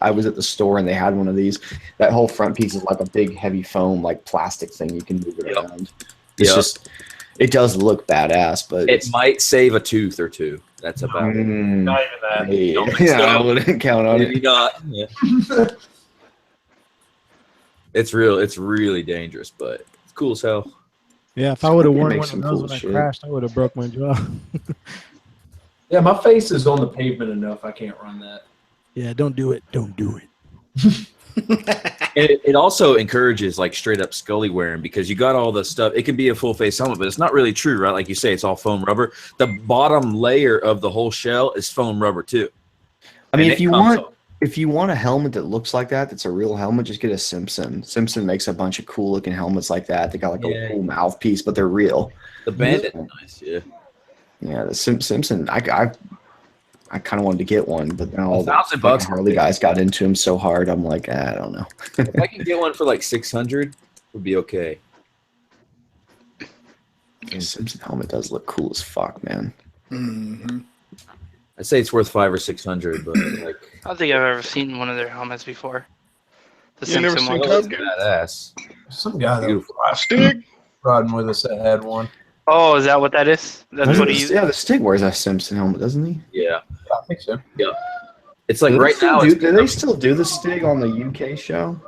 I was at the store and they had one of these. That whole front piece is like a big heavy foam like plastic thing. You can move it around. It's just it does look badass, but it might save a tooth or two. That's about it. Not even that. Yeah, I wouldn't count on Maybe it. not. Yeah. It's really dangerous, but it's cool as hell. Yeah, if I would have worn make one of some those cool when I shit. crashed, I would have broke my jaw. Yeah, my face is on the pavement enough. I can't run that. Yeah, don't do it. Don't do it. It also encourages like straight up scully wearing because you got all the stuff. It can be a full face helmet, but it's not really true, right? Like you say, it's all foam rubber. The bottom layer of the whole shell is foam rubber too. I mean, And if it you comes want if you want a helmet that looks like that, that's a real helmet, just get a Simpson. Simpson makes a bunch of cool looking helmets like that. They got like Yeah. a cool mouthpiece, but they're real. The bandit's nice, yeah. Yeah, the Simpson. I kind of wanted to get one, but then all the $1,000 fucking Harley guys got into him so hard. I'm like, I don't know. If I can get one for like 600, would be okay. The Simpson helmet does look cool as fuck, man. Mm-hmm. I'd say it's worth 500 or 600, but like I don't think I've ever seen one of their helmets before. The You never Simpson seen one. Cub? badass. Some guy that Beautiful. Stig? riding with us that had one. Oh, is that what that is? That's what he uses? Yeah, the Stig wears a Simpson helmet, doesn't he? Yeah, I think so. it's like Do they right still now. do, It's do they still do the Stig on the UK show?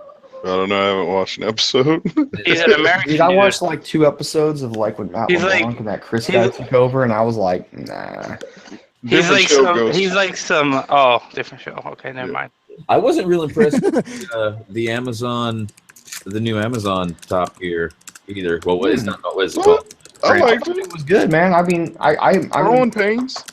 I don't know. I haven't watched an episode. He's an American Dude, I dude. watched like 2 episodes of like when Matt He's LeBlanc like- and that Chris he's- guy took over, and I was like, nah. He's Different like show some. goes. He's like some. Oh, different show. Okay, never Yeah. mind. I wasn't real impressed with the Amazon, the new Amazon Top Gear either. Well, what is it called? I liked It it. was good, man. I mean, I'm Growing pains.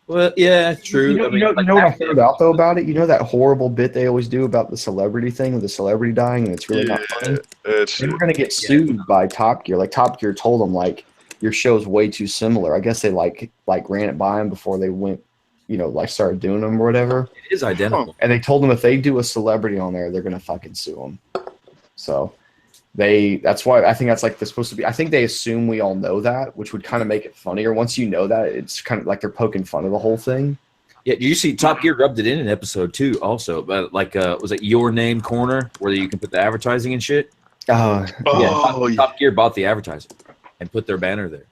Well, yeah, true. You know, I mean, you like know what I that- found out though about it? You know that horrible bit they always do about the celebrity thing, the celebrity dying, and it's really not funny. That's They were gonna get sued by Top Gear. Like Top Gear told them like your show's way too similar. I guess they like ran it by them before they went, like started doing them or whatever. It is identical. And they told them if they do a celebrity on there, they're gonna fucking sue them. So that's why I think that's like they're supposed to be. I think they assume we all know that, which would kind of make it funnier. Once you know that, it's kind of like they're poking fun of the whole thing. Yeah, did you see Top Gear rubbed it in episode 2 also? But like, was it Your Name Corner where you can put the advertising and shit? Yeah, Oh, yeah. Top Gear bought the advertising and put their banner there.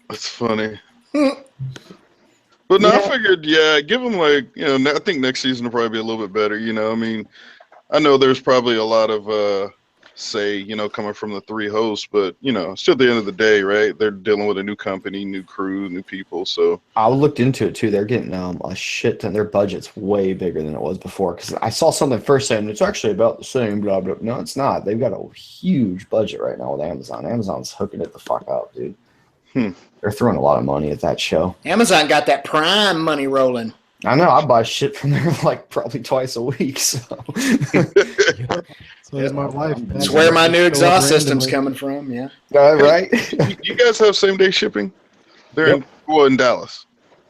That's funny. But no, I figured, give them like, I think next season will probably be a little bit better. I mean, I know there's probably a lot of say, coming from the 3 hosts, but still at the end of the day, right? They're dealing with a new company, new crew, new people. So I looked into it too. They're getting a shit ton. Their budget's way bigger than it was before. Because I saw something first saying it's actually about the same. Blah blah. No, it's not. They've got a huge budget right now with Amazon. Amazon's hooking it the fuck up, dude. They're throwing a lot of money at that show. Amazon got that Prime money rolling. I know. I buy shit from there like probably twice a week. So So is my wife. That's where my new Show up exhaust system's randomly. coming from. Yeah. right. you guys have same day shipping? They're in Dallas.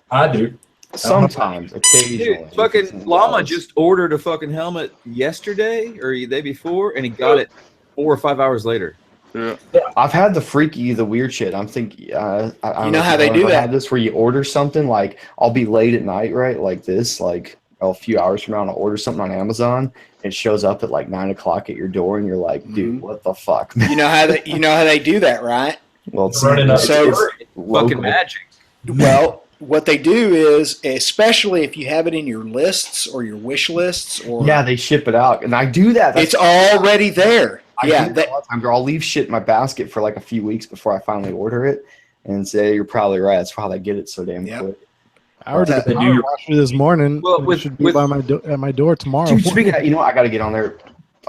I do. Sometimes, occasionally. Dude, fucking Llama just ordered a fucking helmet yesterday or the day before, and he got it 4 or 5 hours later. Yeah. I've had the weird shit. I'm thinking, I don't know how they if do you've ever that? had this where you order something like I'll be late at night, right? Like this, like a few hours from now, and I'll order something on Amazon. It shows up at like 9 o'clock at your door, and you're like, dude, what the fuck? You know how they do that, right? Well, it's Running up. So- local. Fucking magic. Well, what they do is, especially if you have it in your lists or your wish lists, or Yeah, they ship it out, and I do that. it's already there. I Yeah, do that all the time. I'll leave shit in my basket for like a few weeks before I finally order it, and say you're probably right. That's how they get it so damn Yep. quick. I ordered They a do power your- washer this morning. Well, It with- should be with- by at my door tomorrow. Dude, speaking of, I got to get on there.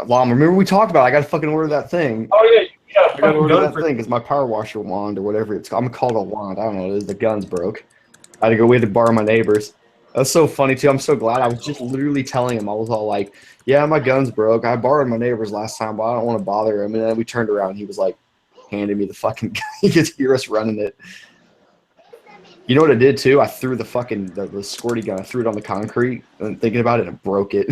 Mom, remember we talked about? I got to fucking order that thing. Oh yeah, you got I a got to order gun that for thing because my power washer wand or whatever it's called. I'm called a wand. I don't know. The gun's broke. I had to go. We had to borrow my neighbor's. That's so funny too. I'm so glad. I was just literally telling him. I was all like, "Yeah, my gun's broke. I borrowed my neighbor's last time, but I don't want to bother him." And then we turned around. And he was like, handing me the fucking gun. He could hear us running it. You know what I did too? I threw the fucking the squirty gun. I threw it on the concrete and thinking about it, and I broke it.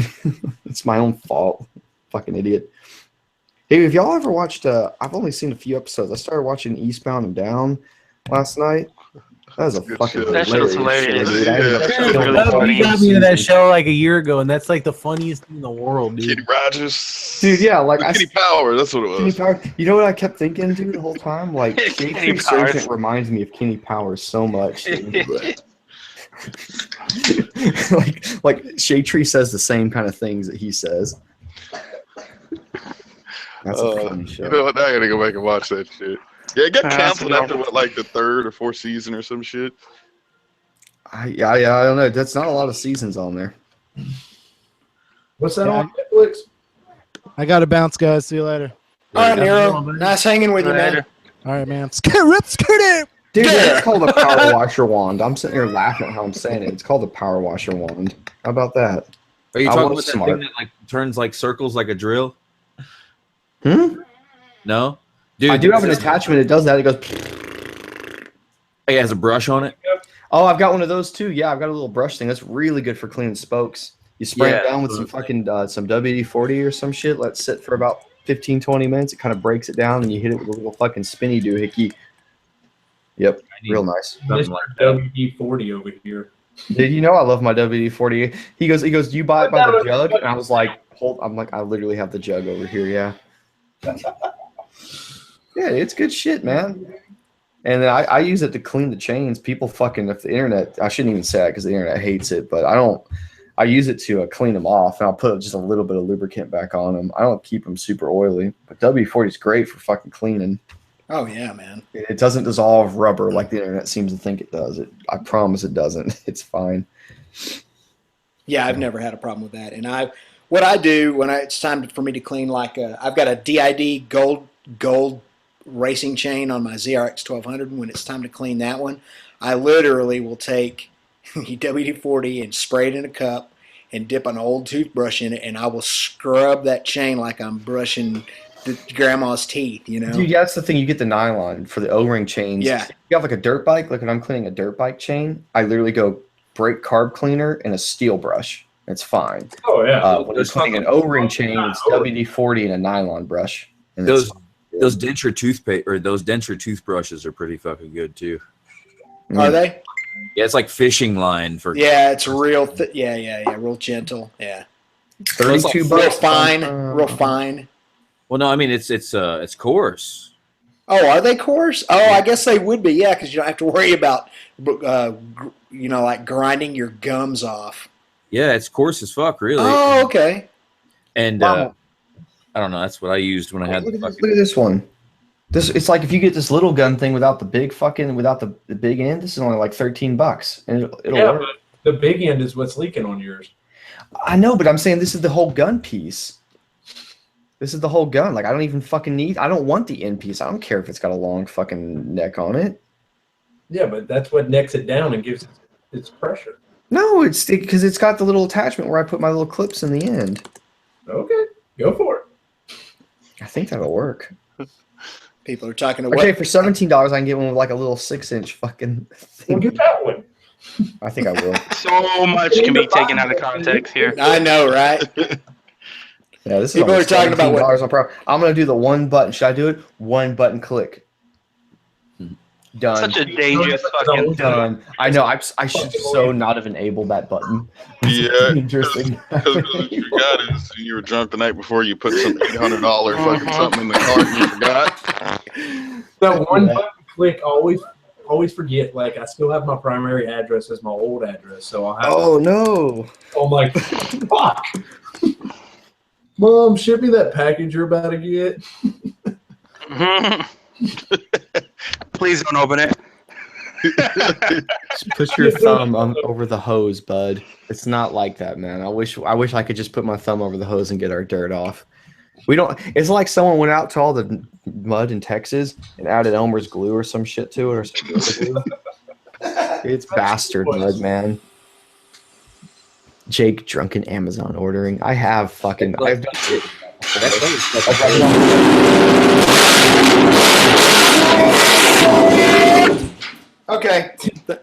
It's my own fault. Fucking idiot. Hey, have y'all ever watched? I've only seen a few episodes. I started watching Eastbound and Down last night. That was a Good fucking shit. That show's hilarious. show, dude. I ended up Yeah. killing Really the funny. fucking You got me into that season. show like a year ago, and that's like the funniest thing in the world, dude. Kenny Rogers. Dude, yeah, like I Kenny Power. That's what it Kenny was. Power. You know what I kept thinking, dude, the whole time? Like, Kenny Shade Tree Powers. Sergeant reminds me of Kenny Powers so much. dude. like Shade Tree says the same kind of things that he says. That's a funny show. You know what? Now I gotta go back and watch that shit. Yeah, it got That's canceled after normal. like the 3rd or 4th season or some shit. I don't know. That's not a lot of seasons on there. What's that Yeah, on Netflix? I got to bounce, guys. See you later. All right, Yeah. Nero. Nice hanging with you, man. Later. All right, man. Skitty. Dude, Yeah. it's called a power washer wand. I'm sitting here laughing at how I'm saying it. It's called a power washer wand. How about that? Are you I talking was about that smart. thing that like turns like circles like a drill? Hmm? No, dude. I do have an this- attachment. It does that. It goes. It has a brush on it. Oh, I've got one of those too. Yeah, I've got a little brush thing. That's really good for cleaning spokes. You spray it Yeah, down with some fucking some WD-40 or some shit. Let it sit for about 15, 20 minutes. It kind of breaks it down, and you hit it with a little fucking spinny doohickey. Yep, I need real nice. something Mr. like that. WD-40 over here. Did you know I love my WD-40? He goes, do you buy it by the jug? And I was like, I'm like, I literally have the jug over here. Yeah. Yeah, it's good shit, man. And then I use it to clean the chains. People fucking, if the internet, I shouldn't even say that because the internet hates it, but I use it to clean them off, and I'll put just a little bit of lubricant back on them. I don't keep them super oily, but WD-40 is great for fucking cleaning. Oh yeah, man. It doesn't dissolve rubber like the internet seems to think it does. I promise it doesn't. It's fine. Yeah, I've never had a problem with that. And what I do when it's time for me to clean, like I've got a DID gold racing chain on my ZRX 1200. And when it's time to clean that one, I literally will take WD-40 and spray it in a cup and dip an old toothbrush in it, and I will scrub that chain like I'm brushing the grandma's teeth, you know? Dude, yeah, that's the thing. You get the nylon for the O-ring chains. Yeah. You have like a dirt bike. Like when I'm cleaning a dirt bike chain, I literally go brake carb cleaner and a steel brush. It's fine. Oh, yeah. When you're cleaning an O-ring chain, it's WD-40 and a nylon brush. And it's Those denture toothpaste or those denture toothbrushes are pretty fucking good too. Are they? Yeah, it's like fishing line for. Yeah, it's real. Real gentle. Yeah, 32 real bucks. fine, real fine. Well, no, I mean it's coarse. Oh, are they coarse? Oh, I guess they would be. Yeah, because you don't have to worry about, like grinding your gums off. Yeah, it's coarse as fuck, really. Oh, okay. And Wow. I don't know. That's what I used when I had Look the at fucking. this one. It's like if you get this little gun thing without the big the big end, this is only like $13, and it'll Yeah, work. but the big end is what's leaking on yours. I know, but I'm saying this is the whole gun piece. This is the whole gun. Like I don't even fucking I don't want the end piece. I don't care if it's got a long fucking neck on it. Yeah, but that's what necks it down and gives it its pressure. No, it's because it's got the little attachment where I put my little clips in the end. Okay, go for it. I think that'll work. People are talking to Okay, for $17, I can get one with like a little 6-inch fucking We'll thing. get that one. I think I will. So much can be taken out of context here. I know, right? Yeah, this is People only are talking about what- $17 on Pro. I'm gonna do the one button. Should I do it? One button click. Done. Such a dangerous fucking. Done. I know. I should so not have enabled that button. Yeah, Interesting. because you forgot it. You were drunk the night before. You put some $800 fucking something in the cart and you forgot. That one button click, always forget. Like I still have my primary address as my old address, so I'll have. Oh no. I'm like, fuck. Mom, ship me that package you're about to get. Please don't open it. Just put your thumb over the hose, bud. It's not like that, man. I wish I could just put my thumb over the hose and get our dirt off. We don't. It's like someone went out to all the mud in Texas and added Elmer's glue or some shit to it or some glue. It's bastard mud, man. Jake drunken Amazon ordering. I have fucking. I've done it. Okay. Die.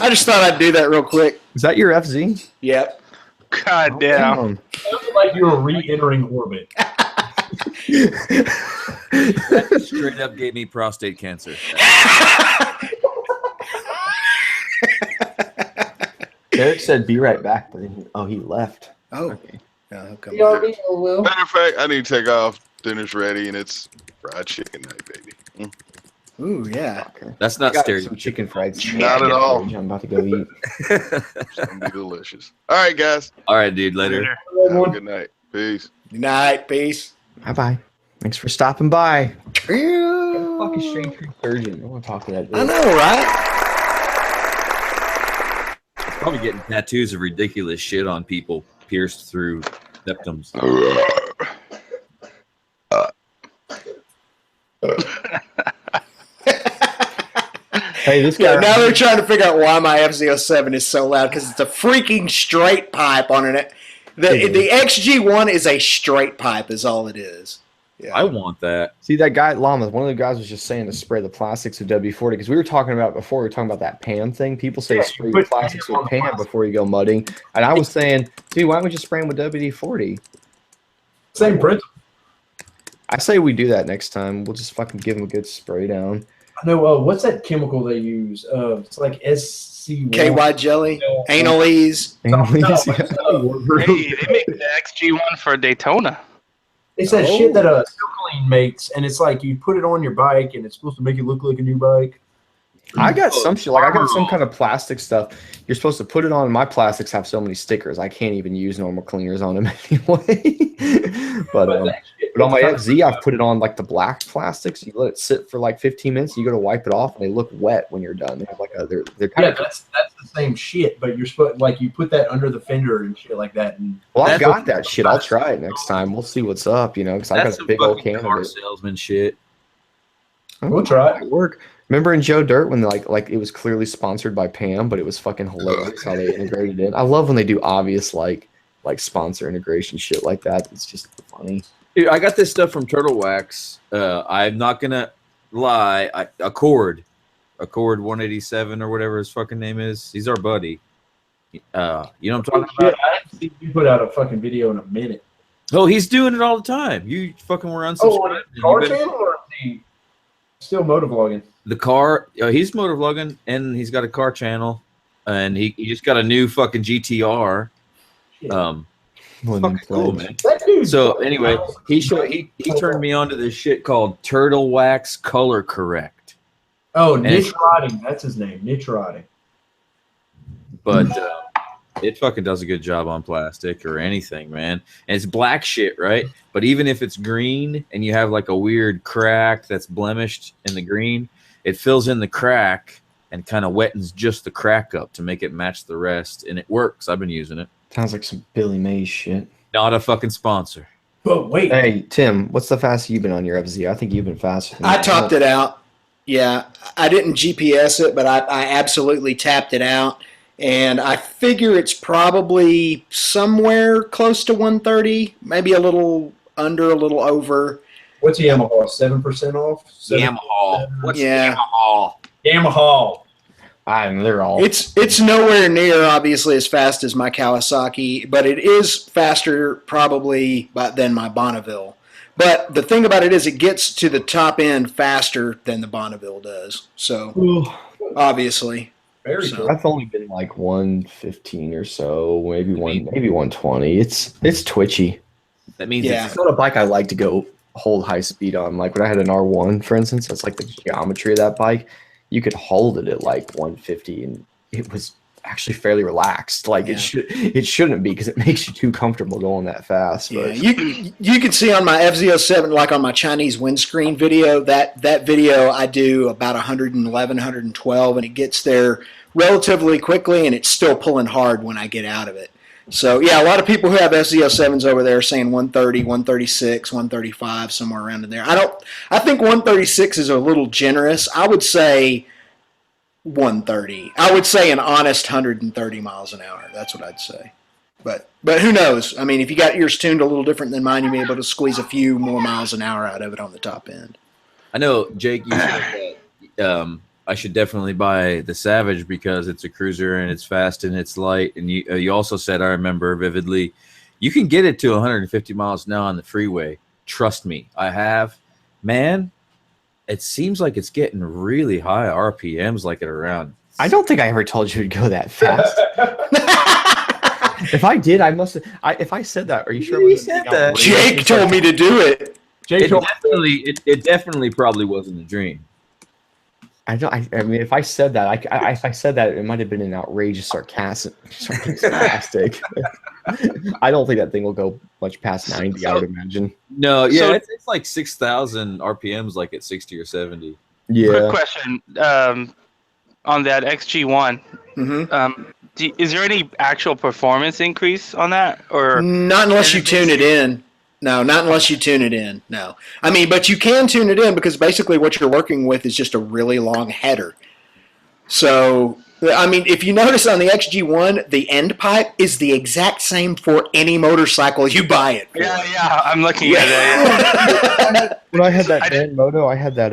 I just thought I'd do that real quick. Is that your FZ? Yep. God damn. Damn. Sounded like you were re-entering orbit. That straight up gave me prostate cancer. Derek said, "Be right back," but he left. Oh. Okay. Yeah, he'll come Matter back. of fact, I need to take off. Dinner's ready, and it's fried chicken night, baby. Ooh, yeah. Okay. That's I not got stereo. some chicken fried. Not at all. I'm about to go eat. It's gonna be delicious. All right, guys. All right, dude. Later. Have a good night. Peace. Good night. Peace. Bye bye. Thanks for stopping by. I Fucking strange surgeon. I want to talk to that. know, right? probably getting tattoos of ridiculous shit on people pierced through septums. Hey, this guy. Yeah, now they're trying to figure out why my FZ07 is so loud because it's a freaking straight pipe on it. The XG1 is a straight pipe, is all it is. Yeah. I want that. See that guy, Llamas, one of the guys was just saying to spray the plastics with W40 because we were talking about before, we were talking about that Pam thing. People say spray your plastics with Pam before you go mudding. And I was saying, dude, why don't we just spray them with WD-40? Same principle. I say we do that next time. We'll just fucking give them a good spray down. I know. What's that chemical they use? It's like SC1. KY jelly, Analese. Hey, they make the XG1 for Daytona. It's that shit that Silclean makes, and it's like you put it on your bike, and it's supposed to make it look like a new bike. I got some shit, like I got some kind of plastic stuff. You're supposed to put it on. My plastics have so many stickers, I can't even use normal cleaners on them anyway. But on my FZ, I've put it on like the black plastics. You let it sit for like 15 minutes. You go to wipe it off, and they look wet when you're done. They have like they're kind of that's the same shit, but you're supposed like you put that under the fender and shit like that. And well, I got that shit. I'll try it next time. We'll see what's up, you know, because I got a big old can of it. Salesman shit. We'll try it. Work. Remember in Joe Dirt when like it was clearly sponsored by Pam, but it was fucking hilarious how they integrated it in. I love when they do obvious like sponsor integration shit like that. It's just funny. Dude, I got this stuff from Turtle Wax. I'm not gonna lie. Accord 187 or whatever his fucking name is. He's our buddy. You know what I'm talking about? I haven't seen you put out a fucking video in a minute. Oh, he's doing it all the time. You fucking were unsubscribed. Car channel or the still motovlogging? The car, he's motovlogging, and he's got a car channel, and he just got a new fucking GTR. Fucking cool, man. So anyway, he turned me on to this shit called Turtle Wax Color Correct. Oh, Niche Rotting. That's his name, Niche Rotting. But it fucking does a good job on plastic or anything, man. And it's black shit, right? But even if it's green and you have like a weird crack that's blemished in the green, it fills in the crack and kind of wettens just the crack up to make it match the rest. And it works. I've been using it. Sounds like some Billy Mays shit. Not a fucking sponsor. But wait. Hey, Tim, what's the fastest you've been on your FZ? I think you've been faster. I topped it out. Yeah, I didn't GPS it, but I absolutely tapped it out. And I figure it's probably somewhere close to 130, maybe a little under, a little over. What's Yamaha? 7% off? Yamaha. What's Yamaha? Yamaha. They're all. It's nowhere near obviously as fast as my Kawasaki, but it is faster probably than my Bonneville. But the thing about it is it gets to the top end faster than the Bonneville does. So obviously. Very cool. I've only been like 115 or so, maybe 120. It's twitchy. That means it's not a bike I like to go hold high speed on. Like when I had an R1, for instance, that's like the geometry of that bike. You could hold it at like 150, and it was actually fairly relaxed. Like it shouldn't be because it makes you too comfortable going that fast. But. Yeah, you can see on my FZ07, like on my Chinese windscreen video, that video I do about 111, 112, and it gets there relatively quickly, and it's still pulling hard when I get out of it. So, yeah, a lot of people who have FZ07s over there are saying 130, 136, 135, somewhere around in there. I think 136 is a little generous. I would say 130. I would say an honest 130 miles an hour. That's what I'd say. But who knows? I mean, if you got yours tuned a little different than mine, you may be able to squeeze a few more miles an hour out of it on the top end. I know, Jake, you said that I should definitely buy the Savage because it's a cruiser and it's fast and it's light. And you also said, I remember vividly, you can get it to 150 miles an hour on the freeway. Trust me, I have. Man, it seems like it's getting really high RPMs, like at around. I don't think I ever told you to go that fast. If I did, I must have. If I said that, are you sure? You said that. Jake told me to do it. It definitely probably wasn't a dream. I mean, if I said that, if I said that, it might have been an outrageous sarcastic. I don't think that thing will go much past 90. I would imagine. No, yeah, it's like 6,000 RPMs, like at 60 or 70. Yeah. Quick question on that XG1. Is there any actual performance increase on that, or Not unless you tune it in. No, not unless you tune it in. No. I mean, but you can tune it in because basically what you're working with is just a really long header. So, I mean, if you notice on the XG1, the end pipe is the exact same for any motorcycle you buy it for. Yeah, I'm looking at it. When I had that Grand Moto, I had that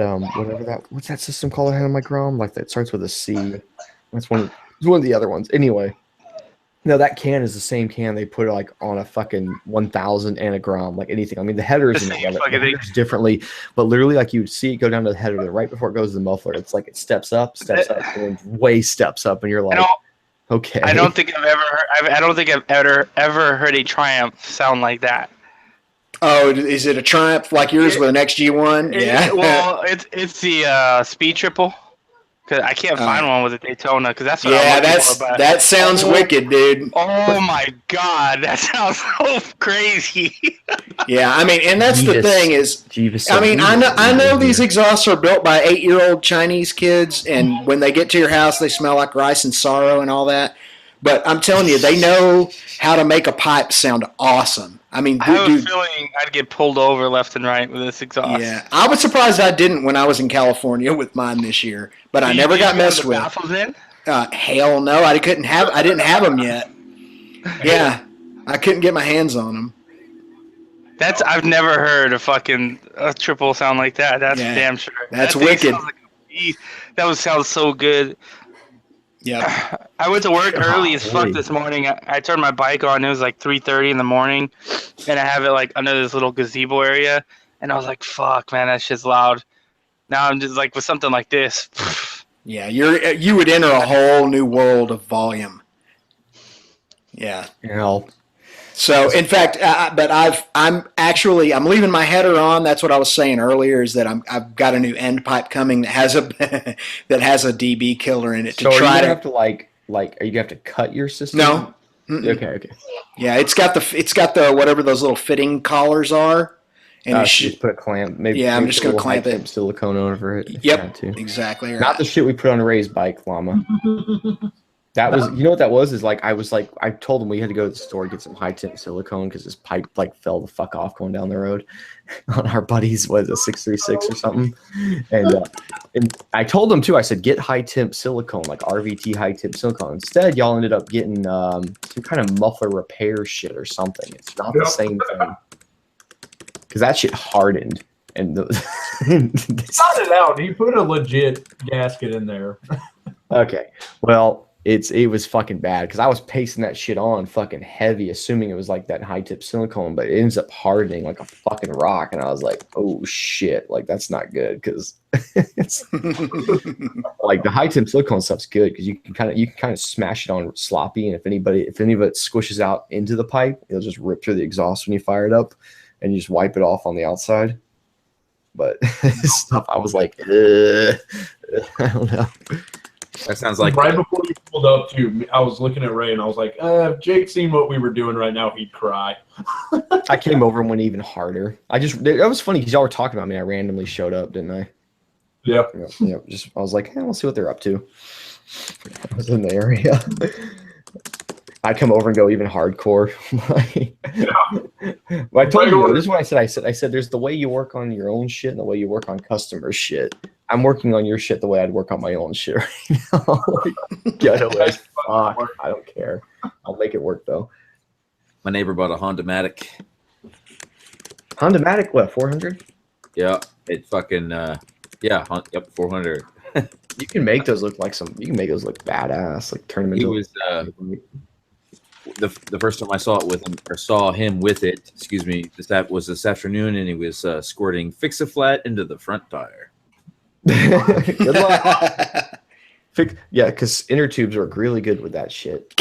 what's that system called I had on my Grom? Like that starts with a C. That's one of the other ones. Anyway. No, that can is the same can they put like on a fucking 1000 and a Grom, like anything. I mean, the headers differently, but literally, like you would see it go down to the header right before it goes to the muffler. It's like it steps up, and way steps up, and you're like, okay. I don't think I've ever heard a Triumph sound like that. Oh, is it a Triumph like yours with an XG1? Yeah. Well, it's the Speed Triple. Cause I can't find one with a Daytona, because that's what I'm looking for, that sounds wicked, dude. Oh my god, that sounds so crazy. Yeah, I mean, and that's the thing is, I mean, I know these exhausts are built by 8-year-old Chinese kids, and when they get to your house, they smell like rice and sorrow and all that. But I'm telling you, they know how to make a pipe sound awesome. I mean, I have a feeling I'd get pulled over left and right with this exhaust. Yeah, I was surprised I didn't when I was in California with mine this year, but I never got messed with. Hell no, I didn't have them yet. Yeah, I couldn't get my hands on them. I've never heard a triple sound like that. That's damn sure. That's wicked. That would sound so good. Yeah, I went to work early as fuck this morning. I turned my bike on. It was like 3:30 in the morning, and I have it like under this little gazebo area. And I was like, "Fuck, man, that shit's loud." Now I'm just like with something like this. Yeah, you would enter a whole new world of volume. Yeah. So, in fact, but I'm leaving my header on. That's what I was saying earlier. Is that I've got a new end pipe coming that has a DB killer in it. So, are you gonna have to like are you gonna have to cut your system? No. Okay. Yeah, it's got the whatever those little fitting collars are, and you should just put a clamp. Maybe. Yeah, I'm just gonna clamp it. Silicone over it. Yep. Exactly. Right. Not the shit we put on a raised bike, llama. That was, you know what that was? Is like I told him we had to go to the store and get some high temp silicone because his pipe like fell the fuck off going down the road on our buddy's a 636 or something, and I told him too. I said get high temp silicone, like RVT high temp silicone. Instead, y'all ended up getting some kind of muffler repair shit or something. It's not the same thing because that shit hardened and got it out. He put a legit gasket in there. Okay, well. It was fucking bad because I was pasting that shit on fucking heavy, assuming it was like that high tip silicone, but it ends up hardening like a fucking rock. And I was like, oh shit, like that's not good because it's like the high tip silicone stuff's good because you can kind of smash it on sloppy, and if any of it squishes out into the pipe, it'll just rip through the exhaust when you fire it up, and you just wipe it off on the outside. But stuff, I was like, I don't know. That sounds like right before you pulled up too. I was looking at Ray and I was like, if Jake seen what we were doing right now, he'd cry. I came over and went even harder. It was funny because y'all were talking about me. I randomly showed up, didn't I? Yeah. I was like, hey, we'll see what they're up to. I was in the area. I come over and go even hardcore. Well, I told you, this is what I said, there's the way you work on your own shit and the way you work on customer shit. I'm working on your shit the way I'd work on my own shit right now. Ghetto as fuck. I don't care. I'll make it work though. My neighbor bought a Honda Matic. Honda Matic, what, 400? Yeah, it fucking, yep, 400. You can make those look badass, like turn them into. He was, the first time I saw it with him, or saw him with it, that was this afternoon, and he was squirting Fix-A-Flat into the front tire. Good luck. Yeah, because inner tubes work really good with that shit.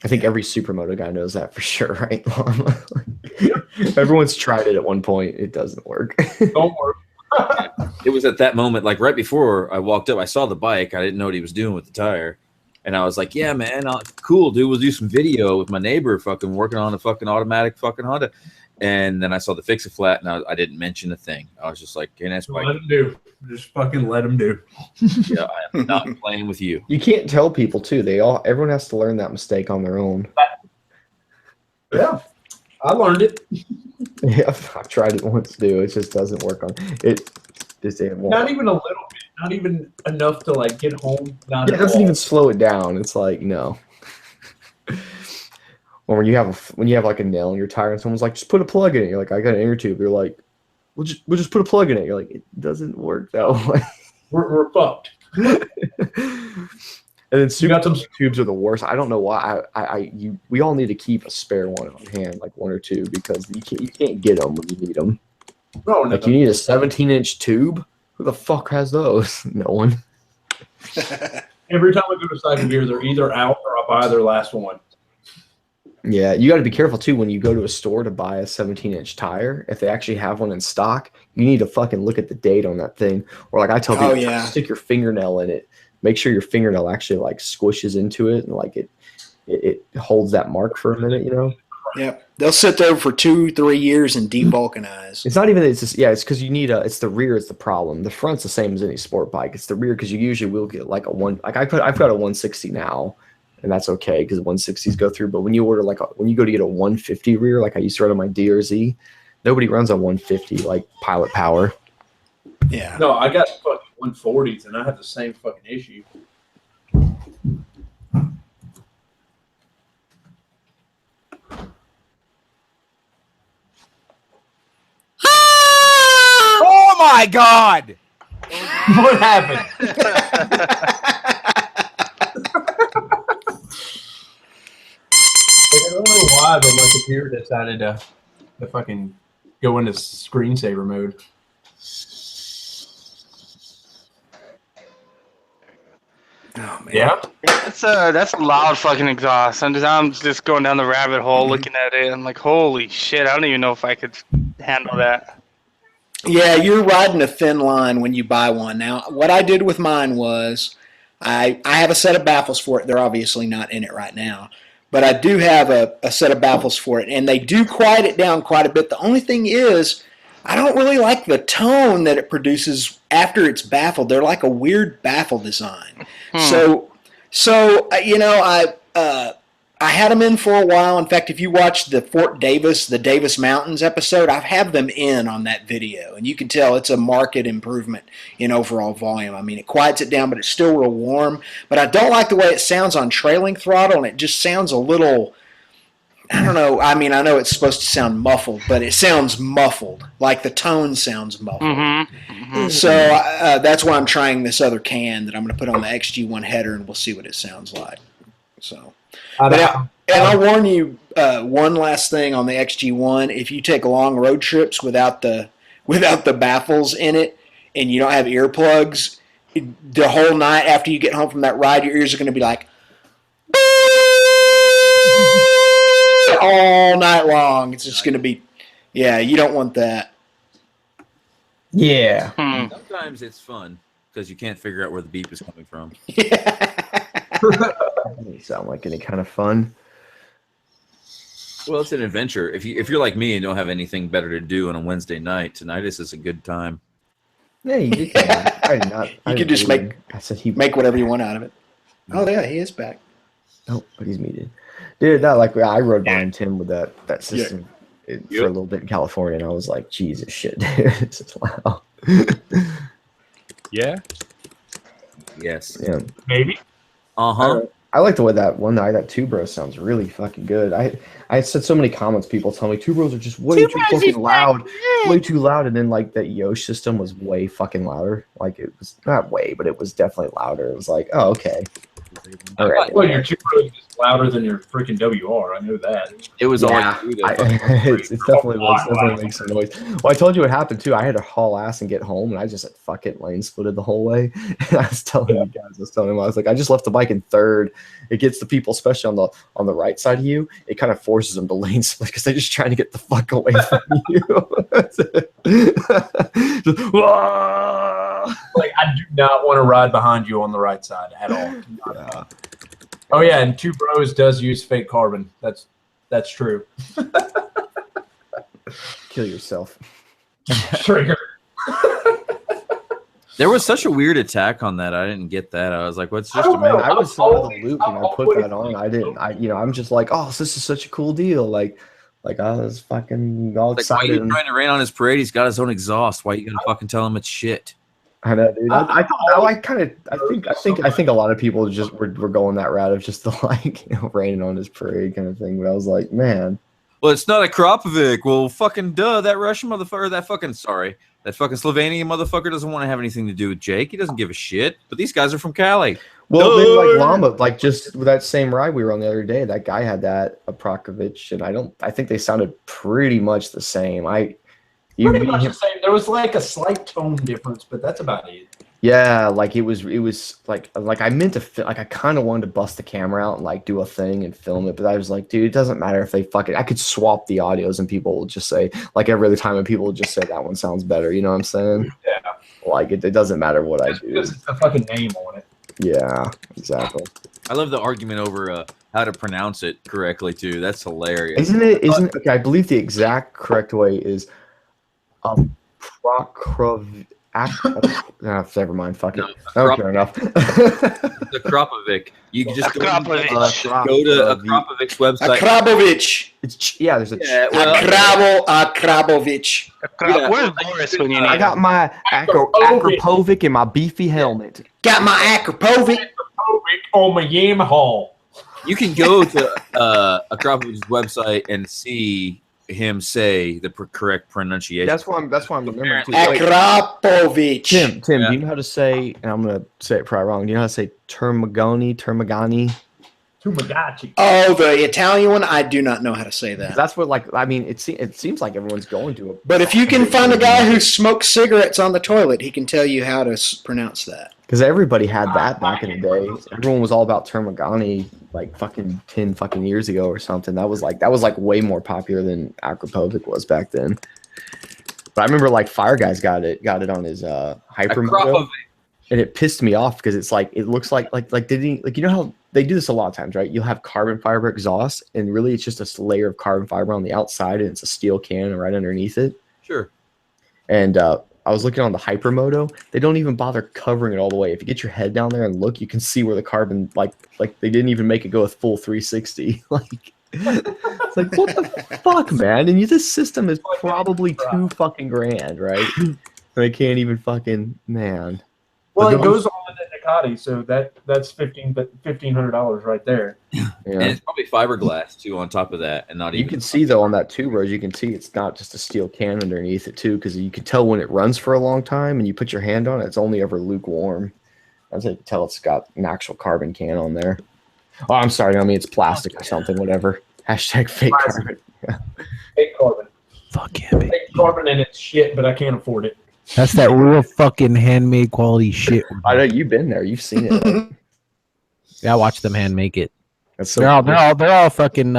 I think every supermoto guy knows that for sure, right? Everyone's tried it at one point. It doesn't work. Don't work. It was at that moment, like right before I walked up, I saw the bike. I didn't know what he was doing with the tire. And I was like, yeah, man, cool, dude. We'll do some video with my neighbor fucking working on a fucking automatic fucking Honda. And then I saw the Fix-A-Flat, and I didn't mention a thing. I was just like, "Can I Let him do. Just fucking let him do. Yeah, I am not playing with you." You can't tell people too. Everyone has to learn that mistake on their own. Yeah, I learned it. Yeah, I've tried it once, dude. It just doesn't work on it. Just ain't work. Not even a little bit. Not even enough to like get home. Not It at doesn't all. even slow it down. It's like no. Or when you have like a nail in your tire and someone's like, just put a plug in it. You're like, I got an inner tube. They're like, we'll just put a plug in it. You're like, it doesn't work that way. We're fucked. And then super tubes are the worst. I don't know why. We all need to keep a spare one on hand, like one or two, because you can't get them when you need them. No, Like you need a 17-inch tube. Who the fuck has those? No one. Every time I go to Cycle Gear, they're either out or I buy their last one. Yeah, you got to be careful too when you go to a store to buy a 17-inch tire. If they actually have one in stock, you need to fucking look at the date on that thing. Or like I tell people, stick your fingernail in it. Make sure your fingernail actually like squishes into it and like it holds that mark for a minute, you know? Yep. They'll sit there for 2-3 years and devulcanize. It's not even, it's just, it's because you need it's the rear is the problem. The front's the same as any sport bike. It's the rear because you usually will get like I've got a 160 now. And that's okay because 160s go through. But when you order when you go to get a 150 rear, like I used to run on my DRZ, nobody runs a 150 like Pilot Power. Yeah. No, I got fucking 140s and I have the same fucking issue. Oh my God! What happened? I don't know why, but my computer decided to fucking go into screensaver mode. Oh man. Yeah. That's a loud fucking exhaust. I'm just going down the rabbit hole looking at it. I'm like, holy shit! I don't even know if I could handle that. Yeah, you're riding a thin line when you buy one. Now, what I did with mine was I have a set of baffles for it. They're obviously not in it right now. But I do have a set of baffles for it, and they do quiet it down quite a bit. The only thing is, I don't really like the tone that it produces after it's baffled. They're like a weird baffle design. So you know, I had them in for a while. In fact, if you watch the the Davis Mountains episode, I have them in on that video, and you can tell it's a marked improvement in overall volume. I mean, it quiets it down, but it's still real warm. But I don't like the way it sounds on trailing throttle, and it just sounds a little, I don't know. I mean, I know it's supposed to sound muffled, but it sounds muffled, like the tone sounds muffled. So that's why I'm trying this other can that I'm going to put on the XG1 header, and we'll see what it sounds like. So. And I'll warn you one last thing on the XG1. If you take long road trips without the baffles in it and you don't have earplugs, the whole night after you get home from that ride, your ears are going to be like all night long. It's just going to be, you don't want that. Yeah. Sometimes it's fun because you can't figure out where the beep is coming from. Doesn't sound like any kind of fun. Well, it's an adventure. If you're like me and don't have anything better to do on a Wednesday night, tonight is a good time. Yeah, you can. I did not. You could just make whatever you want out of it. Oh yeah, he is back. Oh, but he's muted. Dude, I rode behind Tim with that system for a little bit in California, and I was like, Jesus shit, dude, this is loud. Yeah. Yes. Yeah. Maybe. I like the way that Two Bros sounds really fucking good. I said so many comments, people tell me Two Bros are just way too fucking loud, way too loud, and then like that Yosh system was way fucking louder. Like it was not way, but it was definitely louder. It was like, oh okay. All right. Well, your 2 Pro is louder than your freaking WR. I know that. It was it's definitely makes some noise. Well, I told you what happened too. I had to haul ass and get home, and I just said fuck it, lane splitted the whole way. And I was telling you guys, I was like, I just left the bike in third. It gets the people, especially on the right side of you. It kind of forces them to lane split because they're just trying to get the fuck away from you. Just, like I do not want to ride behind you on the right side at all. Oh yeah, and Two Bros does use fake carbon. That's true. Kill yourself. Trigger. There was such a weird attack on that. I didn't get that. I was like, "What's just I a don't know. minute?" I was out of the loop and I put that on. I didn't. I'm just like, oh, this is such a cool deal. Like I was fucking all Like, why are excited. you trying to rain on his parade? He's got his own exhaust. Why are you gonna fucking tell him it's shit? I know, dude. I think a lot of people just were going that route of just the like raining on his parade kind of thing. But I was like, man, Well, it's not a Kropovic. Well, fucking duh. That Russian motherfucker, that fucking Slovenian motherfucker doesn't want to have anything to do with Jake. He doesn't give a shit. But these guys are from Cali. well, then like Llama, like just with that same ride we were on the other day, that guy had that Aprakovich, and I think they sounded pretty much the same. Pretty much the same. There was like a slight tone difference, but that's about it. Yeah, like it was like I meant to like I kind of wanted to bust the camera out and like do a thing and film it, but I was like, dude, it doesn't matter if they fucking. I could swap the audios and people will just say like every other time, and people will just say that one sounds better. You know what I'm saying? Yeah. Like it doesn't matter what I do. Because it's the fucking name on it. Yeah, exactly. I love the argument over how to pronounce it correctly too. That's hilarious. Isn't it? Okay, I believe the exact correct way is never mind. Fuck it. I don't care enough. The Kropovic. You can just go to Kropovic's website. Akrabovic. There's a Akrabovic. Where's Boris when you need I got my Akrapovic and my beefy helmet. Got my Akrapovic. On my Yamaha. You can go to Akrapovic's website and see him say the correct pronunciation. That's why I'm remembering too. Akrapovic. Tim, do you know how to say? And I'm gonna say it probably wrong. Do you know how to say Termagani? Tumagachi. Oh, the Italian one. I do not know how to say that. That's what it seems like everyone's going to it. But if you can find a guy who smokes cigarettes on the toilet, he can tell you how to pronounce that. Because everybody had that back in the day. Everyone was all about Termagani like fucking 10 fucking years ago or something. That was like way more popular than Akrapovic was back then. But I remember like Fire Guys got it on his Hypermoto, and it pissed me off because it's like it looks like you know how they do this a lot of times, right? You'll have carbon fiber exhaust, and really it's just a layer of carbon fiber on the outside, and it's a steel can right underneath it. Sure. And I was looking on the Hypermoto. They don't even bother covering it all the way. If you get your head down there and look, you can see where the carbon, like they didn't even make it go a full 360. Like, it's like, what the fuck, man? And this system is probably $2 fucking grand, right? They can't even fucking, man. Well, it goes on with the Ducati, so that's $1,500 right there. Yeah. And it's probably fiberglass too on top of that, and not You even. can see though on that Two Bros, you can see it's not just a steel can underneath it too, because you can tell when it runs for a long time and you put your hand on it, it's only ever lukewarm. That's how you can tell it's got an actual carbon can on there. Oh, I'm sorry, I mean it's plastic or something, whatever. Hashtag fake carbon. Yeah. Fake carbon. Fuck yeah, baby. Fake carbon and it's shit, but I can't afford it. That's that real fucking handmade quality shit. I know you've been there, you've seen it. Right? Yeah, I watched them hand make it. That's so They're all fucking.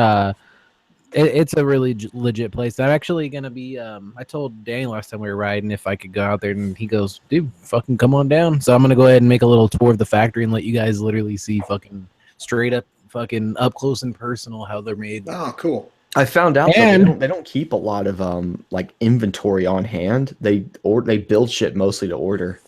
It's a really legit place. I'm actually gonna be. I told Danny last time we were riding if I could go out there, and he goes, "Dude, fucking come on down." So I'm gonna go ahead and make a little tour of the factory and let you guys literally see fucking straight up, fucking up close and personal how they're made. Oh, cool. I found out And- that they don't keep a lot of like inventory on hand. They build shit mostly to order.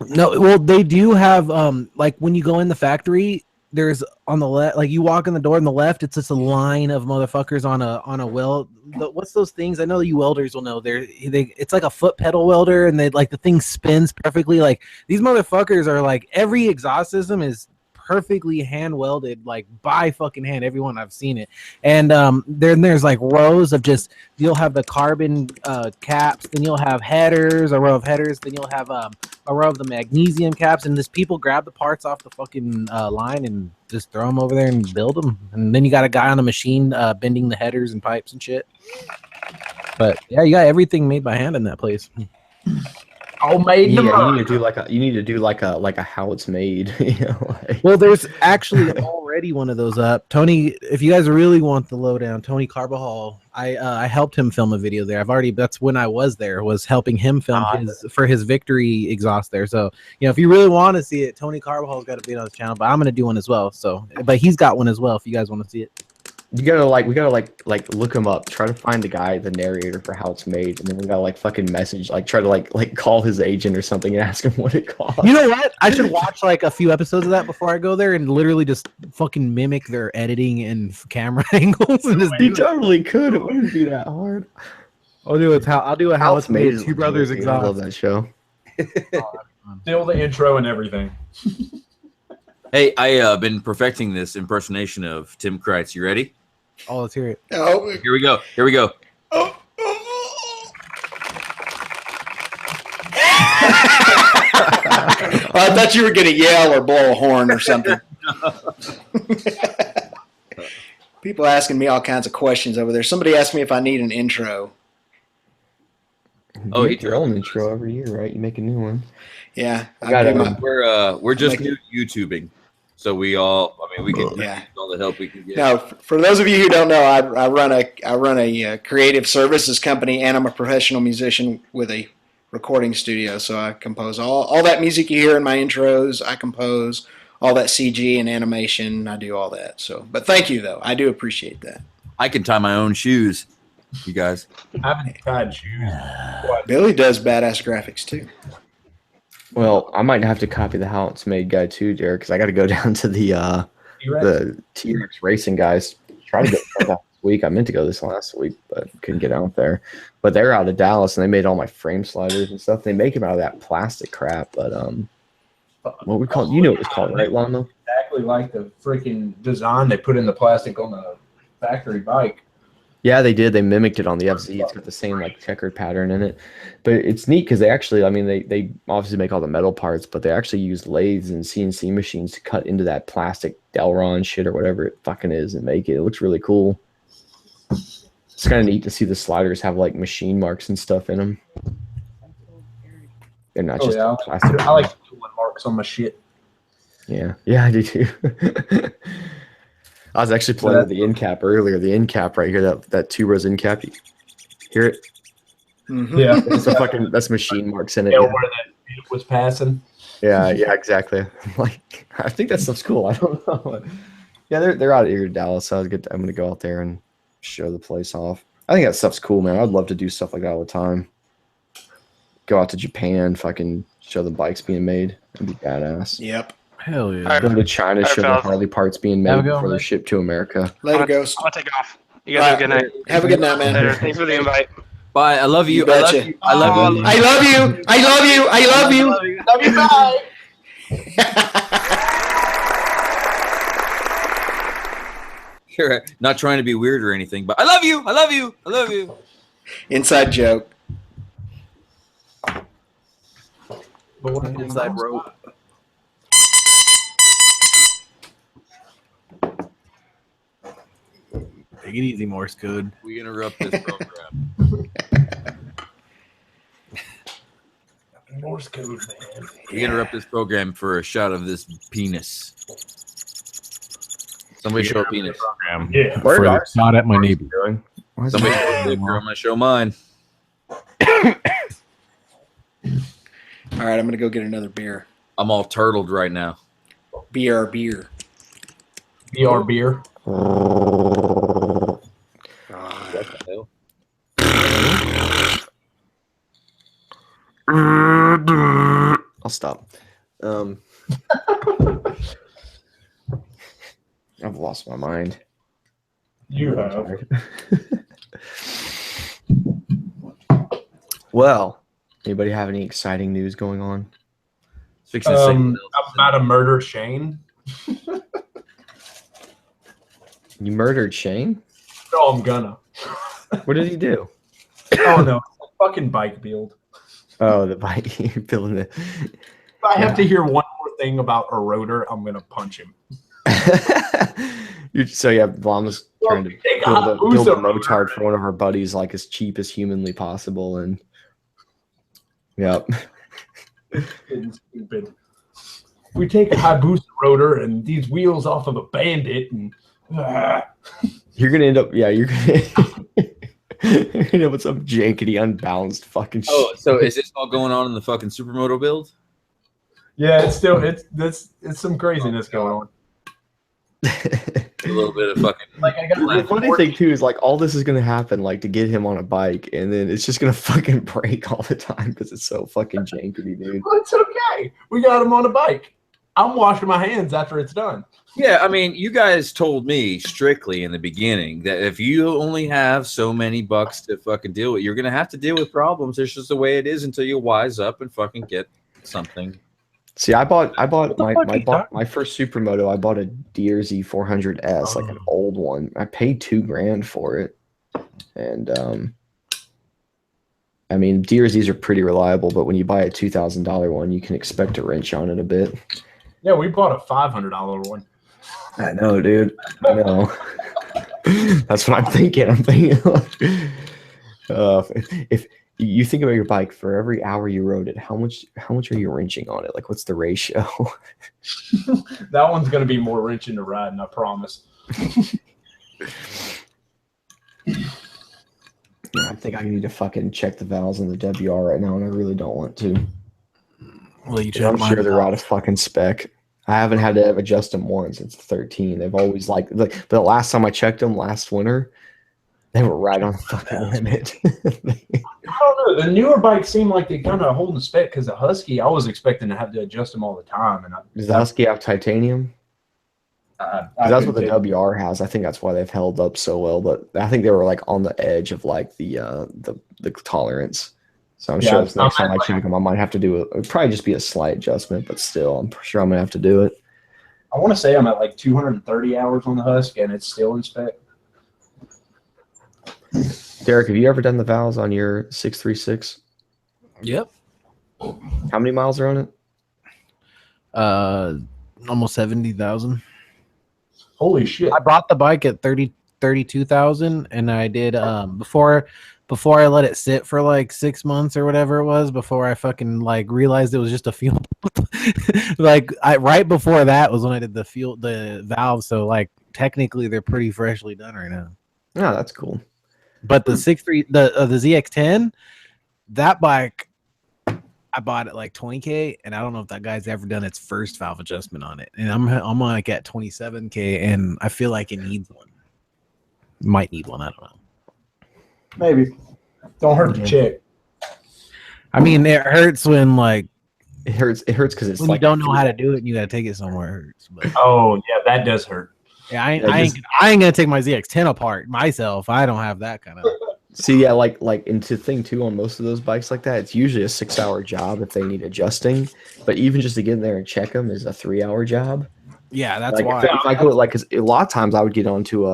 No, well, they do have like when you go in the factory, there's on the left, like you walk in the door on the left, it's just a line of motherfuckers on a weld. What's those things? I know you welders will know. It's like a foot pedal welder, and they like the thing spins perfectly. Like these motherfuckers are like every exhaust system is perfectly hand welded, like by fucking hand. Everyone I've seen it, and then there's like rows of just you'll have the carbon caps, then you'll have headers, a row of headers, then you'll have a row of the magnesium caps, and just people grab the parts off the fucking line and just throw them over there and build them, and then you got a guy on a machine bending the headers and pipes and shit. But yeah, you got everything made by hand in that place. All made in Yeah, you America. need to do like a how it's made. You know, like, Well, there's actually already one of those up. Tony, if you guys really want the lowdown, Tony Carbajal, I helped him film a video there. That's when I was there, was helping him film his victory exhaust there. So, if you really want to see it, Tony Carbajal's got a video on his channel, but I'm going to do one as well. So, but he's got one as well if you guys want to see it. we gotta look him up. Try to find the narrator for how it's made, and then we gotta fucking message, try to call his agent or something and ask him what it costs. You know what? I should watch a few episodes of that before I go there and literally just fucking mimic their editing and camera angles. And just You totally could. It wouldn't be that hard. I'll do a how it's made. Two Brothers I Exhaust. love that show. Still the intro and everything. Hey, I been perfecting this impersonation of Tim Kreitz. You ready? Oh, let's hear it. Oh, Here we go. Here we go. I thought you were going to yell or blow a horn or something. People asking me all kinds of questions over there. Somebody asked me if I need an intro. You make your own intro every year, right? You make a new one. Yeah, We're just new to YouTubing, so we can use all the help we can get. Now, for those of you who don't know, I run a creative services company, and I'm a professional musician with a recording studio. So I compose all that music you hear in my intros. I compose all that CG and animation. I do all that. So, but thank you though. I do appreciate that. I can tie my own shoes, you guys. I haven't tried shoes. Billy does badass graphics too. Well, I might have to copy the how it's made guy too, Derek, because I got to go down to the T-Rex racing guys. Try to get there this week. I meant to go this last week, but couldn't get out there. But they're out of Dallas, and they made all my frame sliders and stuff. They make them out of that plastic crap, but what we call it? You know what it's called, right, Lama? Exactly like the freaking design they put in the plastic on the factory bike. Yeah, they did. They mimicked it on the FZ. It's got the same checkered pattern in it. But it's neat because they actually, they obviously make all the metal parts, but they actually use lathes and CNC machines to cut into that plastic Delron shit or whatever it fucking is and make it. It looks really cool. It's kind of neat to see the sliders have machine marks and stuff in them. They're not just plastic. I like doing marks on my shit. Yeah, I do too. I was actually playing with the end cap earlier. The end cap right here, that 2 rows end cap. You hear it? Mm-hmm. Yeah, that's machine marks in it. Yeah, where that beat was passing. Yeah, exactly. I think that stuff's cool. I don't know. Yeah, they're out here in Dallas, so I'm gonna go out there and show the place off. I think that stuff's cool, man. I'd love to do stuff like that all the time. Go out to Japan, fucking show the bikes being made. That'd be badass. Yep. Hell yeah. Go to China, show the Harley parts being made before they're shipped to America. Later, Ghost. I'm gonna take off. You guys have a good night. Have a good night, man. Later. Thanks for the invite. Bye. I love you. You I love betcha. you. I love you. I love you. I love you. I love you. Love you, bye. Sure. Not trying to be weird or anything, but I love you. I love you. I love you. Inside joke. Inside rope. Take it easy, Morse code. We interrupt this program. Morse code, man. We interrupt this program for a shot of this penis. Somebody show a penis. Yeah. For the shot at my neighbor. Somebody show a dick, or I'm gonna show mine. All right, I'm gonna go get another beer. I'm all turtled right now. Beer. BR beer. What the hell? I'll stop. I've lost my mind. You have. Well, anybody have any exciting news going on? Fixing to say I'm about to murder Shane. You murdered Shane? No, I'm gonna. What did he do? Oh no, fucking bike build. Oh, the bike. You're building it. If I have to hear one more thing about a rotor, I'm gonna punch him. Llama's trying to build a motard for one of our buddies, as cheap as humanly possible, and yep. Getting stupid. We take a Hayabusa rotor and these wheels off of a Bandit, and you're gonna end up. Yeah, you're gonna. You're gonna end up with some jankety, unbalanced fucking shit. Oh, so is this all going on in the fucking supermoto build? yeah, it's some craziness going on. A little bit of fucking. Like I got The funny thing too is like all this is gonna happen like to get him on a bike, and then it's just gonna fucking break all the time because it's so fucking jankety, dude. Well, it's okay. We got him on a bike. I'm washing my hands after it's done. Yeah, I mean, you guys told me strictly in the beginning that if you only have so many bucks to fucking deal with, you're gonna have to deal with problems. It's just the way it is until you wise up and fucking get something. See, I bought my first supermoto. I bought a DRZ 400S, like an old one. I paid $2,000 for it, and I mean DRZs are pretty reliable, but when you buy a $2,000 one, you can expect a wrench on it a bit. Yeah, we bought a $500 one. I know, dude. I know. That's what I'm thinking. I'm thinking, if you think about your bike, for every hour you rode it, how much are you wrenching on it? Like, what's the ratio? That one's gonna be more wrenching to riding, I promise. I think I need to fucking check the valves in the WR right now, and I really don't want to. Well, you check I'm mine. sure they're out of fucking spec. I haven't had to adjust them once since 13. They've always like the last time I checked them last winter, they were right on the fucking limit. I don't know. The newer bikes seem like they kind of holding the spec because the Husky, I was expecting to have to adjust them all the time. And Does the Husky have titanium? 'Cause that's what the WR has. I think that's why they've held up so well. But I think they were like on the edge of like the tolerance. So I'm sure this next time I check them, I might have to do it'll probably just be a slight adjustment, but still, I'm sure I'm gonna have to do it. I want to say I'm at like 230 hours on the Husky, and it's still in spec. Derek, have you ever done the valves on your 636? Yep. How many miles are on it? Almost 70,000. Holy shit! I bought the bike at 32,000, and I did before I let it sit for like 6 months or whatever it was, before I fucking like realized it was just a fuel like right before that was when I did the valve. So like technically they're pretty freshly done right now. Oh, that's cool. But the the ZX10, that bike I bought it like 20K, and I don't know if that guy's ever done its first valve adjustment on it. And I'm like at 27K, and I feel like it needs one. Might need one, I don't know. Maybe. Don't hurt the check. I mean, it hurts when like it hurts because it's when like you don't know how to do it and you gotta take it somewhere. It hurts. But Oh yeah, that does hurt. yeah, I ain't gonna take my ZX10 apart myself. I don't have that kind of. See, yeah, like into thing too on most of those bikes like that, it's usually a 6-hour job if they need adjusting. But even just to get in there and check them is a 3-hour job. Yeah, that's like, why. if I go like, cause a lot of times I would get onto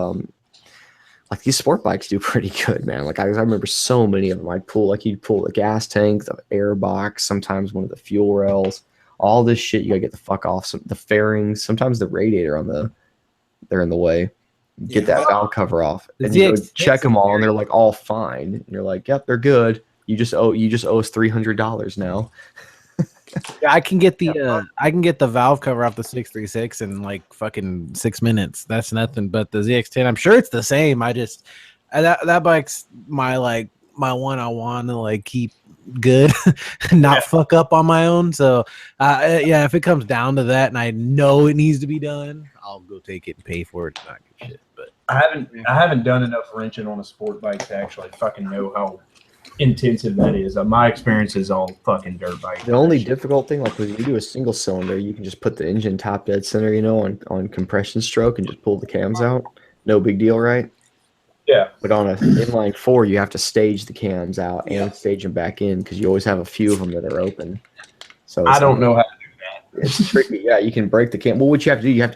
like these sport bikes do pretty good, man. Like I remember so many of them. I'd pull you'd pull the gas tank, the air box, sometimes one of the fuel rails, all this shit. You gotta get the fuck off. The fairings, sometimes the radiator they're in the way. Get that valve cover off, and you go check them all, and they're like all fine. And you're like, yep, they're good. You just owe us $300 now. Yeah, I can get the valve cover off the 636 in like fucking 6 minutes. That's nothing. But the ZX10, I'm sure it's the same. That bike's my one I want to like keep good, not fuck up on my own. So yeah, if it comes down to that, and I know it needs to be done, I'll go take it and pay for it. Not good shit. But I haven't done enough wrenching on a sport bike to actually fucking know how intensive that is. My experience is all fucking dirt bike. The only difficult thing, like when you do a single cylinder, you can just put the engine top dead center, on compression stroke and just pull the cams out. No big deal, right? Yeah. But on a inline 4, you have to stage the cams out and stage them back in because you always have a few of them that are open. So I don't know how to do that. It's tricky. Yeah, you can break the cam. Well, what you have to do,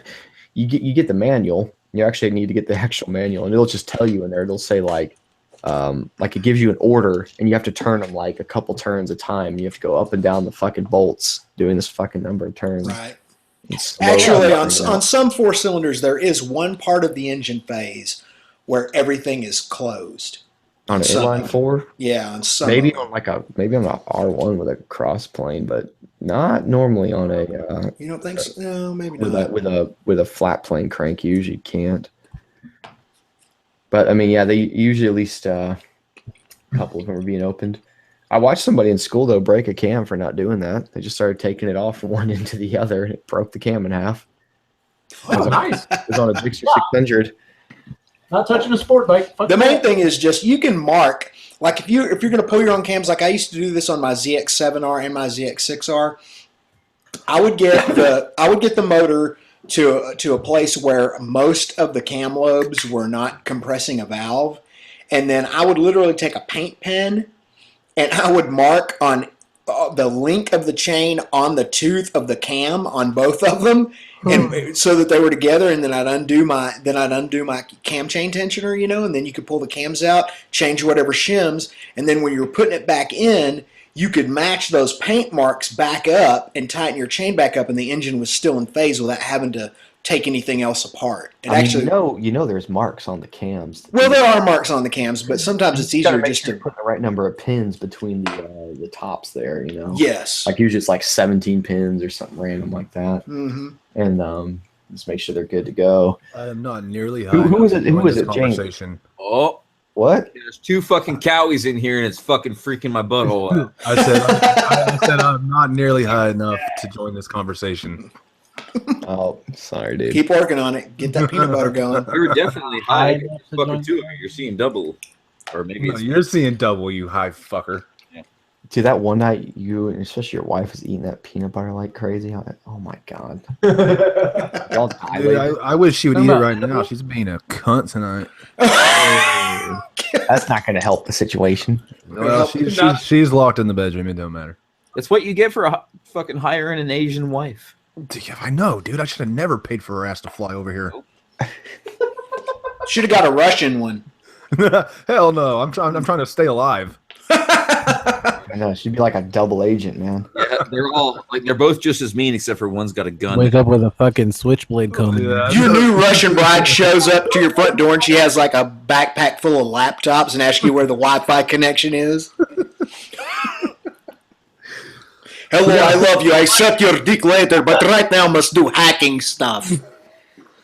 you get the manual. You actually need to get the actual manual, and it'll just tell you in there. It'll say like it gives you an order, and you have to turn them like a couple turns a time. You have to go up and down the fucking bolts doing this fucking number of turns. Right. Actually, on some 4-cylinders, there is one part of the engine phase where everything is closed. On an Some- inline 4? Yeah, on some Maybe of them. on an R1 with a cross plane, but not normally on a You don't think so? No, maybe with not. with a flat plane crank. You usually can't. But I mean, yeah, they usually at least a couple of them are being opened. I watched somebody in school though break a cam for not doing that. They just started taking it off from one end to the other, and it broke the cam in half. Oh, nice. It was on a Gixxer 600. Not touching a sport bike. Fuck The main that. thing is just you can mark, like if you're going to pull your own cams, like I used to do this on my ZX7R and my ZX6R. I would get the motor to a place where most of the cam lobes were not compressing a valve, and then I would literally take a paint pen and I would mark on the link of the chain on the tooth of the cam on both of them, and so that they were together. And then I'd undo my cam chain tensioner, and then you could pull the cams out, change whatever shims, and then when you were putting it back in, you could match those paint marks back up and tighten your chain back up, and the engine was still in phase without having to take anything else apart. There's marks on the cams. Well, there are marks on the cams, but sometimes it's easier just to put the right number of pins between the tops there. Yes. Like usually it's like 17 pins or something random like that, Mm-hmm. and just make sure they're good to go. I am not nearly high. Who was enough it? to Who join was this it? James? Conversation. Oh, What? there's 2 fucking cowies in here, and it's fucking freaking my butthole out. I said I'm not nearly high enough to join this conversation. Oh, sorry, dude. Keep working on it. Get that peanut butter going. You're definitely high. enough to Fucking join 2 of you. You're seeing double, or maybe No, it's you're seeing double, you high fucker. Dude, that one night you and especially your wife was eating that peanut butter like crazy. Oh my god. Y'all Dude, dilated. I wish she would eat it Talking right now. She's being a cunt tonight. That's not going to help the situation. Well, she's locked in the bedroom. It don't matter. That's what you get for fucking hiring an Asian wife. Yeah, I know, dude. I should have never paid for her ass to fly over here. Should have got a Russian one. Hell no. I'm trying to stay alive. I know, she'd be like a double agent, man. Yeah, they're both just as mean, except for one's got a gun. Wake up with a fucking switchblade comb. Yeah. Your new Russian bride shows up to your front door and she has like a backpack full of laptops and asks you where the Wi-Fi connection is. Hello, I love you. I suck your dick later, but right now must do hacking stuff.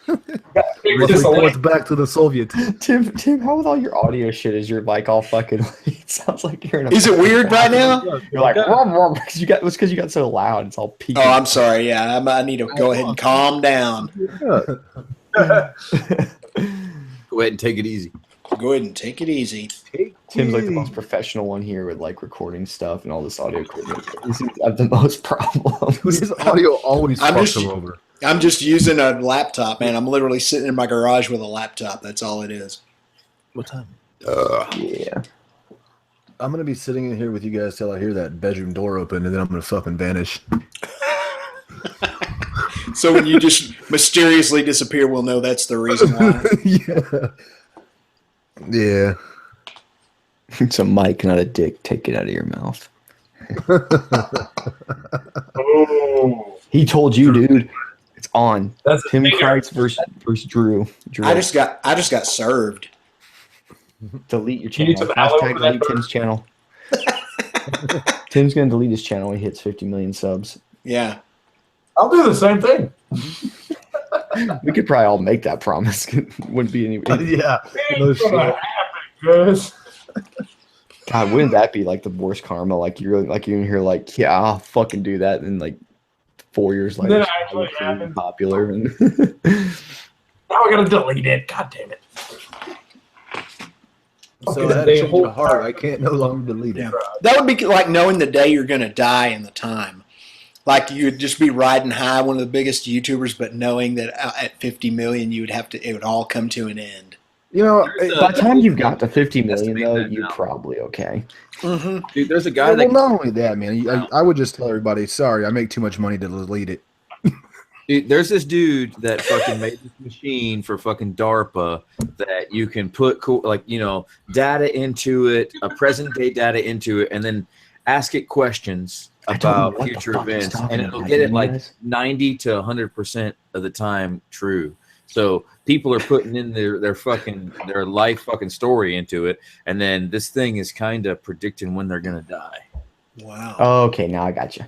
Let's back to the Soviet. Tim, how with all your audio shit is your mic all fucking? It sounds like you're in a. Is it weird right now? You're like because you got so loud. It's all peaking. Oh, I'm sorry. Yeah, I need to go ahead and calm down. Go ahead and take it easy. Go ahead and take it easy. Tim's like the most professional one here with like recording stuff and all this audio equipment. He seems to have the most problems. His audio always I'm fucks just- him over. I'm just using a laptop, man. I'm literally sitting in my garage with a laptop. That's all it is. What time? Yeah. I'm gonna be sitting in here with you guys till I hear that bedroom door open, and then I'm gonna fucking vanish. So when you just mysteriously disappear, we'll know that's the reason why. Yeah. It's a mic, not a dick. Take it out of your mouth. He told you, dude. It's on. That's Tim Kreitz versus Drew. I just got served. Delete your You need channel. some aloe Hashtag for that delete Tim's channel. Tim's gonna delete his channel when he hits 50 million subs. Yeah. I'll do the same thing. We could probably all make that promise. Wouldn't be any. Yeah. No It's gonna shit. happen, guys. God, wouldn't that be like the worst karma? Like you're in here, like, yeah, I'll fucking do that, and like 4 years later, Then it's actually really happens. popular. And Now I gotta delete it. God damn it. So I had a change of heart. I can't no longer delete it. Yeah. That would be like knowing the day you're going to die and the time. Like you'd just be riding high, one of the biggest YouTubers, but knowing that at 50 million, it would all come to an end. You know, by the time you got to 50 million, Estimate though, that you're now. probably okay. Mm-hmm. Dude, there's a guy well, that not only that, man. I would just tell everybody, sorry, I make too much money to delete it. Dude, there's this dude that fucking made this machine for fucking DARPA that you can put data into it, a present day data into it, and then ask it questions I don't know about what the future fuck he's events, talking and it'll about, get it you like guys. 90 to 100% of the time true. So people are putting in their life fucking story into it, and then this thing is kind of predicting when they're gonna die. Wow. Oh, okay, now I got you.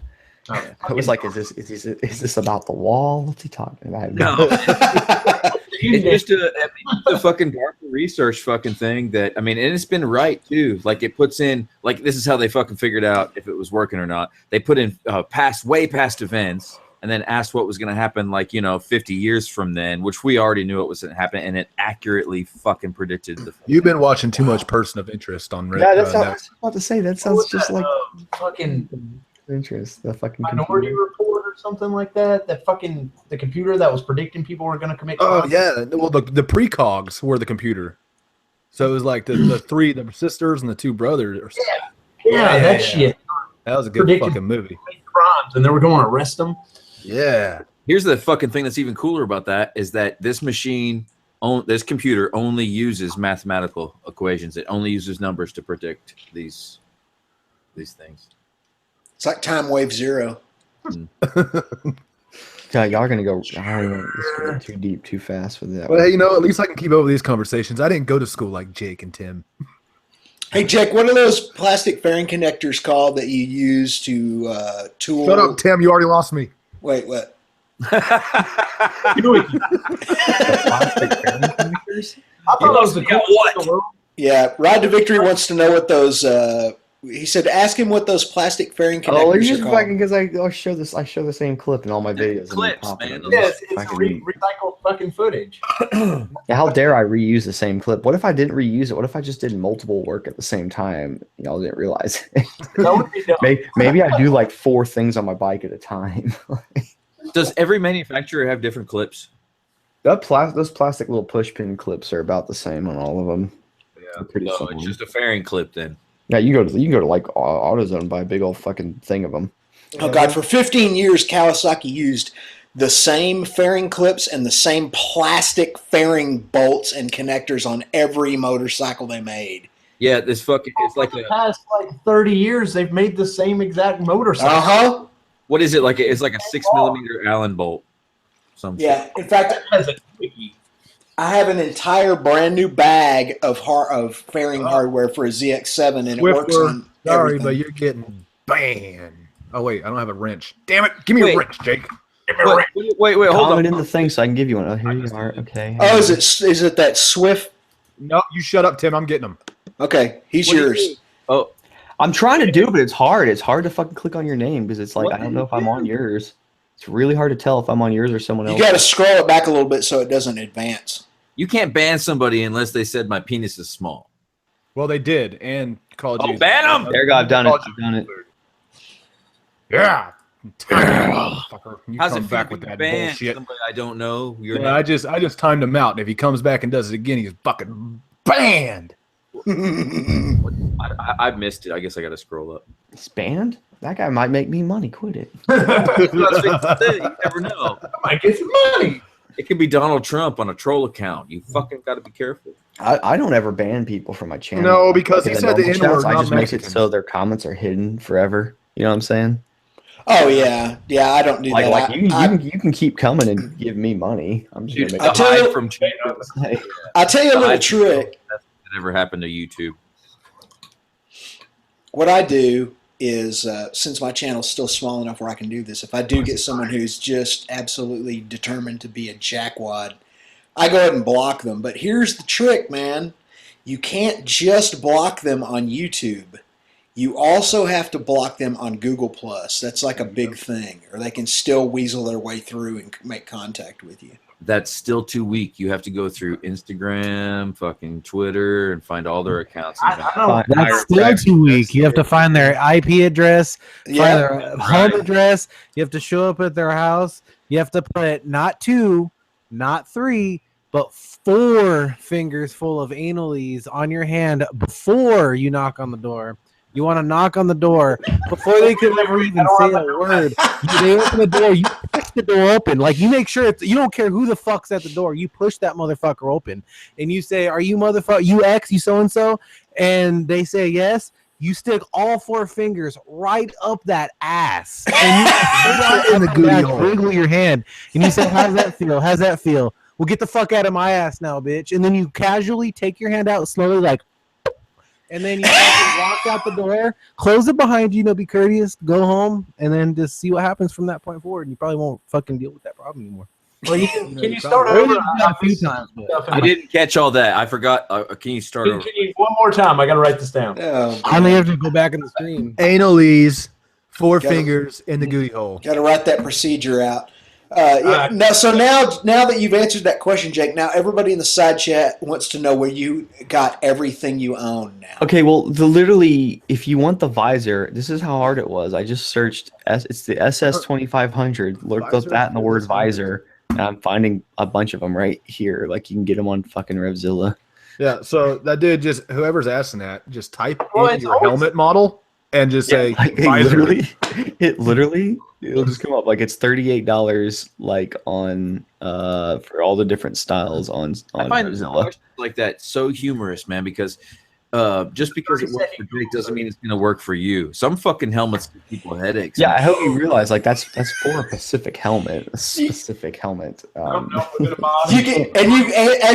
Oh, I was like, is this about the wall? What's he talking about? No, it's just a fucking market research fucking thing that, I mean, and it's been right too. Like it puts in, like, this is how they fucking figured out if it was working or not. They put in way past events and then asked what was going to happen, like, 50 years from then, which we already knew it was going to happen, and it accurately fucking predicted the. You've been watching too much Person of Interest on Reddit. Yeah, that's what I was about to say. That sounds just like fucking interest. The fucking Minority computer. Report or something like that. That fucking the computer that was predicting people were going to commit. Oh crimes. yeah, well the precogs were the computer, so it was like the sisters and the two brothers. Yeah, that shit. That was a good Predicted fucking movie. Crimes, and they were going to arrest them. Yeah. Here's the fucking thing that's even cooler about that is that this computer only uses mathematical equations. It only uses numbers to predict these things. It's like time wave 0. God, y'all are gonna go. I don't know. This is going too deep, too fast for that. Well, hey, at least I can keep up with these conversations. I didn't go to school like Jake and Tim. Hey, Jake, what are those plastic fairing connectors called that you use to tool? Shut up, Tim. You already lost me. Wait, what? I thought that was the coolest. Yeah, Ride to Victory wants to know what those. He said, ask him what those plastic fairing connectors Oh, are you're just called. fucking because I show this. I show the same clip in all my videos. Clips, and they man. pop up. Yes, it's Fucking- recycled fucking footage. Yeah, how dare I reuse the same clip? What if I didn't reuse it? What if I just did multiple work at the same time? Y'all didn't realize it. That would be dumb. Maybe I do like 4 things on my bike at a time. Does every manufacturer have different clips? Those plastic little push pin clips are about the same on all of them. Yeah, pretty no, similar. it's just a fairing clip then. Yeah, you can go to like AutoZone and buy a big old fucking thing of them. Oh, God, for 15 years, Kawasaki used the same fairing clips and the same plastic fairing bolts and connectors on every motorcycle they made. Yeah, it's like For the past 30 years, they've made the same exact motorcycle. Uh-huh. what is it like? It's like a 6 millimeter Allen bolt. Yeah, in fact, Has a quickie. I have an entire brand new bag of fairing hardware for a ZX7, and it works Swiffer, on sorry, everything. but you're getting banned. Oh wait, I don't have a wrench. Damn it! Give me a wrench, Jake. Give me a ring. Wait, hold Comment on. in the thing so I can give you one. Oh, here you are. Okay. Oh, is it that Swift? No, you shut up, Tim. I'm getting them. Okay, he's What do you yours. do? Oh, I'm trying to do it, but it's hard. It's hard to fucking click on your name because it's like What I don't do know you if I'm on yours. It's really hard to tell if I'm on yours or someone You else. got to scroll it back a little bit so it doesn't advance. you can't ban somebody unless they said my penis is small. Well, they did, and called Oh, you. ban 'em! There you go. I've done it. I've done it. Yeah. Motherfucker. You How's come it back feel with to that ban bullshit. somebody I don't know? You're Yeah, I just timed him out, and if he comes back and does it again, he's fucking banned. I missed it. I guess I got to scroll up. It's banned? That guy might make me money. Quit it. You never know. I might get some money. It could be Donald Trump on a troll account. You fucking got to be careful. I don't ever ban people from my channel. No, because Like he in said the normal N-word, chats, I not just make it Mexican. so their comments are hidden forever. You know what I'm saying? Oh yeah, I don't do Like, that. you can keep coming and give me money. I'm just Dude, gonna to I'll tell hide you- from channels. make it. I'll tell you a little Hide from trick. That never happened to YouTube. What I do is, since my channel's still small enough where I can do this, if I do get someone who's just absolutely determined to be a jackwad, I go ahead and block them. But here's the trick, man. You can't just block them on YouTube. You also have to block them on Google+. That's like a big thing. Or they can still weasel their way through and make contact with you. That's still too weak. You have to go through Instagram, fucking Twitter, and find all their accounts. And I don't. That's still too weak. You have to find their IP address, find Yeah. their home address. You have to show up at their house. You have to put not 2, not 3, but 4 fingers full of analies on your hand before you knock on the door. You want to knock on the door before they can ever even say a word. They open the door. You push the door open. Like, you make sure you don't care who the fuck's at the door. You push that motherfucker open, and you say, "Are you motherfucker? You X? You so and so?" And they say yes. You stick all 4 fingers right up that ass, and you In the goodie hole. wiggle your hand, and you say, "How's that feel? How's that feel?" Well, get the fuck out of my ass now, bitch. And then you casually take your hand out slowly, like, and then you fucking walk out the door, close it behind you, be courteous, go home, and then just see what happens from that point forward. And you probably won't fucking deal with that problem anymore. Well, can you start over? A few times, I didn't catch all that. I forgot. Can you start over? One more time. I got to write this down. I may have to go back in the stream. Analese, 4 fingers in the gooey hole. Got to write that procedure out. So now that you've answered that question, Jake, now everybody in the side chat wants to know where you got everything you own now. Okay, well, literally, if you want the visor, this is how hard it was. I just searched. It's the SS2500. Looked up that and the word visor. And I'm finding a bunch of them right here. Like you can get them on fucking Revzilla. Yeah, so that dude whoever's asking that, just type in your helmet model and just say visor. It'll just come up like it's $38 like on for all the different styles on I find Revzilla. like that so humorous, man, because just because it works for Jake doesn't mean it's gonna work for you. Some fucking helmets give people headaches. Yeah, I hope you realize like that's for a specific helmet. A specific helmet. As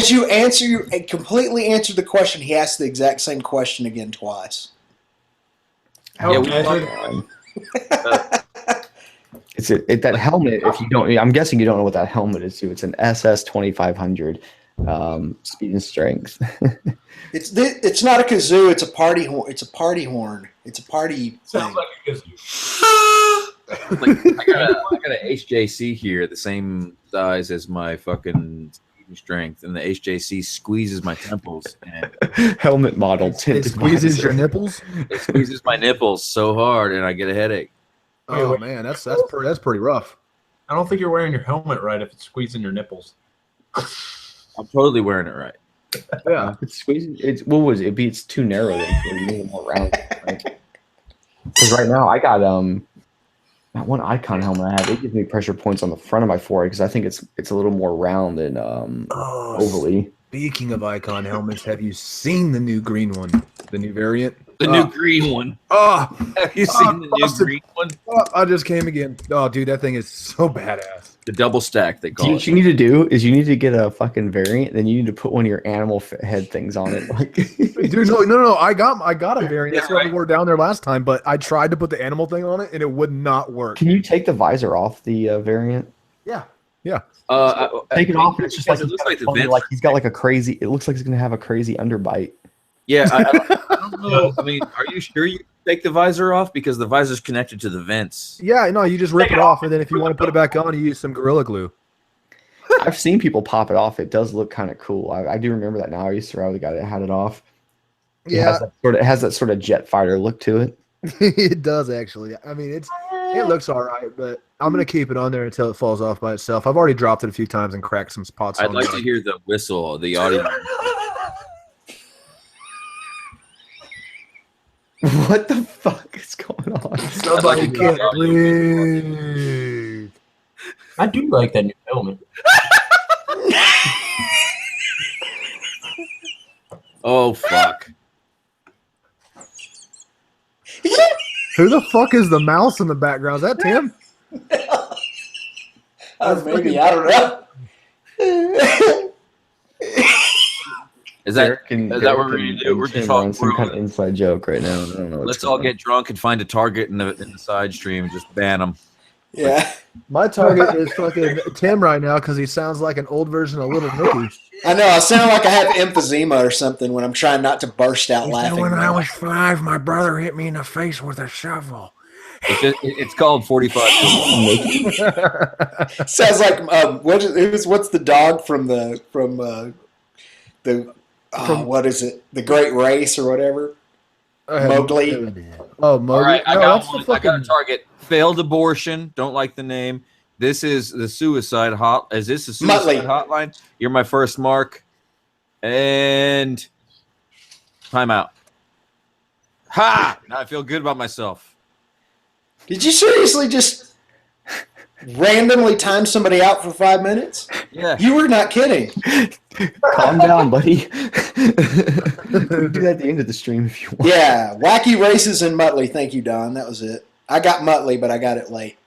you completely answer the question, he asked the exact same question again twice. It's that helmet. If you don't, I'm guessing you don't know what that helmet is. Too. It's an SS2500 speed and strength. It's not a kazoo. It's a party horn. It's a party horn. It's a party. Sounds like a kazoo. I got an HJC here, the same size as my fucking speed and strength, and the HJC squeezes my temples. And helmet model. It squeezes your nipples. It squeezes my nipples so hard, and I get a headache. Oh man, that's pretty rough. I don't think you're wearing your helmet right if it's squeezing your nipples. I'm totally wearing it right. Yeah, it's squeezing. What was it? It's too narrow. Then so you need more round. Because right now I got that one Icon helmet I have. It gives me pressure points on the front of my forehead because I think it's a little more round and ovally. Speaking of Icon helmets, have you seen the new green one? The new variant? The new green one. Oh, have you seen the new green one? Oh, I just came again. Oh, dude, that thing is so badass. The double stack they call it. What you need to do is you need to get a fucking variant, then you need to put one of your animal head things on it. Like, dude, no. I got a variant. That's what we were down there last time, but I tried to put the animal thing on it and it would not work. Can you take the visor off the variant? Yeah. Take it off. And it's just like it looks like the like he's got like a crazy. It looks like he's gonna have a crazy underbite. Yeah, I don't know. I mean, are you sure you take the visor off because the visor's connected to the vents? Yeah, no, you just rip it off, and then if you want to put it back on, you use some Gorilla Glue. I've seen people pop it off. It does look kind of cool. I do remember that now. I used to ride with a guy that had it off. Yeah, it has that sort of jet fighter look to it. It does actually. I mean, it looks all right, but I'm gonna keep it on there until it falls off by itself. I've already dropped it a few times and cracked some spots. I'd like to hear the whistle, the audio. What the fuck is going on? Somebody can't breathe. I do like that new helmet. Oh fuck! Who the fuck is the mouse in the background? Is that Tim? Maybe, I don't know. Is that what we're going to do? We're just talking some kind of inside joke right now. I don't know. Let's all get drunk and find a target in the side stream and just ban them. Yeah. My target is fucking Tim right now because he sounds like an old version of Little Nicky. I know. I sound like I have emphysema or something when I'm trying not to burst out laughing. When I was 5, my brother hit me in the face with a shovel. It's called 45. Sounds like what's the dog from what is it? The Great Race or whatever? Mowgli. Oh, Mowgli. All right, I No, got that's one. the fucking... I got a target. Failed abortion. Don't like the name. This is the suicide hot. Is this a suicide hotline? You're my first mark. And time out. Ha! Now I feel good about myself. Did you seriously just randomly time somebody out for 5 minutes? Yeah. You were not kidding. Calm down, buddy. We can do that at the end of the stream if you want. Yeah. Wacky Races and Muttley. Thank you, Don. That was it. I got Muttley, but I got it late.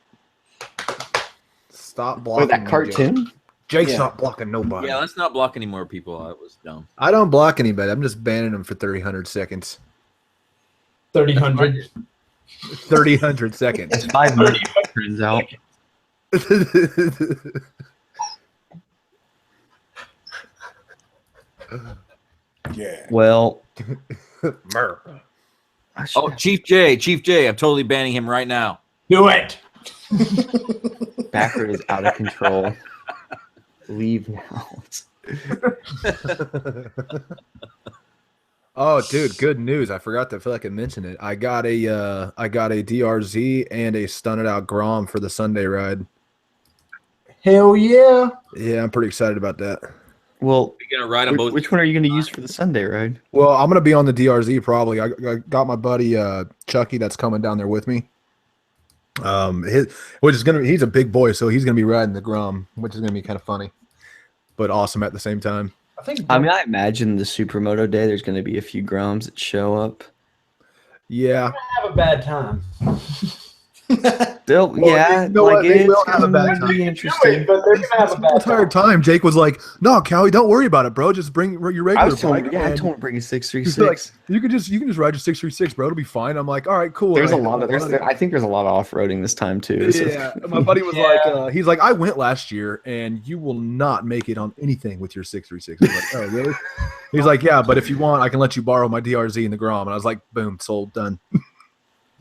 Stop blocking. That cartoon? Jake's Yeah. not blocking nobody. Yeah, let's not block any more people. That was dumb. I don't block anybody. I'm just banning them for 300 seconds. 300. 300 seconds. It's 5 minutes. Turns out. Yeah. Well, Oh, Chief J, I'm totally banning him right now. Do it. Backer is out of control. Leave now. Oh, dude, good news. I forgot to feel like I mentioned it. I got a DRZ and a stunted out Grom for the Sunday ride. Hell yeah. Yeah, I'm pretty excited about that. Well, You're gonna ride them both. which one are you going to use for the Sunday ride? Well, I'm gonna be on the DRZ probably. I got my buddy Chucky that's coming down there with me. He's a big boy, so he's gonna be riding the Grom, which is gonna be kind of funny, but awesome at the same time. I mean, I imagine the Supermoto day, there's going to be a few Groms that show up. Yeah, Have a bad time. They'll, yeah, you know what? They will have a bad gonna be time. interesting. But they're gonna have a the bad entire time Jake was like, "No, Callie, don't worry about it, bro. Just bring your regular I was told, bike." yeah, I and told him to bring a he's like, 636. you can just ride your 636, bro. It'll be fine. I'm like, all right, cool. There's a And lot of I think there's a lot of off-roading this time too. So. Yeah, my buddy was like, he's like, I went last year, and you will not make it on anything with your 636. I was like, oh, really? He's like, yeah, but if you want, I can let you borrow my DRZ and the Grom. And I was like, boom, sold, done.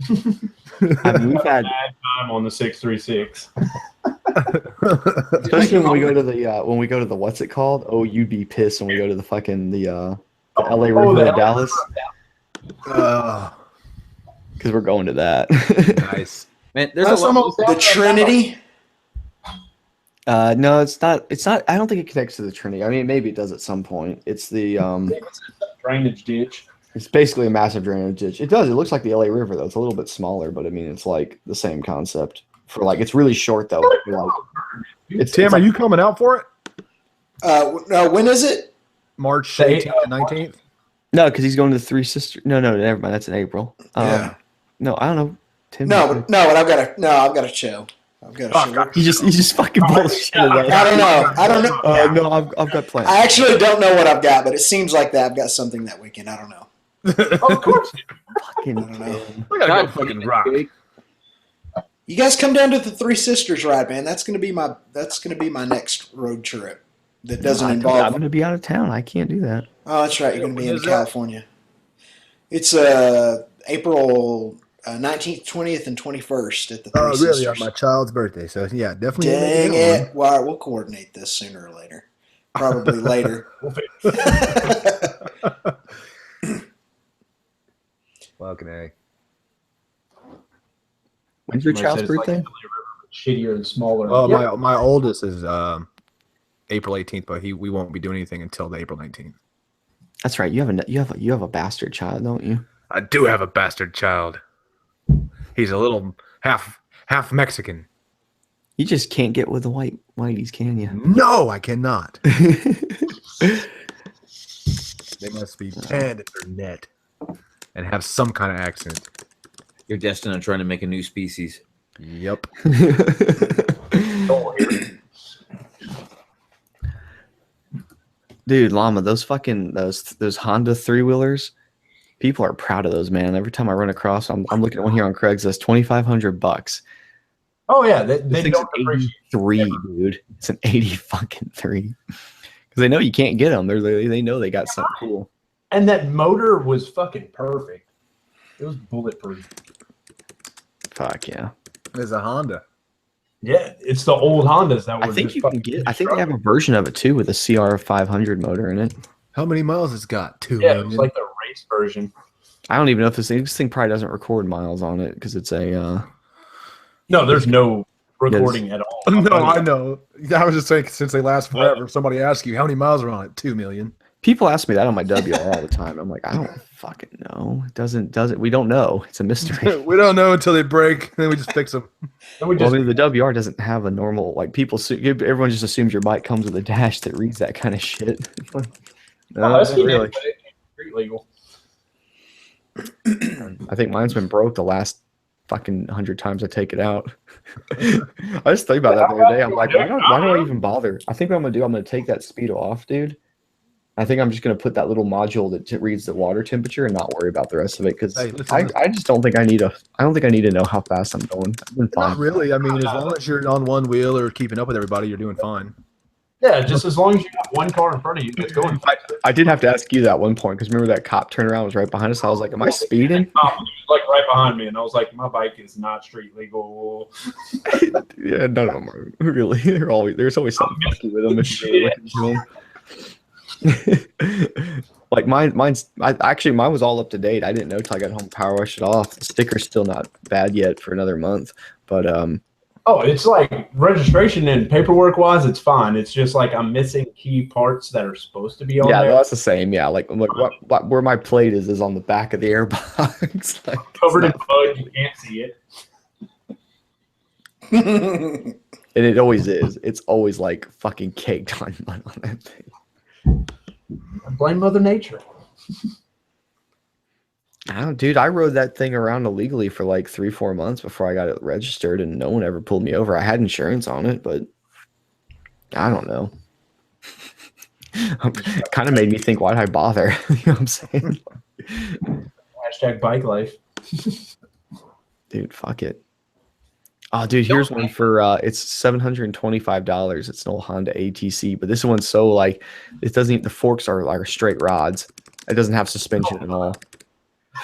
I mean, we've had, bad time on the 636. especially when we go to the what's it called? Oh, you'd be pissed when we go to the fucking the LA River of Dallas because we're going to that. Nice. Man, there's a lot. The Trinity. No, it's not. It's not. I don't think it connects to the Trinity. I mean, maybe it does at some point. It's the Drainage ditch. It's basically a massive drainage ditch. It does. It looks like the LA River though. It's a little bit smaller, but I mean, it's like the same concept. For like, it's really short though. Like, Tim, are you coming out for it? No, when is it? March 18th and 19th? No, because he's going to the Three Sisters. No, never mind. That's in April. Yeah. No, I don't know. Tim. But I've got a show. I've got a show. He just fucking bullshit. I don't know. No, I've got plans. I actually don't know what I've got, but it seems like that I've got something that weekend. I don't know. Of course. Fucking I don't know. We gotta go fucking rock. You guys come down to the Three Sisters ride, man. That's gonna be my next road trip. That doesn't I'm involve. going to be out of town. I can't do that. Oh, that's right. You're gonna be When in is that? California. It's April 19th, 20th, and 21st at the Three Oh, really? Sisters. On my child's birthday. So, yeah, definitely. Dang it! Well, we'll coordinate this sooner or later. Probably later. Fucking A. When's your child's birthday? Shittier and smaller. Well, my oldest is April 18th, but we won't be doing anything until the April 19th. That's right. You have a bastard child, don't you? I do have a bastard child. He's a little half Mexican. You just can't get with the whiteys, can you? No, I cannot. They must be tan if they're net and have some kind of accent. You're destined on trying to make a new species. Yep. Dude, Llama, those Honda 3-wheelers, people are proud of those, man. Every time I run across, I'm looking at one here on Craigslist, $2,500. Oh yeah, This they thing's don't an appreciate. 83, dude. It's an 80 fucking 3. Because they know you can't get them. They know they got something cool. And that motor was fucking perfect. It was bulletproof. Fuck yeah. There's a Honda. Yeah, it's the old Hondas that were. I think just you can fucking get. I think they have a version of it too with a CR500 motor in it. How many miles it's got? 2 Yeah, million. it was like the race version. I don't even know if this thing probably doesn't record miles on it because it's a. No, there's no recording at all. No, I know. I was just saying, since they last forever, somebody asks you how many miles are on it. 2 million. People ask me that on my WR all the time. I'm like, I don't fucking know. It doesn't. We don't know. It's a mystery. We don't know until they break. Then we just fix them. And we Well, just, I mean, the WR doesn't have a normal everyone just assumes your bike comes with a dash that reads that kind of shit. No, that's not really. street legal. I think mine's been broke the last fucking 100 times I take it out. I just think about that the other day. I'm like, why do I even bother? I think what I'm gonna do, I'm gonna take that speedo off, dude. I think I'm just gonna put that little module that reads the water temperature and not worry about the rest of it because I just don't think I need to know how fast I'm going. I've been fine. Not really. I mean, as long as you're on one wheel or keeping up with everybody, you're doing fine. Yeah, just as long as you have one car in front of you that's going. I did have to ask you that one point because remember that cop turned around was right behind us. I was like, "Am I speeding?" He was like right behind me, and I was like, "My bike is not street legal." Yeah, none of them are really. There's always something funky with them if you really look into them. Like mine was all up to date. I didn't know till I got home, power washed it off. The sticker's still not bad yet for another month, but Oh, it's like registration and paperwork wise, it's fine. It's just like I'm missing key parts that are supposed to be on there. Yeah, that's the same. Yeah, like what where my plate is on the back of the airbox. Like, covered in mud, you can't see it. And it always is. It's always like fucking caked on mud on that thing. I blame Mother Nature. Dude, I rode that thing around illegally for like 3-4 months before I got it registered, and no one ever pulled me over. I had insurance on it, but I don't know. It kind of made me think, why'd I bother? You know what I'm saying? Hashtag bike life. Dude, fuck it. Oh, dude, here's one for it's $725. It's an old Honda ATC, but this one's so like it doesn't even, the forks are like straight rods. It doesn't have suspension at all.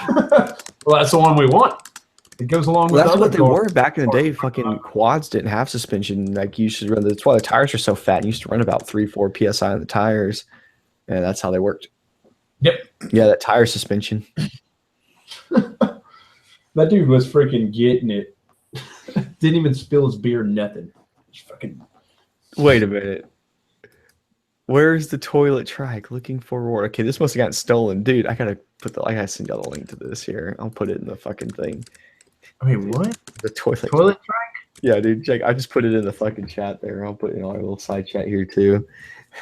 Well, that's the one we want. It goes along with That's other what they cars. were back in the day. Fucking quads didn't have suspension. Like you should run. That's why the tires are so fat. You used to run about 3-4 psi on the tires, and that's how they worked. Yep. Yeah, that tire suspension. That dude was freaking getting it. Didn't even spill his beer, nothing. Just fucking. Wait a minute. Where's the toilet trike? Looking forward. Okay, this must have gotten stolen, dude. I gotta send y'all the link to this here. I'll put it in the fucking thing. I mean, what? The toilet trike? Yeah, dude. Check. I just put it in the fucking chat there. I'll put it in our little side chat here too.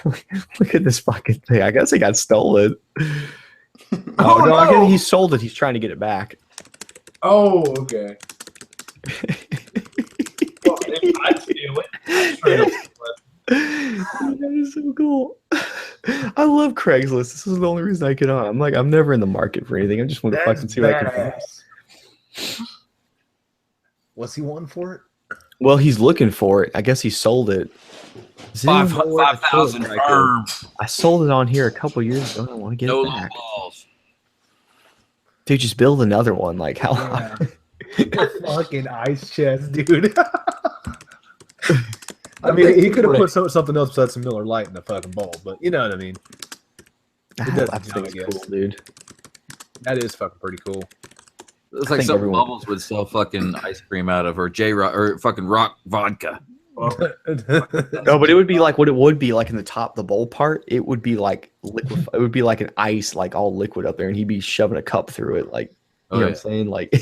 Look at this fucking thing. I guess it got stolen. Oh no! I guess he sold it. He's trying to get it back. Oh, okay. Well, if I'd steal it, I'd straight up steal it. That is so cool. I love Craigslist. This is the only reason I get on. I'm like, I'm never in the market for anything. I just want to fucking see what I can find. What's he wanting for it? Well, he's looking for it. I guess he sold it. 5,000 firm. I sold it on here a couple years ago. I don't want to get it back. Balls. Dude, just build another one. Like how? Yeah. Fucking ice chest, dude. I mean, he could have put something else besides some Miller Lite in the fucking bowl, but you know what I mean. I think it's cool, dude. That is fucking pretty cool. It's like something Bubbles would sell fucking ice cream out of, or J-Rock, or fucking Rock vodka. No, but it would be like what it would be like in the top, the bowl part. It would be like liquid. It would be like an ice, like all liquid up there, and he'd be shoving a cup through it, like you know what I'm saying, like.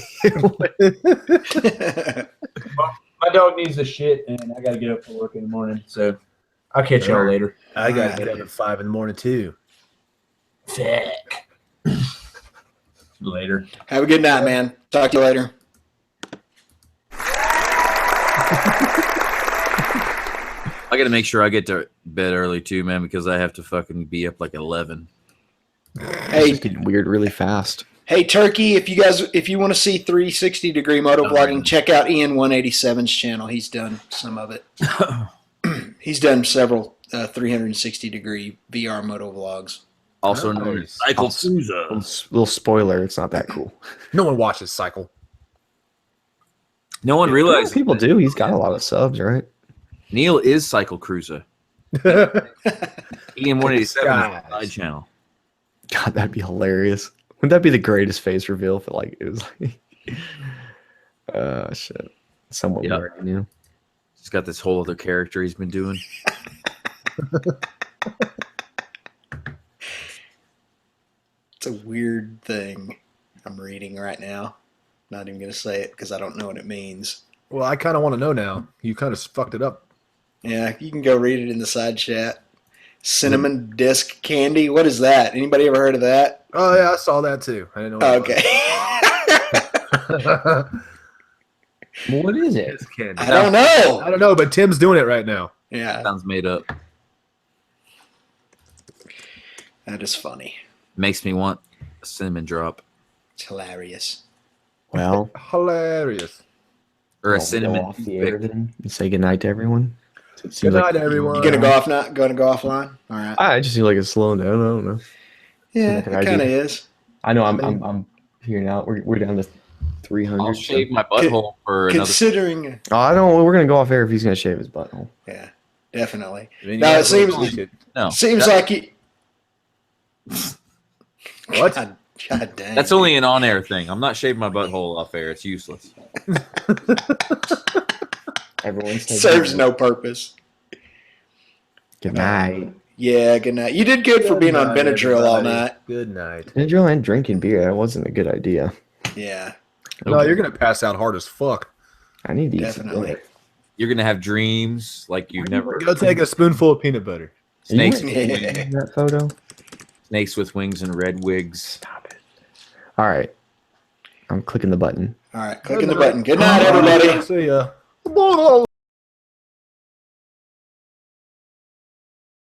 My dog needs a shit, and I gotta get up for work in the morning. So I'll catch y'all later. I gotta get up at 5 in the morning too. Sick. Later. Have a good night, man. Talk to you later. I got to make sure I get to bed early too, man, because I have to fucking be up like 11. Hey, it's getting weird really fast. Hey, Turkey, if you want to see 360-degree moto vlogging, check out Ian 187's channel. He's done some of it. He's done several 360-degree VR moto vlogs. Also known as Cycle Cruiser. Little spoiler, it's not that cool. No one watches Cycle. No one realizes people do. He's got a lot of subs, right? Neil is Cycle Cruiser. Ian 187 is the side channel. God, that'd be hilarious. Wouldn't that be the greatest face reveal if it was like shit. Someone we already knew. He's got this whole other character he's been doing. It's a weird thing I'm reading right now. Not even going to say it because I don't know what it means. Well, I kind of want to know now. You kind of fucked it up. Yeah, you can go read it in the side chat. Cinnamon disc candy. What is that? Anybody ever heard of that? Oh yeah, I saw that too. I didn't know. Okay. What is it? It's candy. I don't know. I don't know, but Tim's doing it right now. Yeah, Sounds made up. that is funny. Makes me want a cinnamon drop It's hilarious. Well, Hilarious. or a I'll cinnamon go off the air toothpick. then and say goodnight to everyone. It Good seems night, like everyone. You gonna go off? Not going to go offline? All right. I just feel like it's slowing down. I don't know. Yeah, like it an kind of idea. is. I know I'm here now. We're down to 300. I'll shave my butthole for another. Considering, Oh, I don't. We're gonna go off air if he's gonna shave his butthole. yeah, definitely. I mean, No, yeah, it seems we could- No, seems that- like you. What? God dang. that's only an on-air thing. I'm not shaving my butthole off air. It's useless. Everyone says serves no purpose. good night. Yeah, good night. You did good for being on night, Benadryl all everybody. night. Good night. Benadryl and drinking beer. That wasn't a good idea. Yeah, No, you're gonna pass out hard as fuck. I need to eat some definitely. dinner. You're gonna have dreams like you've never. Go take a spoonful of peanut butter. Snakes, You with weren't wings, in that photo. snakes with wings and red wigs. Stop it. All right, I'm clicking the button. All right, clicking the button. Good night, everybody. See ya.